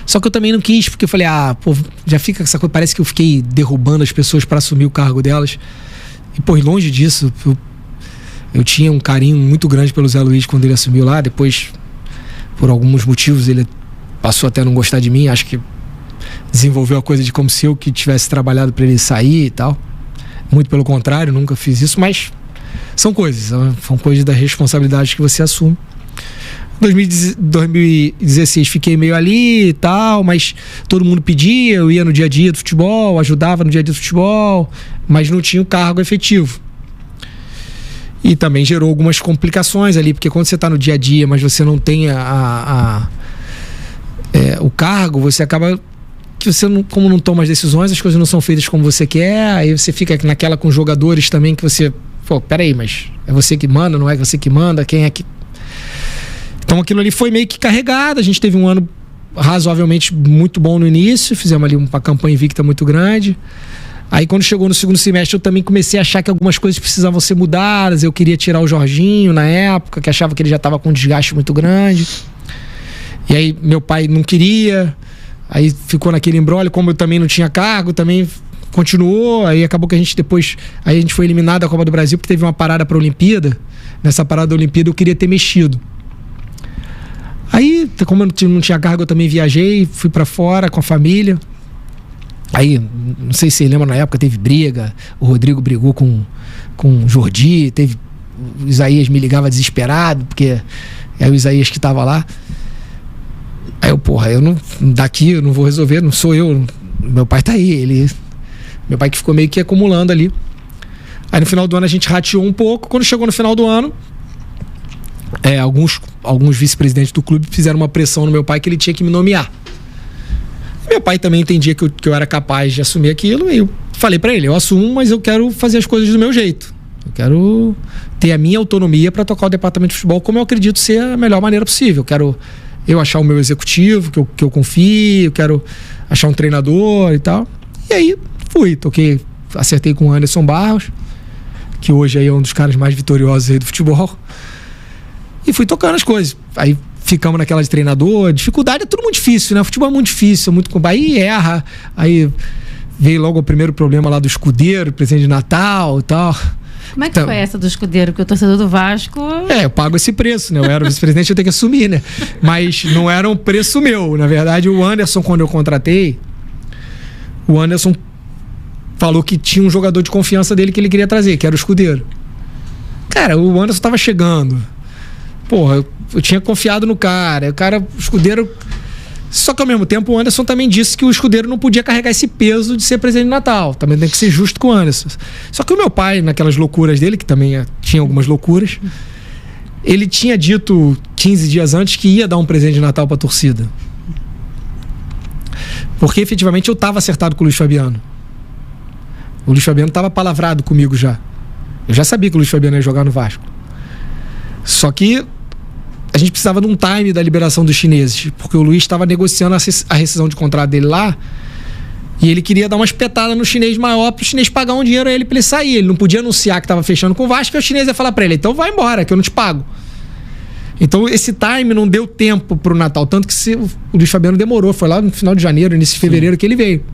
Só que eu também não quis, porque eu falei, já fica essa coisa, parece que eu fiquei derrubando as pessoas para assumir o cargo delas. E, longe disso, eu tinha um carinho muito grande pelo Zé Luiz quando ele assumiu lá. Depois, por alguns motivos, ele passou até a não gostar de mim. Acho que desenvolveu a coisa de como se eu que tivesse trabalhado para ele sair e tal. Muito pelo contrário, nunca fiz isso, mas são coisas da responsabilidade que você assume. 2016 fiquei meio ali e tal, mas todo mundo pedia, eu ia no dia a dia do futebol, ajudava no dia a dia do futebol, mas não tinha o cargo efetivo. E também gerou algumas complicações ali, porque quando você está no dia a dia, mas você não tem o cargo, você acaba que você como não toma as decisões, as coisas não são feitas como você quer, aí você fica naquela com jogadores também que você, peraí, mas é você que manda, não é você que manda, quem é que... Então aquilo ali foi meio que carregado. A gente teve um ano razoavelmente muito bom no início, fizemos ali uma campanha invicta muito grande. Aí quando chegou no segundo semestre eu também comecei a achar que algumas coisas precisavam ser mudadas. Eu queria tirar o Jorginho na época, que achava que ele já estava com um desgaste muito grande. E aí meu pai não queria, Aí ficou naquele imbróglio, como eu também não tinha cargo, também continuou. Aí acabou que a gente depois... Aí a gente foi eliminado da Copa do Brasil porque teve uma parada pra Olimpíada. Nessa parada da Olimpíada eu queria ter mexido. Aí, como eu não tinha cargo, eu também viajei, fui pra fora com a família. Aí, não sei se você lembra, na época teve briga, o Rodrigo brigou com o Jordi, o Isaías me ligava desesperado, porque é o Isaías que tava lá. Aí daqui eu não vou resolver, não sou eu, meu pai tá aí, meu pai que ficou meio que acumulando ali. Aí no final do ano a gente rateou um pouco, quando chegou no final do ano, alguns vice-presidentes do clube fizeram uma pressão no meu pai que ele tinha que me nomear. Meu pai também entendia que eu era capaz de assumir aquilo, e eu falei pra ele, eu assumo, mas eu quero fazer as coisas do meu jeito. Eu quero ter a minha autonomia para tocar o departamento de futebol como eu acredito ser a melhor maneira possível. Eu quero achar o meu executivo, que eu confio, eu quero achar um treinador e tal. E aí acertei com o Anderson Barros, que hoje aí é um dos caras mais vitoriosos aí do futebol. E fui tocando as coisas. Aí ficamos naquela de treinador. Dificuldade é tudo muito difícil, né? O futebol é muito difícil, aí erra. Aí veio logo o primeiro problema lá do escudeiro, presente de Natal e tal. Como é que foi essa do escudeiro? Porque o torcedor do Vasco... Eu pago esse preço, né? Eu era o vice-presidente, eu tenho que assumir, né? Mas não era um preço meu. Na verdade, o Anderson, quando eu contratei, o Anderson falou que tinha um jogador de confiança dele que ele queria trazer, que era o escudeiro. Cara, o Anderson tava chegando. Porra, eu tinha confiado no cara. O escudeiro... Só que ao mesmo tempo o Anderson também disse que o escudeiro não podia carregar esse peso de ser presidente de Natal. Também tem que ser justo com o Anderson. Só que o meu pai, naquelas loucuras dele, que também tinha algumas loucuras, ele tinha dito 15 dias antes que ia dar um presente de Natal pra torcida. Porque efetivamente eu tava acertado com o Luiz Fabiano. O Luiz Fabiano tava palavrado comigo já. Eu já sabia que o Luiz Fabiano ia jogar no Vasco. Só que a gente precisava de um time da liberação dos chineses, porque o Luiz estava negociando a rescisão de contrato dele lá, e ele queria dar uma espetada no chinês maior para o chinês pagar um dinheiro a ele para ele sair. Ele não podia anunciar que estava fechando com o Vasco, e o chinês ia falar para ele, então vai embora, que eu não te pago. Então esse time não deu tempo pro Natal, tanto que o Luiz Fabiano demorou, foi lá no final de janeiro, início de fevereiro que ele veio,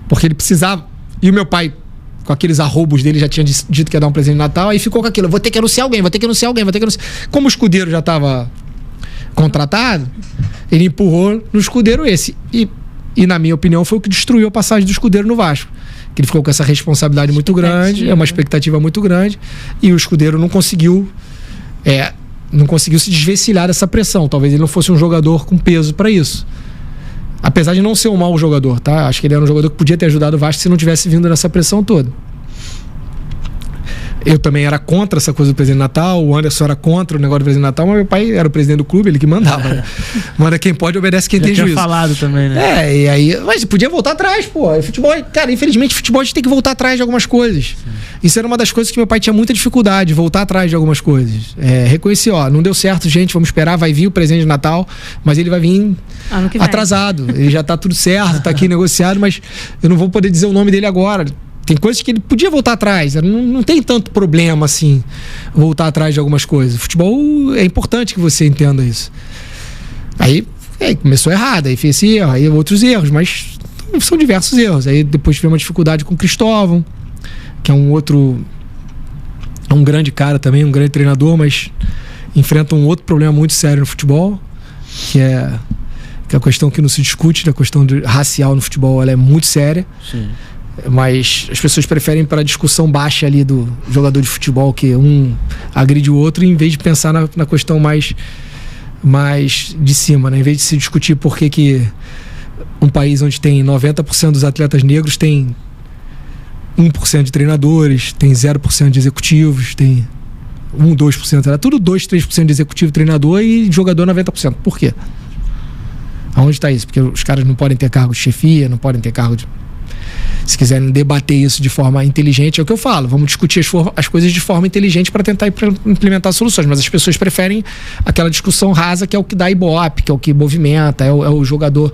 porque ele precisava. E o meu pai, com aqueles arrobos dele, já tinha dito que ia dar um presente de Natal, aí ficou com aquilo, vou ter que anunciar alguém. Como o escudeiro já estava contratado, ele empurrou no escudeiro esse. E na minha opinião foi o que destruiu a passagem do escudeiro no Vasco. Que ele ficou com essa responsabilidade muito grande, uma expectativa muito grande, e o escudeiro não conseguiu se desvencilhar dessa pressão. Talvez ele não fosse um jogador com peso para isso. Apesar de não ser um mau jogador, tá? Acho que ele era um jogador que podia ter ajudado o Vasco se não tivesse vindo nessa pressão toda. Eu também era contra essa coisa do presidente Natal, o Anderson era contra o negócio do presidente Natal, mas meu pai era o presidente do clube, ele que mandava, né? Manda quem pode, obedece quem tem juízo. Falado também, né? E aí... Mas podia voltar atrás, pô. Futebol, cara, infelizmente, futebol a gente tem que voltar atrás de algumas coisas. Sim. Isso era uma das coisas que meu pai tinha muita dificuldade, voltar atrás de algumas coisas. Reconhecer, não deu certo, gente, vamos esperar, vai vir o presente de Natal, mas ele vai vir atrasado. Ele já tá tudo certo, tá aqui negociado, mas eu não vou poder dizer o nome dele agora. Tem coisas que ele podia voltar atrás. Não tem tanto problema assim voltar atrás de algumas coisas. O futebol é importante que você entenda isso. Aí começou errado, aí fez esse erro, aí outros erros, mas são diversos erros. Aí depois tivemos uma dificuldade com o Cristóvão, que é um grande cara também, um grande treinador, mas enfrenta um outro problema muito sério no futebol, que é a questão que não se discute, a questão racial no futebol, ela é muito séria. Sim. Mas as pessoas preferem para a discussão baixa ali do jogador de futebol, que um agride o outro, em vez de pensar na questão mais de cima, né? Em vez de se discutir por que um país onde tem 90% dos atletas negros tem 1% de treinadores, tem 0% de executivos, tem 2%, era tudo 2-3% de executivo, treinador e jogador 90%. Por quê? Aonde está isso? Porque os caras não podem ter cargo de chefia, não podem ter cargo de... Se quiserem debater isso de forma inteligente, é o que eu falo, vamos discutir as coisas de forma inteligente para tentar implementar soluções, mas as pessoas preferem aquela discussão rasa, que é o que dá ibope, que é o que movimenta, é o jogador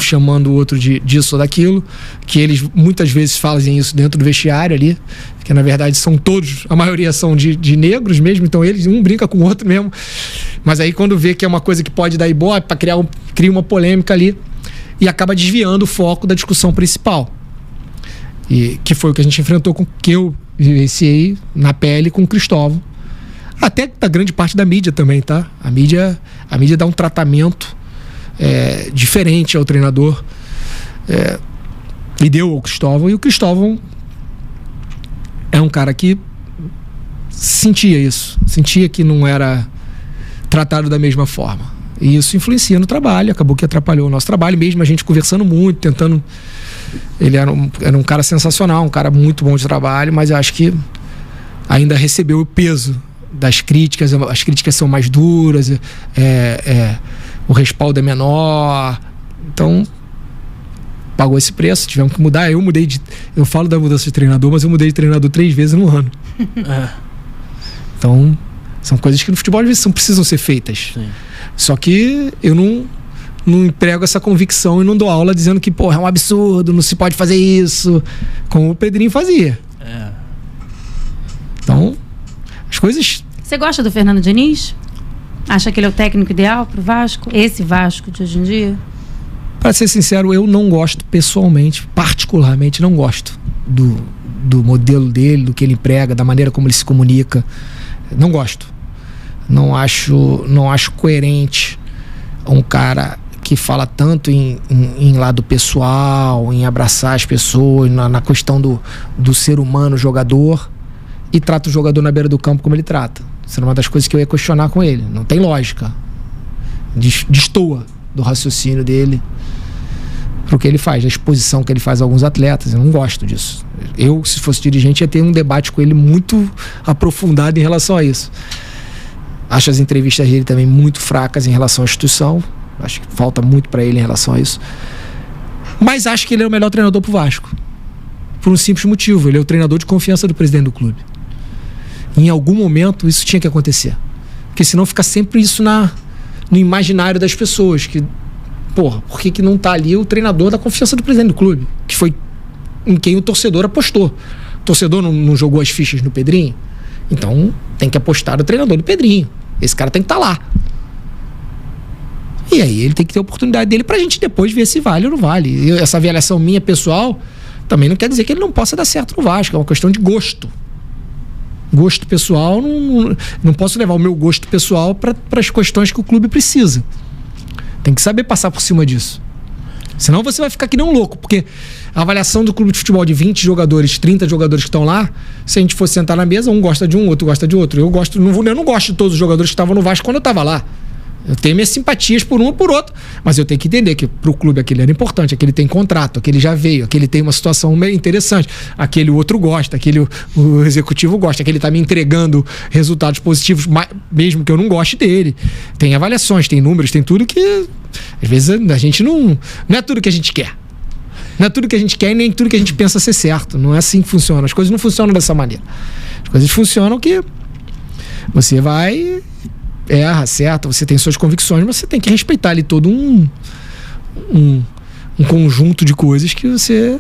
chamando o outro disso ou daquilo, que eles muitas vezes fazem isso dentro do vestiário ali, que na verdade são todos, a maioria são de negros mesmo, então eles brinca com o outro mesmo, mas aí quando vê que é uma coisa que pode dar ibope, para cria uma polêmica ali. e acaba desviando o foco da discussão principal. E que foi o que a gente enfrentou, que eu vivenciei na pele com o Cristóvão. Até da grande parte da mídia também, tá? A mídia dá um tratamento diferente ao treinador. E deu ao Cristóvão. E o Cristóvão é um cara que sentia isso. Sentia que não era tratado da mesma forma. E isso influencia no trabalho. Acabou que atrapalhou o nosso trabalho. Mesmo a gente conversando muito, tentando... Ele era um cara sensacional, um cara muito bom de trabalho, mas eu acho que ainda recebeu o peso das críticas. As críticas são mais duras, o respaldo é menor, então pagou esse preço, tivemos que mudar. Eu falo da mudança de treinador, mas eu mudei de treinador 3 vezes no ano. Então são coisas que no futebol às vezes precisam ser feitas. Sim. Só que eu não emprego essa convicção e não dou aula dizendo que, porra, é um absurdo, não se pode fazer isso, como o Pedrinho fazia. Então, as coisas... Você gosta do Fernando Diniz? Acha que ele é o técnico ideal pro Vasco? Esse Vasco de hoje em dia? Para ser sincero, eu não gosto pessoalmente, particularmente não gosto do modelo dele, do que ele emprega, da maneira como ele se comunica. Não gosto. Não acho coerente um cara que fala tanto em lado pessoal, em abraçar as pessoas, na questão do ser humano jogador, e trata o jogador na beira do campo como ele trata. Isso era uma das coisas que eu ia questionar com ele. Não tem lógica. Destoa do raciocínio dele pro que ele faz, a exposição que ele faz a alguns atletas. Eu não gosto disso. Eu, se fosse dirigente, ia ter um debate com ele muito aprofundado em relação a isso. Acho as entrevistas dele também muito fracas em relação à instituição. Acho que falta muito para ele em relação a isso. Mas acho que ele é o melhor treinador pro Vasco. Por um simples motivo. Ele é o treinador de confiança do presidente do clube. Em algum momento isso tinha que acontecer. Porque senão fica sempre isso no imaginário das pessoas. Que, porra, por que não tá ali o treinador da confiança do presidente do clube? Que foi em quem o torcedor apostou. O torcedor não jogou as fichas no Pedrinho? Então tem que apostar no treinador do Pedrinho. Esse cara tem que estar lá. E aí ele tem que ter a oportunidade dele pra gente depois ver se vale ou não vale. Essa avaliação minha pessoal também não quer dizer que ele não possa dar certo no Vasco. É uma questão de gosto. Gosto pessoal, não posso levar o meu gosto pessoal para as questões que o clube precisa. Tem que saber passar por cima disso. Senão você vai ficar que nem um louco, porque a avaliação do clube de futebol de 20 jogadores, 30 jogadores que estão lá, se a gente for sentar na mesa, um gosta de um, outro gosta de outro. Eu não gosto de todos os jogadores que estavam no Vasco quando eu estava lá. Eu tenho minhas simpatias por um ou por outro, mas eu tenho que entender que pro clube aquele era importante, aquele tem contrato, aquele já veio, aquele tem uma situação meio interessante, aquele outro gosta, aquele o executivo gosta, aquele tá me entregando resultados positivos, mesmo que eu não goste dele. Tem avaliações, tem números, tem tudo que às vezes a gente não é tudo que a gente quer. Não é tudo que a gente quer e nem tudo que a gente pensa ser certo. Não é assim que funciona. As coisas não funcionam dessa maneira. As coisas funcionam que você vai... acerta, você tem suas convicções, mas você tem que respeitar ali todo um conjunto de coisas que você...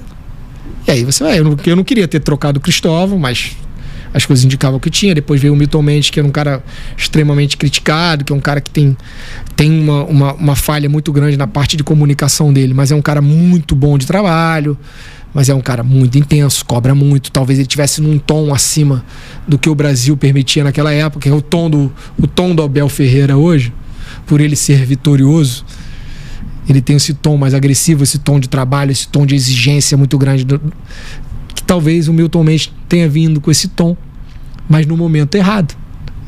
E aí você vai... Eu não queria ter trocado o Cristóvão, mas as coisas indicavam que tinha. Depois veio o Milton Mendes, que era um cara extremamente criticado, que é um cara que tem uma falha muito grande na parte de comunicação dele, mas é um cara muito bom de trabalho, mas é um cara muito intenso, cobra muito. Talvez ele tivesse num tom acima do que o Brasil permitia naquela época, que é o tom do Abel Ferreira hoje, por ele ser vitorioso. Ele tem esse tom mais agressivo, esse tom de trabalho, esse tom de exigência muito grande, que talvez o Milton Mendes tenha vindo com esse tom, mas no momento errado,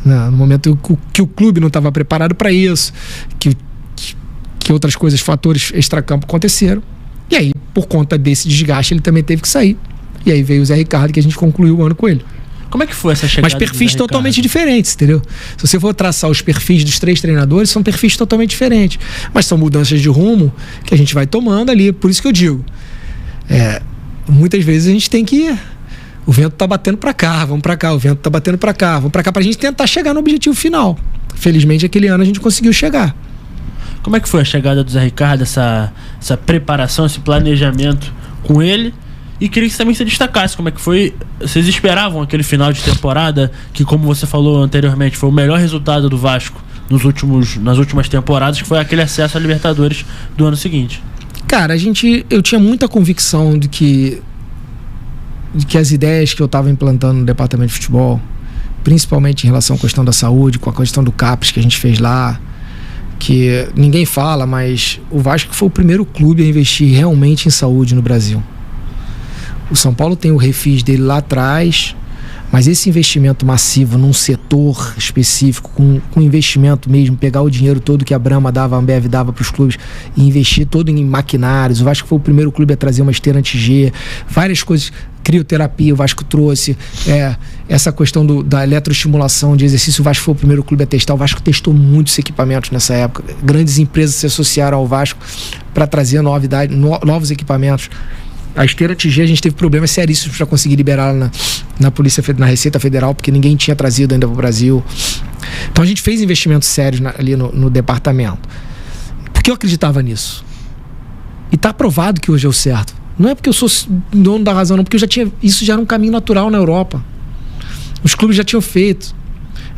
no momento que o clube não estava preparado para isso, que outras coisas, fatores extracampo aconteceram. E aí, por conta desse desgaste, ele também teve que sair. E aí veio o Zé Ricardo, que a gente concluiu o ano com ele. Como é que foi essa chegada? Mas perfis totalmente diferentes, entendeu? Se você for traçar os perfis dos 3 treinadores, são perfis totalmente diferentes. Mas são mudanças de rumo que a gente vai tomando ali. Por isso que eu digo, muitas vezes a gente tem que... O vento tá batendo pra cá, vamos pra cá. O vento tá batendo pra cá, vamos pra cá, pra gente tentar chegar no objetivo final. Felizmente, aquele ano a gente conseguiu chegar. Como é que foi a chegada do Zé Ricardo, essa preparação, esse planejamento com ele? E queria que também você destacasse como é que foi. Vocês esperavam aquele final de temporada, que, como você falou anteriormente, foi o melhor resultado do Vasco nas últimas temporadas, que foi aquele acesso à Libertadores do ano seguinte? Cara, eu tinha muita convicção de que as ideias que eu estava implantando no departamento de futebol, principalmente em relação à questão da saúde, com a questão do CAPES que a gente fez lá, que ninguém fala, mas o Vasco foi o primeiro clube a investir realmente em saúde no Brasil. O São Paulo tem o Refis dele lá atrás, mas esse investimento massivo num setor específico, com investimento mesmo, pegar o dinheiro todo que a Brahma dava, a Ambev dava para os clubes e investir todo em maquinários. O Vasco foi o primeiro clube a trazer uma esteira anti-G, várias coisas, crioterapia o Vasco trouxe, essa questão da eletroestimulação de exercício, o Vasco foi o primeiro clube a testar. O Vasco testou muitos equipamentos nessa época, grandes empresas se associaram ao Vasco para trazer novos equipamentos. A esteira anti-G, a gente teve problemas seríssimos para conseguir liberar na Polícia, na Receita Federal, porque ninguém tinha trazido ainda para o Brasil. Então a gente fez investimentos sérios ali no departamento. Porque eu acreditava nisso. E está provado que hoje é o certo. Não é porque eu sou dono da razão, não, porque isso já era um caminho natural na Europa. Os clubes já tinham feito.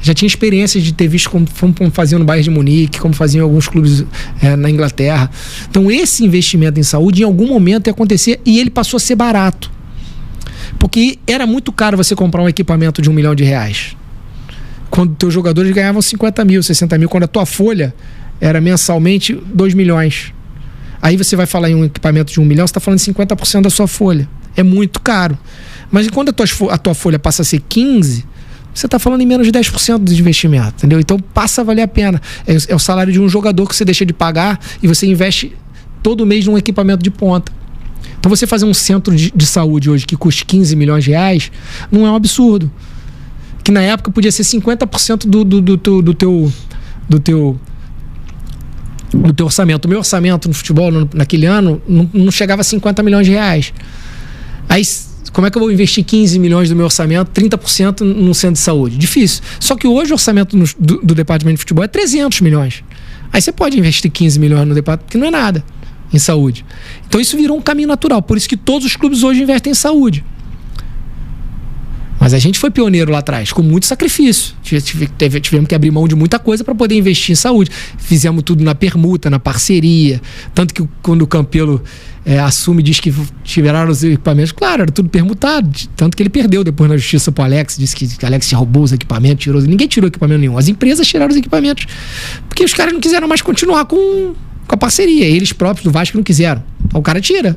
Já tinha experiência de ter visto como faziam no Bayern de Munique, como faziam alguns clubes na Inglaterra. Então esse investimento em saúde em algum momento ia acontecer e ele passou a ser barato. Porque era muito caro você comprar um equipamento de R$1 milhão. Quando teus jogadores ganhavam 50 mil, 60 mil, quando a tua folha era mensalmente 2 milhões. Aí você vai falar em um equipamento de 1 milhão, você está falando de 50% da sua folha. É muito caro. Mas quando a tua folha passa a ser 15%, você está falando em menos de 10% do investimento, entendeu? Então passa a valer a pena. É o salário de um jogador que você deixa de pagar e você investe todo mês num equipamento de ponta. Então você fazer um centro de saúde hoje que custe R$15 milhões não é um absurdo. Que na época podia ser 50% do teu orçamento. O meu orçamento no futebol naquele ano não chegava a R$50 milhões. Aí como é que eu vou investir 15 milhões do meu orçamento, 30% num centro de saúde? Difícil. Só que hoje o orçamento do departamento de futebol é 300 milhões. Aí você pode investir 15 milhões no departamento, que não é nada, em saúde. Então isso virou um caminho natural. Por isso que todos os clubes hoje investem em saúde. Mas a gente foi pioneiro lá atrás, com muito sacrifício. Tivemos que abrir mão de muita coisa para poder investir em saúde. Fizemos tudo na permuta, na parceria. Tanto que quando o Campelo assume, diz que tiraram os equipamentos, claro, era tudo permutado. Tanto que ele perdeu depois na justiça pro Alex, disse que Alex roubou os equipamentos, ninguém tirou equipamento nenhum. As empresas tiraram os equipamentos porque os caras não quiseram mais continuar com a parceria. Eles próprios do Vasco não quiseram. Então o cara tira.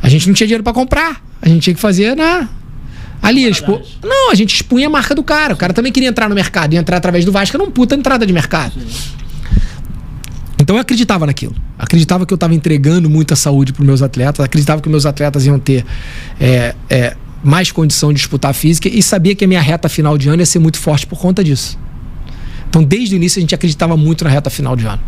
A gente não tinha dinheiro para comprar. A gente tinha que fazer ali, a gente expunha a marca do cara. O cara também queria entrar no mercado. E entrar através do Vasco era uma puta entrada de mercado. Sim. Então eu acreditava naquilo. Acreditava que eu estava entregando muita saúde para os meus atletas. Acreditava que meus atletas iam ter mais condição de disputar a física. E sabia que a minha reta final de ano ia ser muito forte por conta disso. Então desde o início a gente acreditava muito na reta final de ano.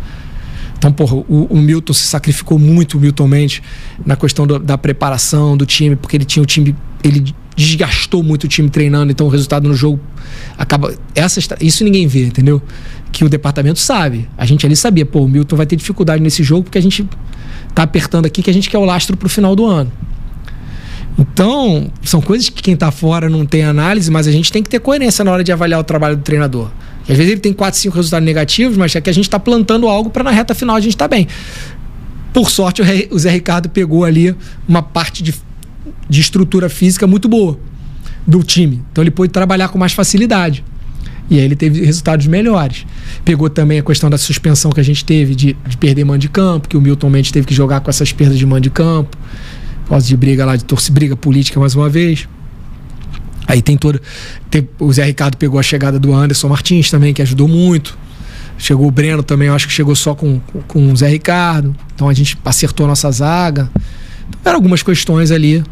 Então, o Milton se sacrificou muito, o Milton Mendes, na questão da preparação do time, porque ele tinha o time, ele desgastou muito o time treinando, então o resultado no jogo acaba... Isso ninguém vê, entendeu? Que o departamento sabe. A gente ali sabia, o Milton vai ter dificuldade nesse jogo, porque a gente tá apertando aqui, que a gente quer o lastro pro final do ano. Então, são coisas que quem tá fora não tem análise, mas a gente tem que ter coerência na hora de avaliar o trabalho do treinador. E às vezes ele tem 4, 5 resultados negativos, mas é que a gente está plantando algo para na reta final a gente estar bem. Por sorte, o Zé Ricardo pegou ali uma parte de estrutura física muito boa do time. Então ele pôde trabalhar com mais facilidade. E aí ele teve resultados melhores. Pegou também a questão da suspensão que a gente teve de perder mando de campo, que o Milton Mendes teve que jogar com essas perdas de mando de campo, por causa de briga lá, briga política mais uma vez. Aí o Zé Ricardo pegou a chegada do Anderson Martins também, que ajudou muito. Chegou o Breno também, eu acho que chegou só com o Zé Ricardo. Então a gente acertou a nossa zaga. Então, eram algumas questões ali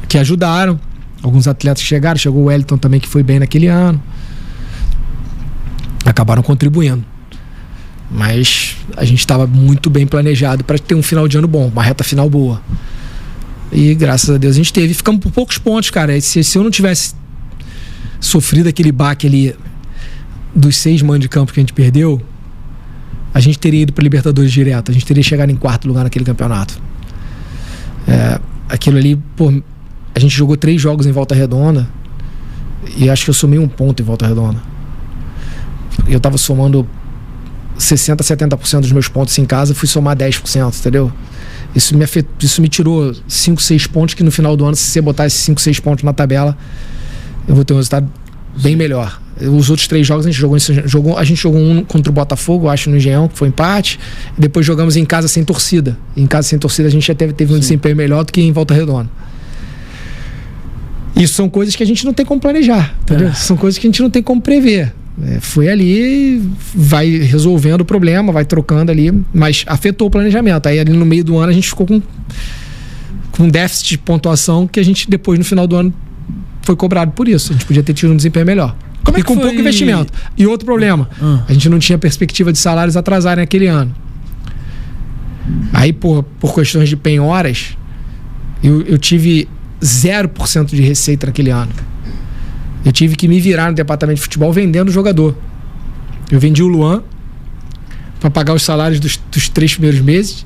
que ajudaram. Alguns atletas chegaram, chegou o Wellington também, que foi bem naquele ano. Acabaram contribuindo. Mas a gente estava muito bem planejado para ter um final de ano bom, uma reta final boa. E graças a Deus a gente teve. Ficamos por poucos pontos, cara. Se eu não tivesse sofrido aquele baque ali dos 6 mandos de campo que a gente perdeu, a gente teria ido para Libertadores direto. A gente teria chegado em 4º lugar naquele campeonato. Aquilo ali, a gente jogou 3 jogos em Volta Redonda e acho que eu somei 1 ponto em Volta Redonda. Eu tava somando 60%, 70% dos meus pontos em casa, fui somar 10%, entendeu? Isso me tirou 5, 6 pontos, que no final do ano, se você botar esses 5, 6 pontos na tabela, eu vou ter um resultado bem melhor. Os outros 3 jogos a gente jogou um contra o Botafogo, acho, no Engenhão, que foi empate, e depois jogamos em casa sem torcida. Em casa sem torcida a gente já teve um desempenho melhor do que em Volta Redonda. Isso são coisas que a gente não tem como planejar, entendeu? São coisas que a gente não tem como prever. Foi ali, vai resolvendo o problema, vai trocando ali, mas afetou o planejamento. Aí ali no meio do ano a gente ficou com um déficit de pontuação que a gente depois no final do ano foi cobrado por isso. A gente podia ter tido um desempenho melhor. E com pouco investimento. E outro problema, a gente não tinha perspectiva de salários atrasarem naquele ano. Aí por questões de penhoras, eu tive 0% de receita naquele ano. Eu tive que me virar no departamento de futebol vendendo o jogador. Eu vendi o Luan para pagar os salários dos 3 primeiros meses.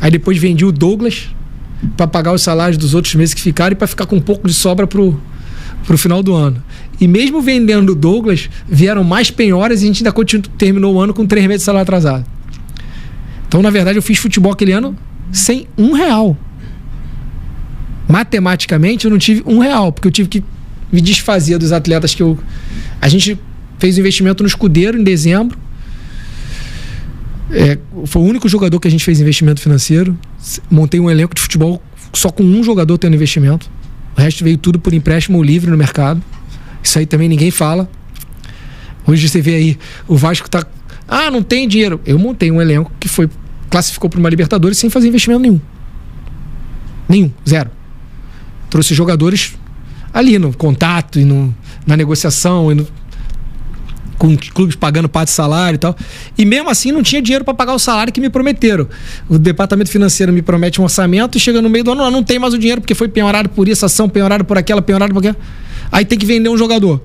Aí depois vendi o Douglas para pagar os salários dos outros meses que ficaram e para ficar com um pouco de sobra pro final do ano. E mesmo vendendo o Douglas, vieram mais penhoras e a gente ainda terminou o ano com 3 meses de salário atrasado. Então, na verdade, eu fiz futebol aquele ano sem R$1. Matematicamente, eu não tive R$1, porque eu tive que me desfazia dos atletas que a gente fez um investimento no Escudeiro em dezembro. Foi o único jogador que a gente fez investimento financeiro. Montei um elenco de futebol só com um jogador tendo investimento. O resto veio tudo por empréstimo livre no mercado. Isso aí também ninguém fala. Hoje você vê aí, o Vasco tá... não tem dinheiro. Eu montei um elenco que classificou para uma Libertadores sem fazer investimento nenhum. Nenhum, 0. Trouxe jogadores ali no contato e na negociação com clubes pagando parte de salário e tal, e mesmo assim não tinha dinheiro para pagar o salário que me prometeram. O departamento financeiro me promete um orçamento e chega no meio do ano, não tem mais o dinheiro porque foi penhorado por isso, ação penhorado por aquela, penhorado por aquela. Aí tem que vender um jogador.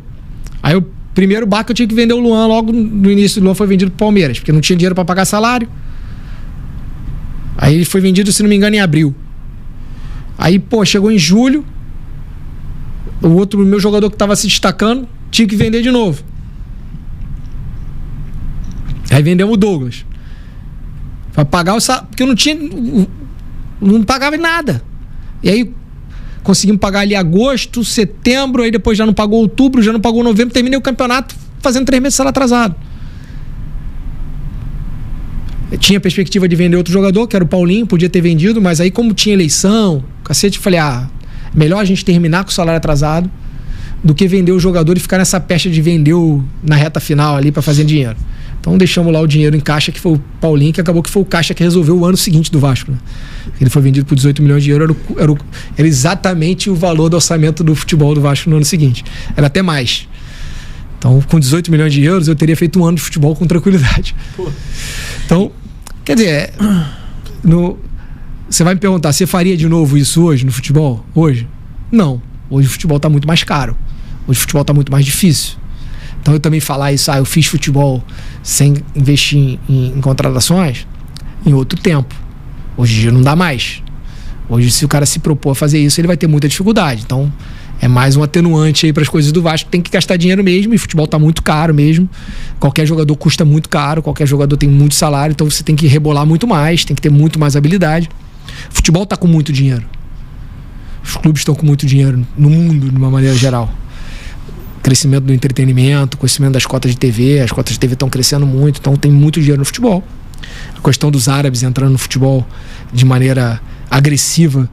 Aí o primeiro barco eu tive que vender o Luan, logo no início. O Luan foi vendido pro Palmeiras porque não tinha dinheiro para pagar salário. Aí ele foi vendido, se não me engano, em abril. Aí chegou em julho, o meu jogador que estava se destacando, tive que vender de novo. Aí vendemos o Douglas. Para pagar o salário, porque eu não pagava nada. E aí conseguimos pagar ali agosto, setembro, aí depois já não pagou outubro, já não pagou novembro, terminei o campeonato fazendo 3 meses de salário atrasado. Eu tinha perspectiva de vender outro jogador, que era o Paulinho, podia ter vendido, mas aí como tinha eleição, cacete, eu falei, melhor a gente terminar com o salário atrasado do que vender o jogador e ficar nessa pecha de vender na reta final ali para fazer dinheiro. Então deixamos lá o dinheiro em caixa, que foi o Paulinho, que acabou que foi o caixa que resolveu o ano seguinte do Vasco, né? Ele foi vendido por 18 milhões de euros, era exatamente o valor do orçamento do futebol do Vasco no ano seguinte. Era até mais. Então, com 18 milhões de euros, eu teria feito um ano de futebol com tranquilidade. Então, quer dizer, você vai me perguntar, você faria de novo isso hoje no futebol? Hoje? Não. Hoje o futebol está muito mais caro. Hoje o futebol está muito mais difícil. Então eu também falar isso, eu fiz futebol sem investir em contratações, em outro tempo. Hoje em dia não dá mais. Hoje, se o cara se propor a fazer isso, ele vai ter muita dificuldade. Então, é mais um atenuante aí para as coisas do Vasco. Tem que gastar dinheiro mesmo, e futebol está muito caro mesmo. Qualquer jogador custa muito caro, qualquer jogador tem muito salário, então você tem que rebolar muito mais, tem que ter muito mais habilidade. Futebol está com muito dinheiro. Os clubes estão com muito dinheiro no mundo, de uma maneira geral. Crescimento do entretenimento, crescimento das cotas de TV, as cotas de TV estão crescendo muito, então tem muito dinheiro no futebol. A questão dos árabes entrando no futebol de maneira agressiva,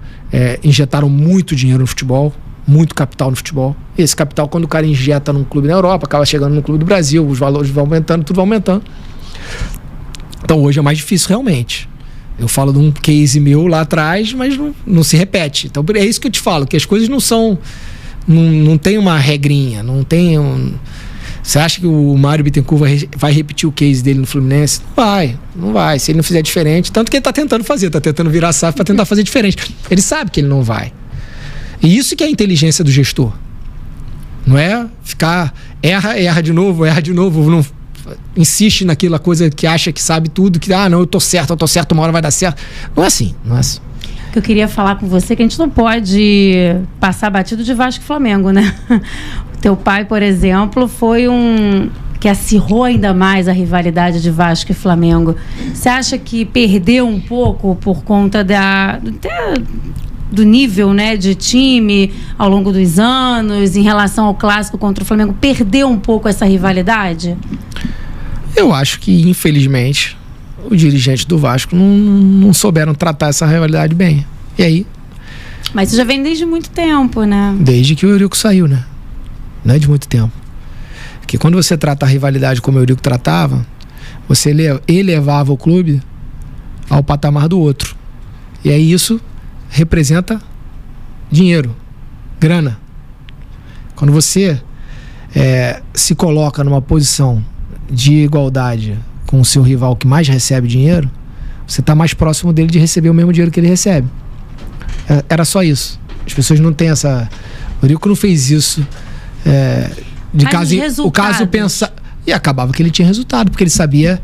injetaram muito dinheiro no futebol, muito capital no futebol. E esse capital, quando o cara injeta num clube na Europa, acaba chegando no clube do Brasil, os valores vão aumentando, tudo vai aumentando. Então hoje é mais difícil realmente. Eu falo de um case meu lá atrás, mas não se repete. Então é isso que eu te falo, que as coisas não são... Não tem uma regrinha, não tem Você acha que o Mário Bittencourt vai repetir o case dele no Fluminense? Não vai. Se ele não fizer diferente, tanto que ele tá tentando fazer, tá tentando virar SAF para tentar fazer diferente. Ele sabe que ele não vai. E isso que é a inteligência do gestor. Não é ficar, erra de novo, não insiste naquela coisa que acha que sabe tudo, que não, eu tô certo, uma hora vai dar certo. Não é assim. Eu queria falar com você que a gente não pode passar batido de Vasco e Flamengo, né? O teu pai, por exemplo, foi que acirrou ainda mais a rivalidade de Vasco e Flamengo. Você acha que perdeu um pouco por conta do nível, né, de time ao longo dos anos, em relação ao clássico contra o Flamengo? Perdeu um pouco essa rivalidade? Eu acho que, infelizmente, os dirigentes do Vasco não souberam tratar essa rivalidade bem. E aí... Mas isso já vem desde muito tempo, né? Desde que o Eurico saiu, né? Não é de muito tempo. Porque quando você trata a rivalidade como o Eurico tratava, você elevava o clube ao patamar do outro. E aí isso representa dinheiro, grana. Quando você se coloca numa posição de igualdade com o seu rival que mais recebe dinheiro, você está mais próximo dele de receber o mesmo dinheiro que ele recebe. Era só isso. As pessoas não têm essa... O Eurico não fez isso o caso pensa... E acabava que ele tinha resultado, porque ele sabia,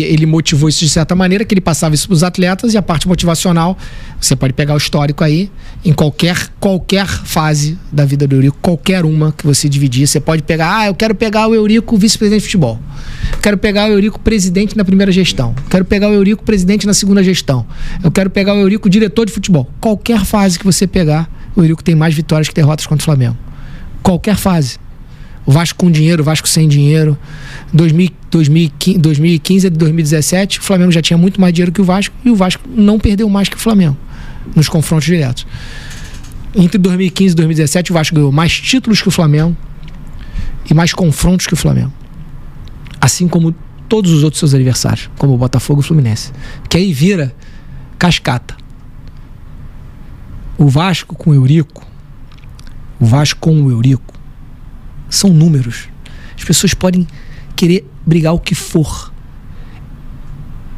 ele motivou isso de certa maneira, que ele passava isso para os atletas, e a parte motivacional, você pode pegar o histórico aí, em qualquer fase da vida do Eurico, qualquer uma que você dividir, você pode pegar, eu quero pegar o Eurico vice-presidente de futebol, eu quero pegar o Eurico presidente na primeira gestão, eu quero pegar o Eurico presidente na segunda gestão, eu quero pegar o Eurico diretor de futebol. Qualquer fase que você pegar, o Eurico tem mais vitórias que derrotas contra o Flamengo. Qualquer fase. O Vasco com dinheiro, o Vasco sem dinheiro. 2015 a 2017, o Flamengo já tinha muito mais dinheiro que o Vasco, e o Vasco não perdeu mais que o Flamengo nos confrontos diretos. Entre 2015 e 2017, o Vasco ganhou mais títulos que o Flamengo e mais confrontos que o Flamengo. Assim como todos os outros seus adversários, como o Botafogo e o Fluminense. Que aí vira cascata. O Vasco com o Eurico, são números. As pessoas podem querer brigar o que for.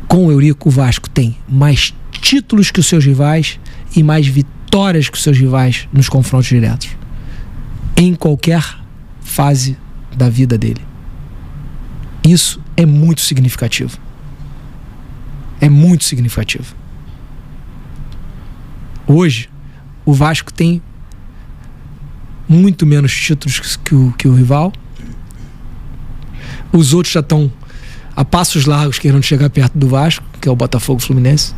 Com o Eurico, o Vasco tem mais títulos que os seus rivais e mais vitórias que os seus rivais nos confrontos diretos. Em qualquer fase da vida dele. Isso é muito significativo. É muito significativo. Hoje, o Vasco tem muito menos títulos que o rival. Os outros já estão a passos largos querendo chegar perto do Vasco, que é o Botafogo e o Fluminense,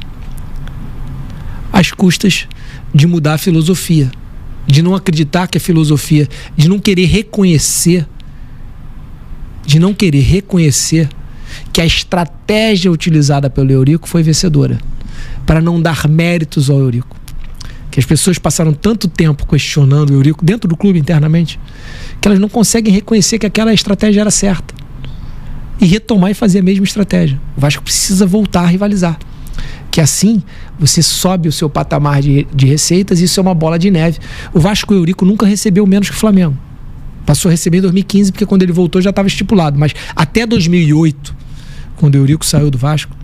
às custas de mudar a filosofia, de não acreditar que a filosofia, de não querer reconhecer que a estratégia utilizada pelo Eurico foi vencedora, para não dar méritos ao Eurico. Que as pessoas passaram tanto tempo questionando o Eurico dentro do clube internamente, que elas não conseguem reconhecer que aquela estratégia era certa e retomar e fazer a mesma estratégia. O Vasco precisa voltar a rivalizar, que assim você sobe o seu patamar de receitas, e isso é uma bola de neve. O Vasco e o Eurico nunca recebeu menos que o Flamengo. Passou a receber em 2015, porque quando ele voltou já estava estipulado, mas até 2008, quando o Eurico saiu do Vasco,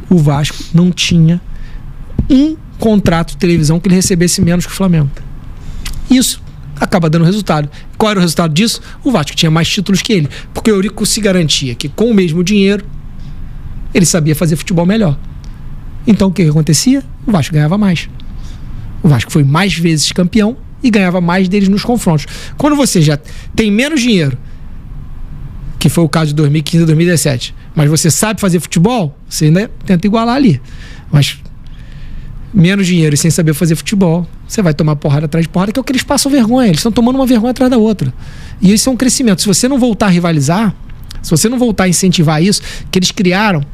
o Vasco não tinha um contrato de televisão que ele recebesse menos que o Flamengo. Isso acaba dando resultado. Qual era o resultado disso? O Vasco tinha mais títulos que ele, porque o Eurico se garantia que com o mesmo dinheiro ele sabia fazer futebol melhor. Então o que acontecia? O Vasco ganhava mais. O Vasco foi mais vezes campeão e ganhava mais deles nos confrontos. Quando você já tem menos dinheiro, que foi o caso de 2015 e 2017, mas você sabe fazer futebol, você ainda tenta igualar ali. Mas menos dinheiro e sem saber fazer futebol, você vai tomar porrada atrás de porrada, que é o que eles passam vergonha. Eles estão tomando uma vergonha atrás da outra. E isso é um crescimento. Se você não voltar a rivalizar, se você não voltar a incentivar isso, que eles criaram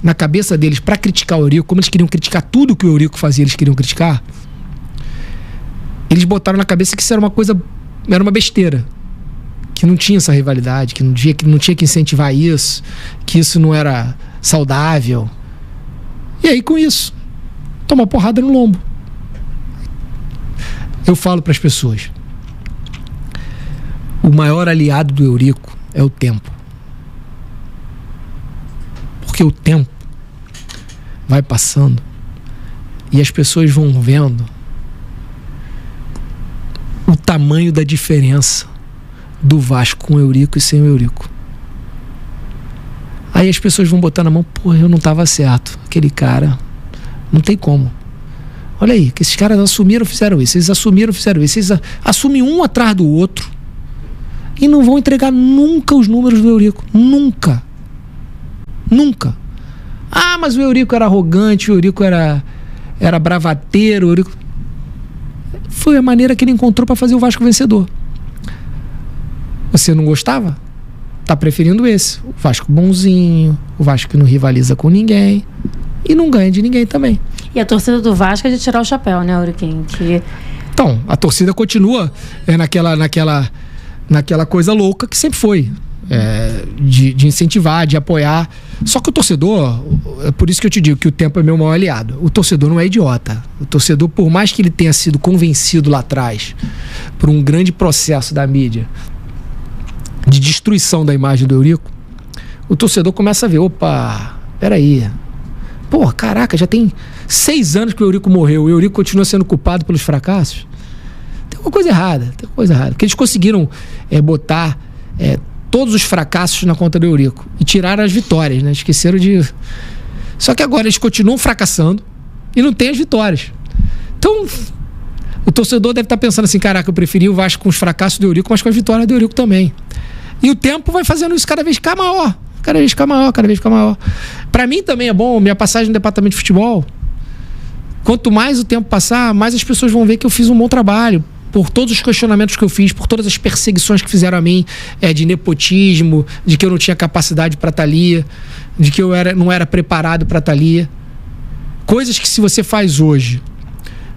na cabeça deles para criticar o Eurico, como eles queriam criticar tudo que o Eurico fazia, eles queriam criticar, eles botaram na cabeça que isso era uma coisa, era uma besteira, que não tinha essa rivalidade, que não tinha que incentivar isso, que isso não era saudável. E aí, com isso, toma porrada no lombo. Eu falo para as pessoas, o maior aliado do Eurico é o tempo. Porque o tempo vai passando e as pessoas vão vendo o tamanho da diferença do Vasco com o Eurico e sem o Eurico. Aí as pessoas vão botar na mão, pô, eu não estava certo. Aquele cara, não tem como. Olha aí, que esses caras assumiram, fizeram isso. Eles assumiram, fizeram isso. Eles assumem um atrás do outro. E não vão entregar nunca os números do Eurico. Nunca. Nunca. Ah, mas o Eurico era arrogante, o Eurico era bravateiro, o Eurico... Foi a maneira que ele encontrou para fazer o Vasco vencedor. Você não gostava? Tá preferindo esse. O Vasco bonzinho, o Vasco que não rivaliza com ninguém e não ganha de ninguém também. E a torcida do Vasco é de tirar o chapéu, né, Euriquinho? Então, a torcida continua naquela coisa louca que sempre foi. De incentivar, de apoiar. Só que o torcedor, é por isso que eu te digo que o tempo é meu maior aliado. O torcedor não é idiota. O torcedor, por mais que ele tenha sido convencido lá atrás por um grande processo da mídia de destruição da imagem do Eurico, o torcedor começa a ver, opa, peraí, pô, caraca, já tem 6 anos que o Eurico morreu, o Eurico continua sendo culpado pelos fracassos. Tem uma coisa errada, porque eles conseguiram botar todos os fracassos na conta do Eurico e tiraram as vitórias, né? Esqueceram de... Só que agora eles continuam fracassando e não tem as vitórias. Então, o torcedor deve estar pensando assim, caraca, eu preferi o Vasco com os fracassos do Eurico, mas com as vitórias do Eurico também. E o tempo vai fazendo isso cada vez ficar maior. Cada vez ficar maior. Pra mim também é bom, minha passagem no departamento de futebol, quanto mais o tempo passar, mais as pessoas vão ver que eu fiz um bom trabalho. Por todos os questionamentos que eu fiz, por todas as perseguições que fizeram a mim, de nepotismo, de que eu não tinha capacidade para estar ali, de que eu não era preparado para estar ali. Coisas que se você faz hoje,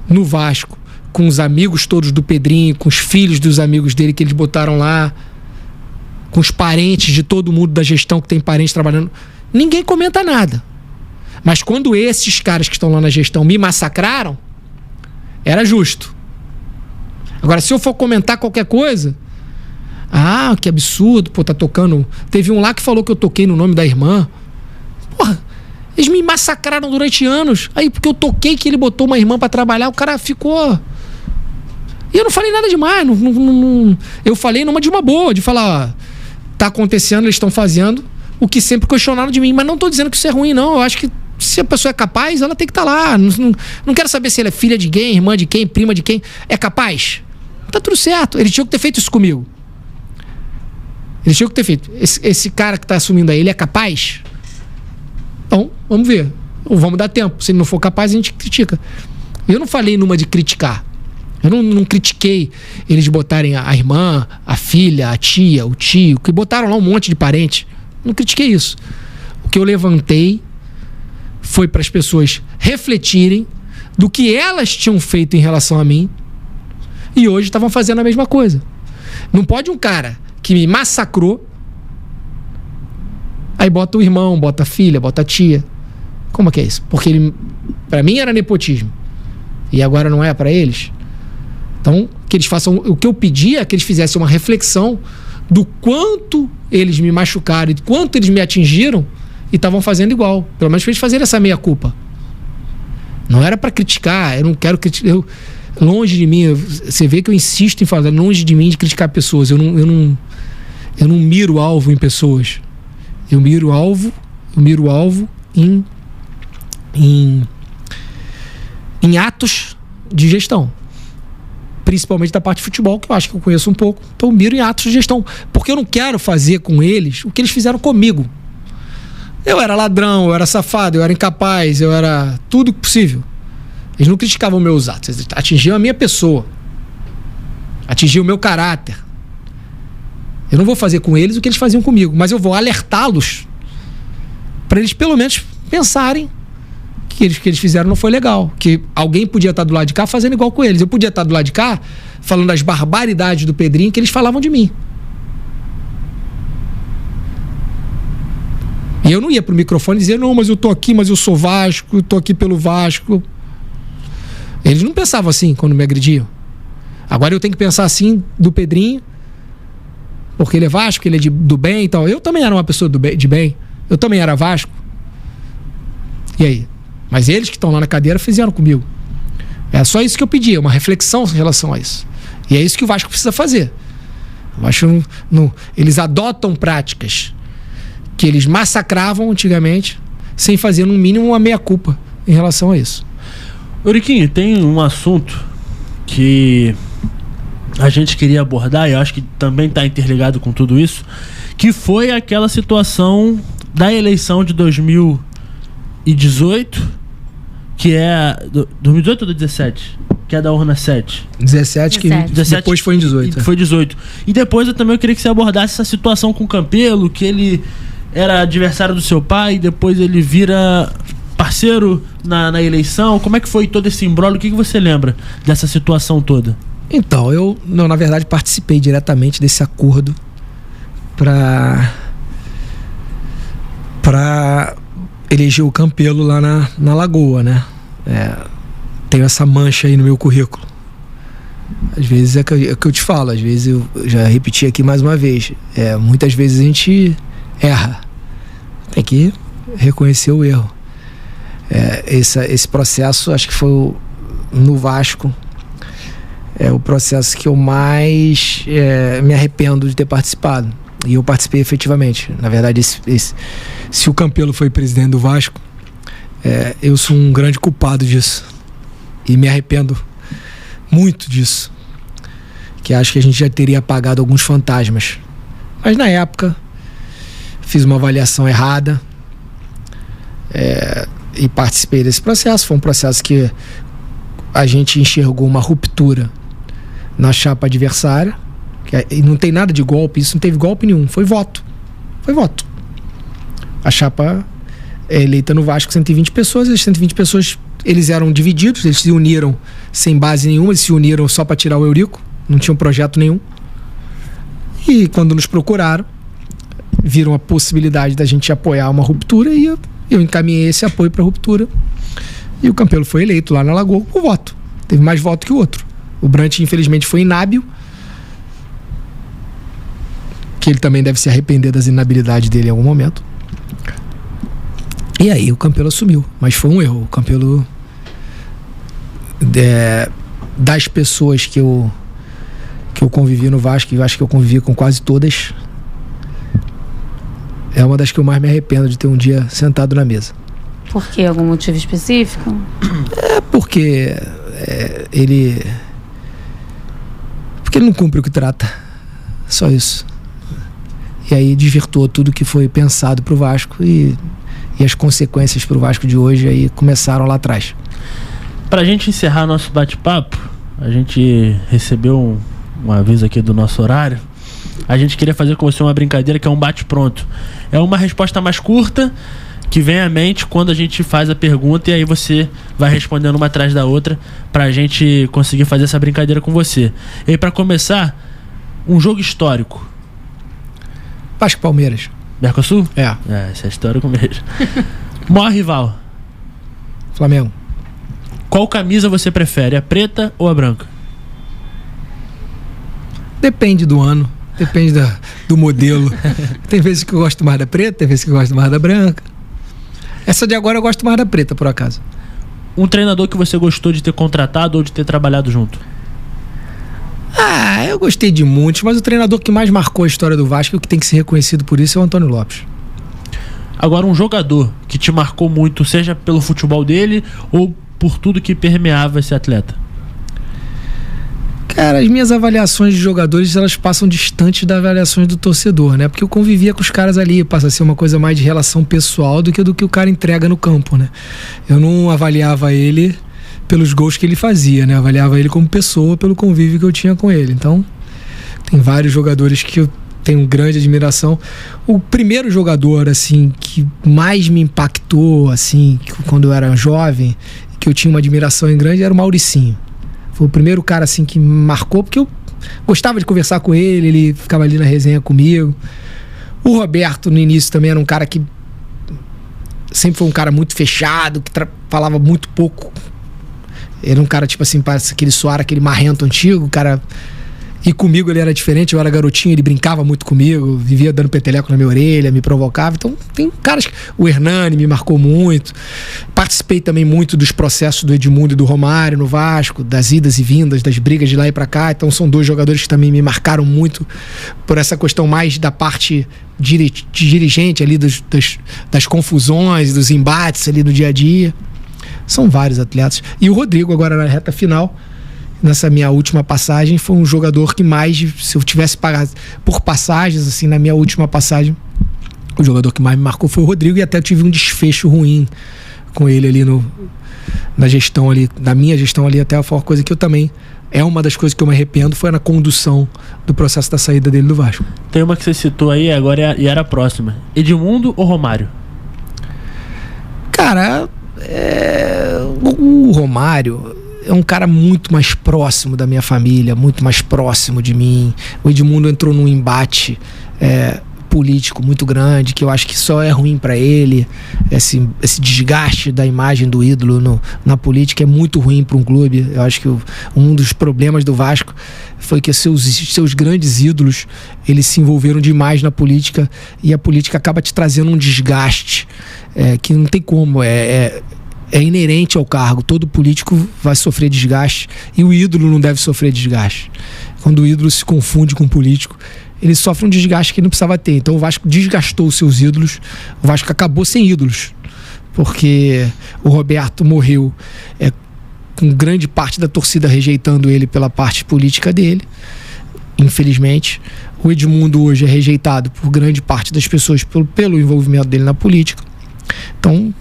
no Vasco, com os amigos todos do Pedrinho, com os filhos dos amigos dele que eles botaram lá, com os parentes de todo mundo da gestão que tem parentes trabalhando, ninguém comenta nada. Mas quando esses caras que estão lá na gestão me massacraram, era justo. Agora, se eu for comentar qualquer coisa, que absurdo, pô, tá tocando... Teve um lá que falou que eu toquei no nome da irmã. Porra, eles me massacraram durante anos. Aí, porque eu toquei que ele botou uma irmã pra trabalhar, o cara ficou... E eu não falei nada demais. Eu falei numa de uma boa, de falar, tá acontecendo, eles estão fazendo o que sempre questionaram de mim. Mas não tô dizendo que isso é ruim, não. Eu acho que se a pessoa é capaz, ela tem que estar lá. Não quero saber se ela é filha de quem, irmã de quem, prima de quem. É capaz? Tá tudo certo. Eles tinham que ter feito isso comigo. Eles tinham que ter feito. Esse cara que tá assumindo aí, ele é capaz? Então, vamos ver. Ou vamos dar tempo. Se ele não for capaz, a gente critica. Eu não falei numa de criticar. Eu não critiquei eles botarem a irmã, a filha, a tia, o tio, que botaram lá um monte de parente. Não critiquei isso. O que eu levantei foi para as pessoas refletirem do que elas tinham feito em relação a mim e hoje estavam fazendo a mesma coisa. Não pode um cara que me massacrou aí bota o irmão, bota a filha, bota a tia. Como é que é isso? Porque ele, pra mim era nepotismo e agora não é para eles. Então, que eles façam... O que eu pedi é que eles fizessem uma reflexão do quanto eles me machucaram e quanto eles me atingiram e estavam fazendo igual. Pelo menos para eles fazerem essa meia-culpa. Não era para criticar, eu não quero criticar... Longe de mim, você vê que eu insisto em falar, longe de mim de criticar pessoas. Eu não miro alvo em pessoas. Eu miro alvo em atos de gestão. Principalmente da parte de futebol, que eu acho que eu conheço um pouco. Então eu miro em atos de gestão. Porque eu não quero fazer com eles o que eles fizeram comigo. Eu era ladrão, eu era safado, eu era incapaz, eu era tudo possível. Eles não criticavam meus atos, eles atingiam a minha pessoa, atingiam o meu caráter. Eu não vou fazer com eles o que eles faziam comigo, mas eu vou alertá-los para eles pelo menos pensarem que eles fizeram não foi legal, que alguém podia estar do lado de cá fazendo igual com eles. Eu podia estar do lado de cá falando das barbaridades do Pedrinho que eles falavam de mim. E eu não ia pro microfone dizer, não, mas eu tô aqui, mas eu sou Vasco, eu tô aqui pelo Vasco. Eles não pensavam assim quando me agrediam. Agora eu tenho que pensar assim do Pedrinho, porque ele é Vasco, ele é do bem e tal. Eu também era uma pessoa de bem. Eu também era Vasco. E aí? Mas eles que estão lá na cadeira fizeram comigo. É só isso que eu pedi, uma reflexão em relação a isso. E é isso que o Vasco precisa fazer. O Vasco eles adotam práticas que eles massacravam antigamente, sem fazer no mínimo uma meia-culpa em relação a isso. Euriquinho, tem um assunto que a gente queria abordar, e eu acho que também está interligado com tudo isso, que foi aquela situação da eleição de 2018, que é... 2018 ou 2017? Que é da urna 7. 17, que 17. Depois foi em 18. Foi 18. E depois eu também queria que você abordasse essa situação com o Campelo, que ele era adversário do seu pai, depois ele vira parceiro na eleição. Como é que foi todo esse imbróglio? O que você lembra dessa situação toda? Então, eu, na verdade, participei diretamente desse acordo para eleger o Campelo lá na Lagoa, né? Tenho essa mancha aí no meu currículo. Às vezes é que eu te falo, às vezes eu já repeti aqui mais uma vez. Muitas vezes a gente erra. Tem que reconhecer o erro. Esse processo, acho que foi no Vasco, o processo que eu mais me arrependo de ter participado. E eu participei efetivamente. Na verdade, se o Campelo foi presidente do Vasco, eu sou um grande culpado disso. E me arrependo muito disso. Que acho que a gente já teria apagado alguns fantasmas. Mas na época, fiz uma avaliação errada. E participei desse processo. Foi um processo que a gente enxergou uma ruptura na chapa adversária. E não tem nada de golpe, isso não teve golpe nenhum. Foi voto. A chapa é eleita no Vasco, 120 pessoas. As 120 pessoas, eles eram divididos, eles se uniram sem base nenhuma, eles se uniram só para tirar o Eurico, não tinham projeto nenhum. E quando nos procuraram, viram a possibilidade da gente apoiar uma ruptura, e eu encaminhei esse apoio para a ruptura. E o Campelo foi eleito lá na Lagoa por voto. Teve mais voto que o outro. O Brant, infelizmente, foi inábil, que ele também deve se arrepender das inabilidades dele em algum momento. E aí o Campelo assumiu, mas foi um erro. O Campelo, das pessoas que eu convivi no Vasco, e eu acho que eu convivi com quase todas, é uma das que eu mais me arrependo de ter um dia sentado na mesa. Por quê? Algum motivo específico? Porque ele não cumpre o que trata. Só isso. E aí desvirtuou tudo que foi pensado pro Vasco, e as consequências pro Vasco de hoje aí começaram lá atrás. Pra gente encerrar nosso bate-papo, a gente recebeu um aviso aqui do nosso horário. A gente queria fazer com você uma brincadeira que é um bate-pronto. É uma resposta mais curta que vem à mente quando a gente faz a pergunta, e aí você vai respondendo uma atrás da outra pra gente conseguir fazer essa brincadeira com você. E aí, pra começar, um jogo histórico. Vasco Palmeiras. Mercosul? Essa é histórico mesmo. Maior rival? Flamengo. Qual camisa você prefere, a preta ou a branca? Depende do ano, depende do modelo. Tem vezes que eu gosto mais da preta, tem vezes que eu gosto mais da branca. Essa de agora eu gosto mais da preta, por acaso. Um treinador que você gostou de ter contratado ou de ter trabalhado junto? Eu gostei de muitos, mas o treinador que mais marcou a história do Vasco, e o que tem que ser reconhecido por isso, é o Antônio Lopes. Agora, um jogador que te marcou muito, seja pelo futebol dele ou por tudo que permeava esse atleta? Cara, as minhas avaliações de jogadores, elas passam distante das avaliações do torcedor, né? Porque eu convivia com os caras ali, passa a ser uma coisa mais de relação pessoal do que o cara entrega no campo, né? Eu não avaliava ele pelos gols que ele fazia, né? Eu avaliava ele como pessoa, pelo convívio que eu tinha com ele. Então, tem vários jogadores que eu tenho grande admiração. O primeiro jogador, assim, que mais me impactou, assim, quando eu era jovem, que eu tinha uma admiração em grande, era o Mauricinho. Foi o primeiro cara, assim, que me marcou, porque eu gostava de conversar com ele, ele ficava ali na resenha comigo. O Roberto, no início, também era um cara que sempre foi um cara muito fechado, que falava muito pouco. Era um cara, tipo assim, parece aquele Soares, aquele marrento antigo, cara. E comigo ele era diferente, eu era garotinho, ele brincava muito comigo, vivia dando peteleco na minha orelha, me provocava. Então tem caras, o Hernani me marcou muito. Participei também muito dos processos do Edmundo e do Romário no Vasco, das idas e vindas, das brigas de lá e pra cá. Então são dois jogadores que também me marcaram muito por essa questão mais da parte de dirigente ali, das confusões, dos embates ali no dia a dia. São vários atletas. E o Rodrigo agora na reta final, nessa minha última passagem, foi um jogador que mais, se eu tivesse pagado por passagens, assim, na minha última passagem, o jogador que mais me marcou foi o Rodrigo, e até tive um desfecho ruim com ele ali na gestão ali, na minha gestão ali, até foi uma coisa que eu também, é uma das coisas que eu me arrependo, foi na condução do processo da saída dele do Vasco. Tem uma que você citou aí agora e era a próxima. Edmundo ou Romário? Cara, o Romário é um cara muito mais próximo da minha família, muito mais próximo de mim. O Edmundo entrou num embate político muito grande, que eu acho que só é ruim para ele. Esse desgaste da imagem do ídolo na política é muito ruim para um clube. Eu acho que um dos problemas do Vasco foi que seus grandes ídolos, eles se envolveram demais na política, e a política acaba te trazendo um desgaste que não tem como, é inerente ao cargo. Todo político vai sofrer desgaste, e o ídolo não deve sofrer desgaste. Quando o ídolo se confunde com o político, ele sofre um desgaste que ele não precisava ter. Então o Vasco desgastou os seus ídolos, o Vasco acabou sem ídolos, porque o Roberto morreu com grande parte da torcida rejeitando ele pela parte política dele, infelizmente. O Edmundo hoje é rejeitado por grande parte das pessoas pelo envolvimento dele na política. Então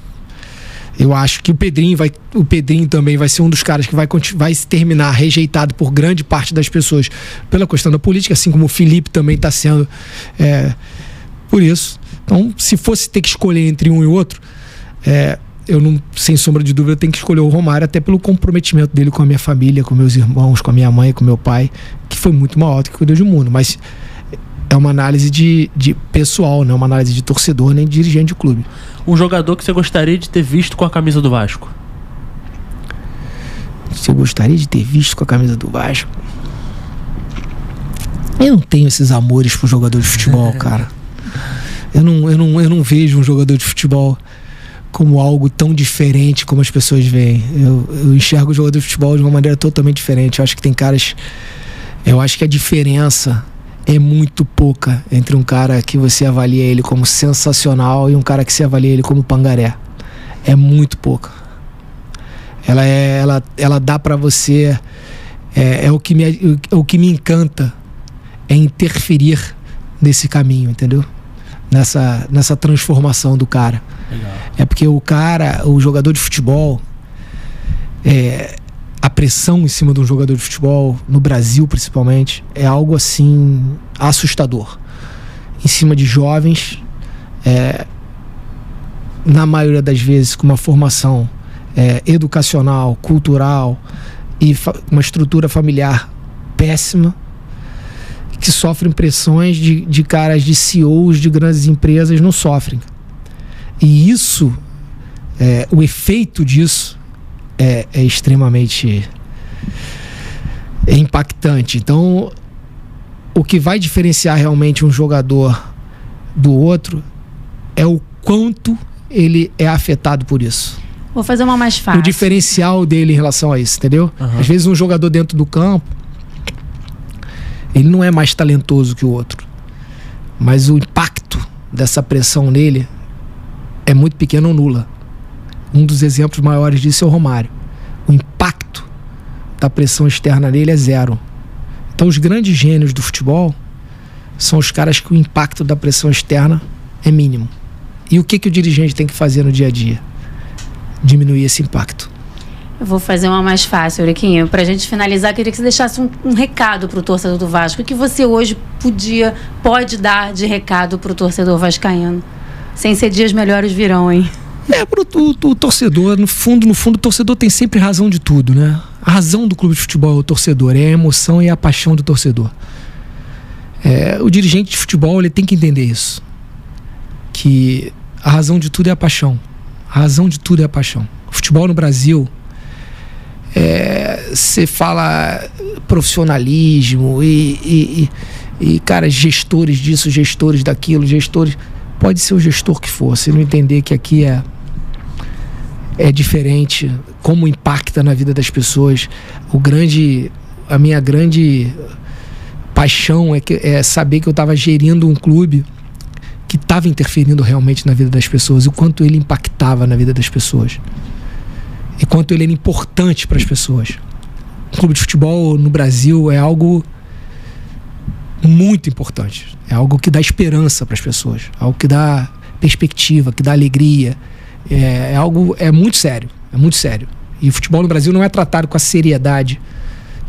eu acho que o Pedrinho também vai ser um dos caras que vai se terminar rejeitado por grande parte das pessoas pela questão da política, assim como o Felipe também está sendo por isso. Então, se fosse ter que escolher entre um e outro, eu não, sem sombra de dúvida, eu tenho que escolher o Romário, até pelo comprometimento dele com a minha família, com meus irmãos, com a minha mãe, com meu pai, que foi muito maior do que o Deus do mundo. Mas é uma análise de pessoal, não é uma análise de torcedor nem de dirigente de clube. Um jogador que você gostaria de ter visto com a camisa do Vasco? Se eu gostaria de ter visto com a camisa do Vasco, eu não tenho esses amores por jogador de futebol, cara. Eu não vejo um jogador de futebol como algo tão diferente como as pessoas veem. Eu enxergo o jogador de futebol de uma maneira totalmente diferente. Eu acho que tem caras... Eu acho que a diferença é muito pouca entre um cara que você avalia ele como sensacional e um cara que você avalia ele como pangaré. É muito pouca. Ela dá pra você... o que me encanta é interferir nesse caminho, entendeu? Nessa transformação do cara. Legal. É porque o jogador de futebol, a pressão em cima de um jogador de futebol, no Brasil principalmente, é algo assim assustador. Em cima de jovens, na maioria das vezes com uma formação educacional, cultural e uma estrutura familiar péssima, que sofrem pressões de caras, de CEOs de grandes empresas, não sofrem. E isso, o efeito disso é extremamente impactante. Então, o que vai diferenciar realmente um jogador do outro é o quanto ele é afetado por isso. Vou fazer uma mais fácil. O diferencial dele em relação a isso, entendeu? Uhum. Às vezes um jogador dentro do campo, ele não é mais talentoso que o outro, mas o impacto dessa pressão nele é muito pequeno ou nula. Um dos exemplos maiores disso é o Romário. O impacto da pressão externa nele é zero. Então os grandes gênios do futebol são os caras que o impacto da pressão externa é mínimo. E o que o dirigente tem que fazer no dia a dia? Diminuir esse impacto. Eu vou fazer uma mais fácil, Euriquinho. Pra gente finalizar, queria que você deixasse um recado pro torcedor do Vasco. O que você hoje pode dar de recado pro torcedor vascaíno? Sem ser dias melhores virão, hein? O torcedor, no fundo, o torcedor tem sempre razão de tudo, né? A razão do clube de futebol é o torcedor, é a emoção e a paixão do torcedor. O dirigente de futebol, ele tem que entender isso. Que a razão de tudo é a paixão. A razão de tudo é a paixão. O futebol no Brasil, você fala profissionalismo e cara, gestores disso, gestores daquilo, pode ser o gestor que for, se não entender que aqui é diferente, como impacta na vida das pessoas. A minha grande paixão é saber que eu estava gerindo um clube que estava interferindo realmente na vida das pessoas, e o quanto ele impactava na vida das pessoas, e quanto ele era importante para as pessoas. clube de futebol no Brasil é algo muito importante. É algo que dá esperança para as pessoas, algo que dá perspectiva, que dá alegria. É muito sério, é muito sério. E o futebol no Brasil não é tratado com a seriedade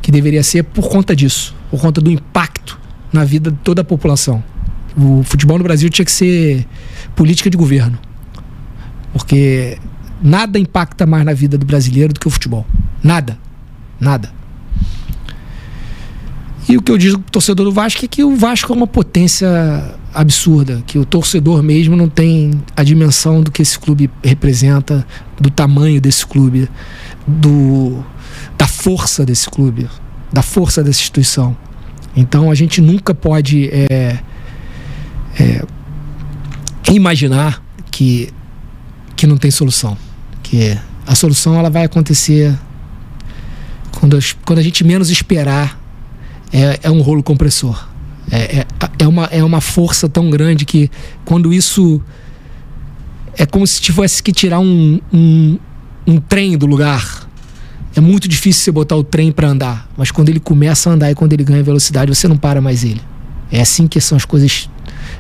que deveria ser por conta disso, por conta do impacto na vida de toda a população. O futebol no Brasil tinha que ser política de governo, porque nada impacta mais na vida do brasileiro do que o futebol. Nada. E o que eu digo pro torcedor do Vasco é que o Vasco é uma potência absurda, que o torcedor mesmo não tem a dimensão do que esse clube representa, do tamanho desse clube, da força desse clube, da força dessa instituição. Então a gente nunca pode imaginar que não tem solução, que a solução ela vai acontecer quando a gente menos esperar. É um rolo compressor. É uma força tão grande que quando isso é como se tivesse que tirar um trem do lugar. É muito difícil você botar o trem para andar, mas quando ele começa a andar e quando ele ganha velocidade, você não para mais ele. É assim que são as coisas.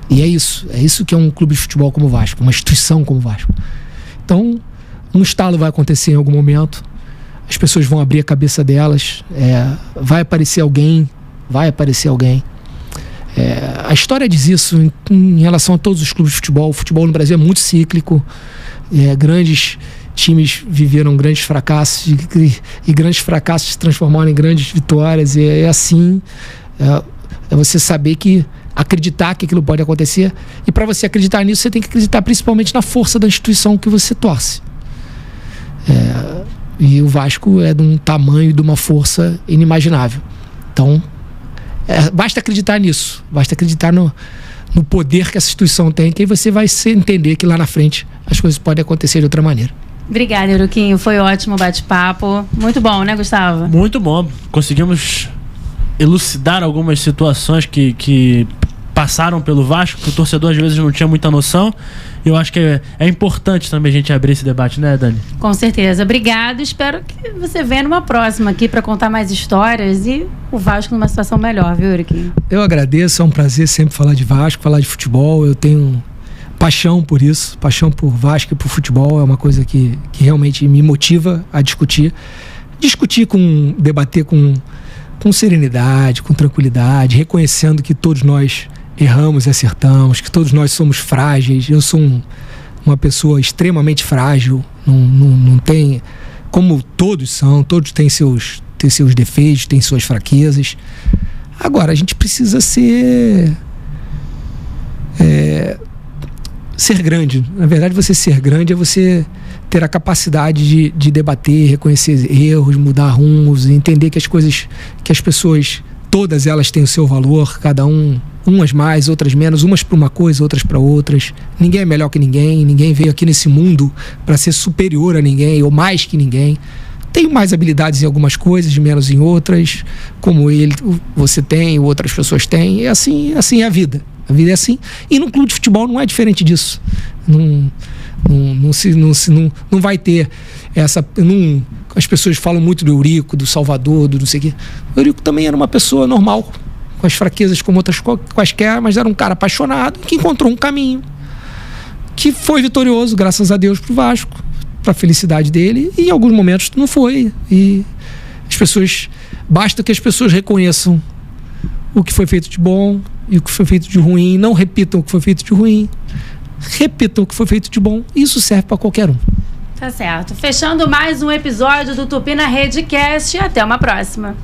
E é isso que é um clube de futebol como o Vasco, uma instituição como o Vasco. Então, um estalo vai acontecer em algum momento, as pessoas vão abrir a cabeça delas, vai aparecer alguém. A história diz isso em relação a todos os clubes de futebol. O futebol no Brasil é muito cíclico. Grandes times viveram grandes fracassos e grandes fracassos se transformaram em grandes vitórias. É assim. É você saber acreditar que aquilo pode acontecer. E para você acreditar nisso, você tem que acreditar principalmente na força da instituição que você torce. E o Vasco é de um tamanho e de uma força inimaginável. Então, basta acreditar nisso, basta acreditar no poder que essa instituição tem, que aí você vai entender que lá na frente as coisas podem acontecer de outra maneira. Obrigada, Euriquinho, foi ótimo o bate-papo. Muito bom, né, Gustavo? Muito bom, conseguimos elucidar algumas situações que passaram pelo Vasco, que o torcedor às vezes não tinha muita noção. E eu acho que é importante também a gente abrir esse debate, né, Dani? Com certeza. Obrigado. Espero que você venha numa próxima aqui para contar mais histórias e o Vasco numa situação melhor, viu, Euriquinho? Eu agradeço, é um prazer sempre falar de Vasco, falar de futebol. Eu tenho paixão por isso, paixão por Vasco e por futebol. É uma coisa que realmente me motiva a discutir. Debater com serenidade, com tranquilidade, reconhecendo que todos nós erramos e acertamos, que todos nós somos frágeis. Eu sou uma pessoa extremamente frágil, não tem, como todos são, todos têm seus defeitos, têm suas fraquezas. Agora, a gente precisa ser grande. Na verdade, você ser grande é você ter a capacidade de debater, reconhecer erros, mudar rumos, entender que as pessoas, todas elas têm o seu valor, cada umas mais, outras menos, umas para uma coisa, outras para outras. Ninguém é melhor que ninguém veio aqui nesse mundo para ser superior a ninguém ou mais que ninguém. Tenho mais habilidades em algumas coisas, menos em outras, como você tem, outras pessoas têm. É assim é a vida. A vida é assim. E no clube de futebol não é diferente disso. Não vai ter essa. As pessoas falam muito do Eurico, do Salvador, do não sei o quê. O Eurico também era uma pessoa normal, com as fraquezas como outras quaisquer, mas era um cara apaixonado que encontrou um caminho que foi vitorioso, graças a Deus, pro Vasco, pra felicidade dele, e em alguns momentos não foi. E basta que as pessoas reconheçam o que foi feito de bom e o que foi feito de ruim, não repitam o que foi feito de ruim, repitam o que foi feito de bom. Isso serve para qualquer um. Tá certo. Fechando mais um episódio do Tupi na Redecast. Até uma próxima.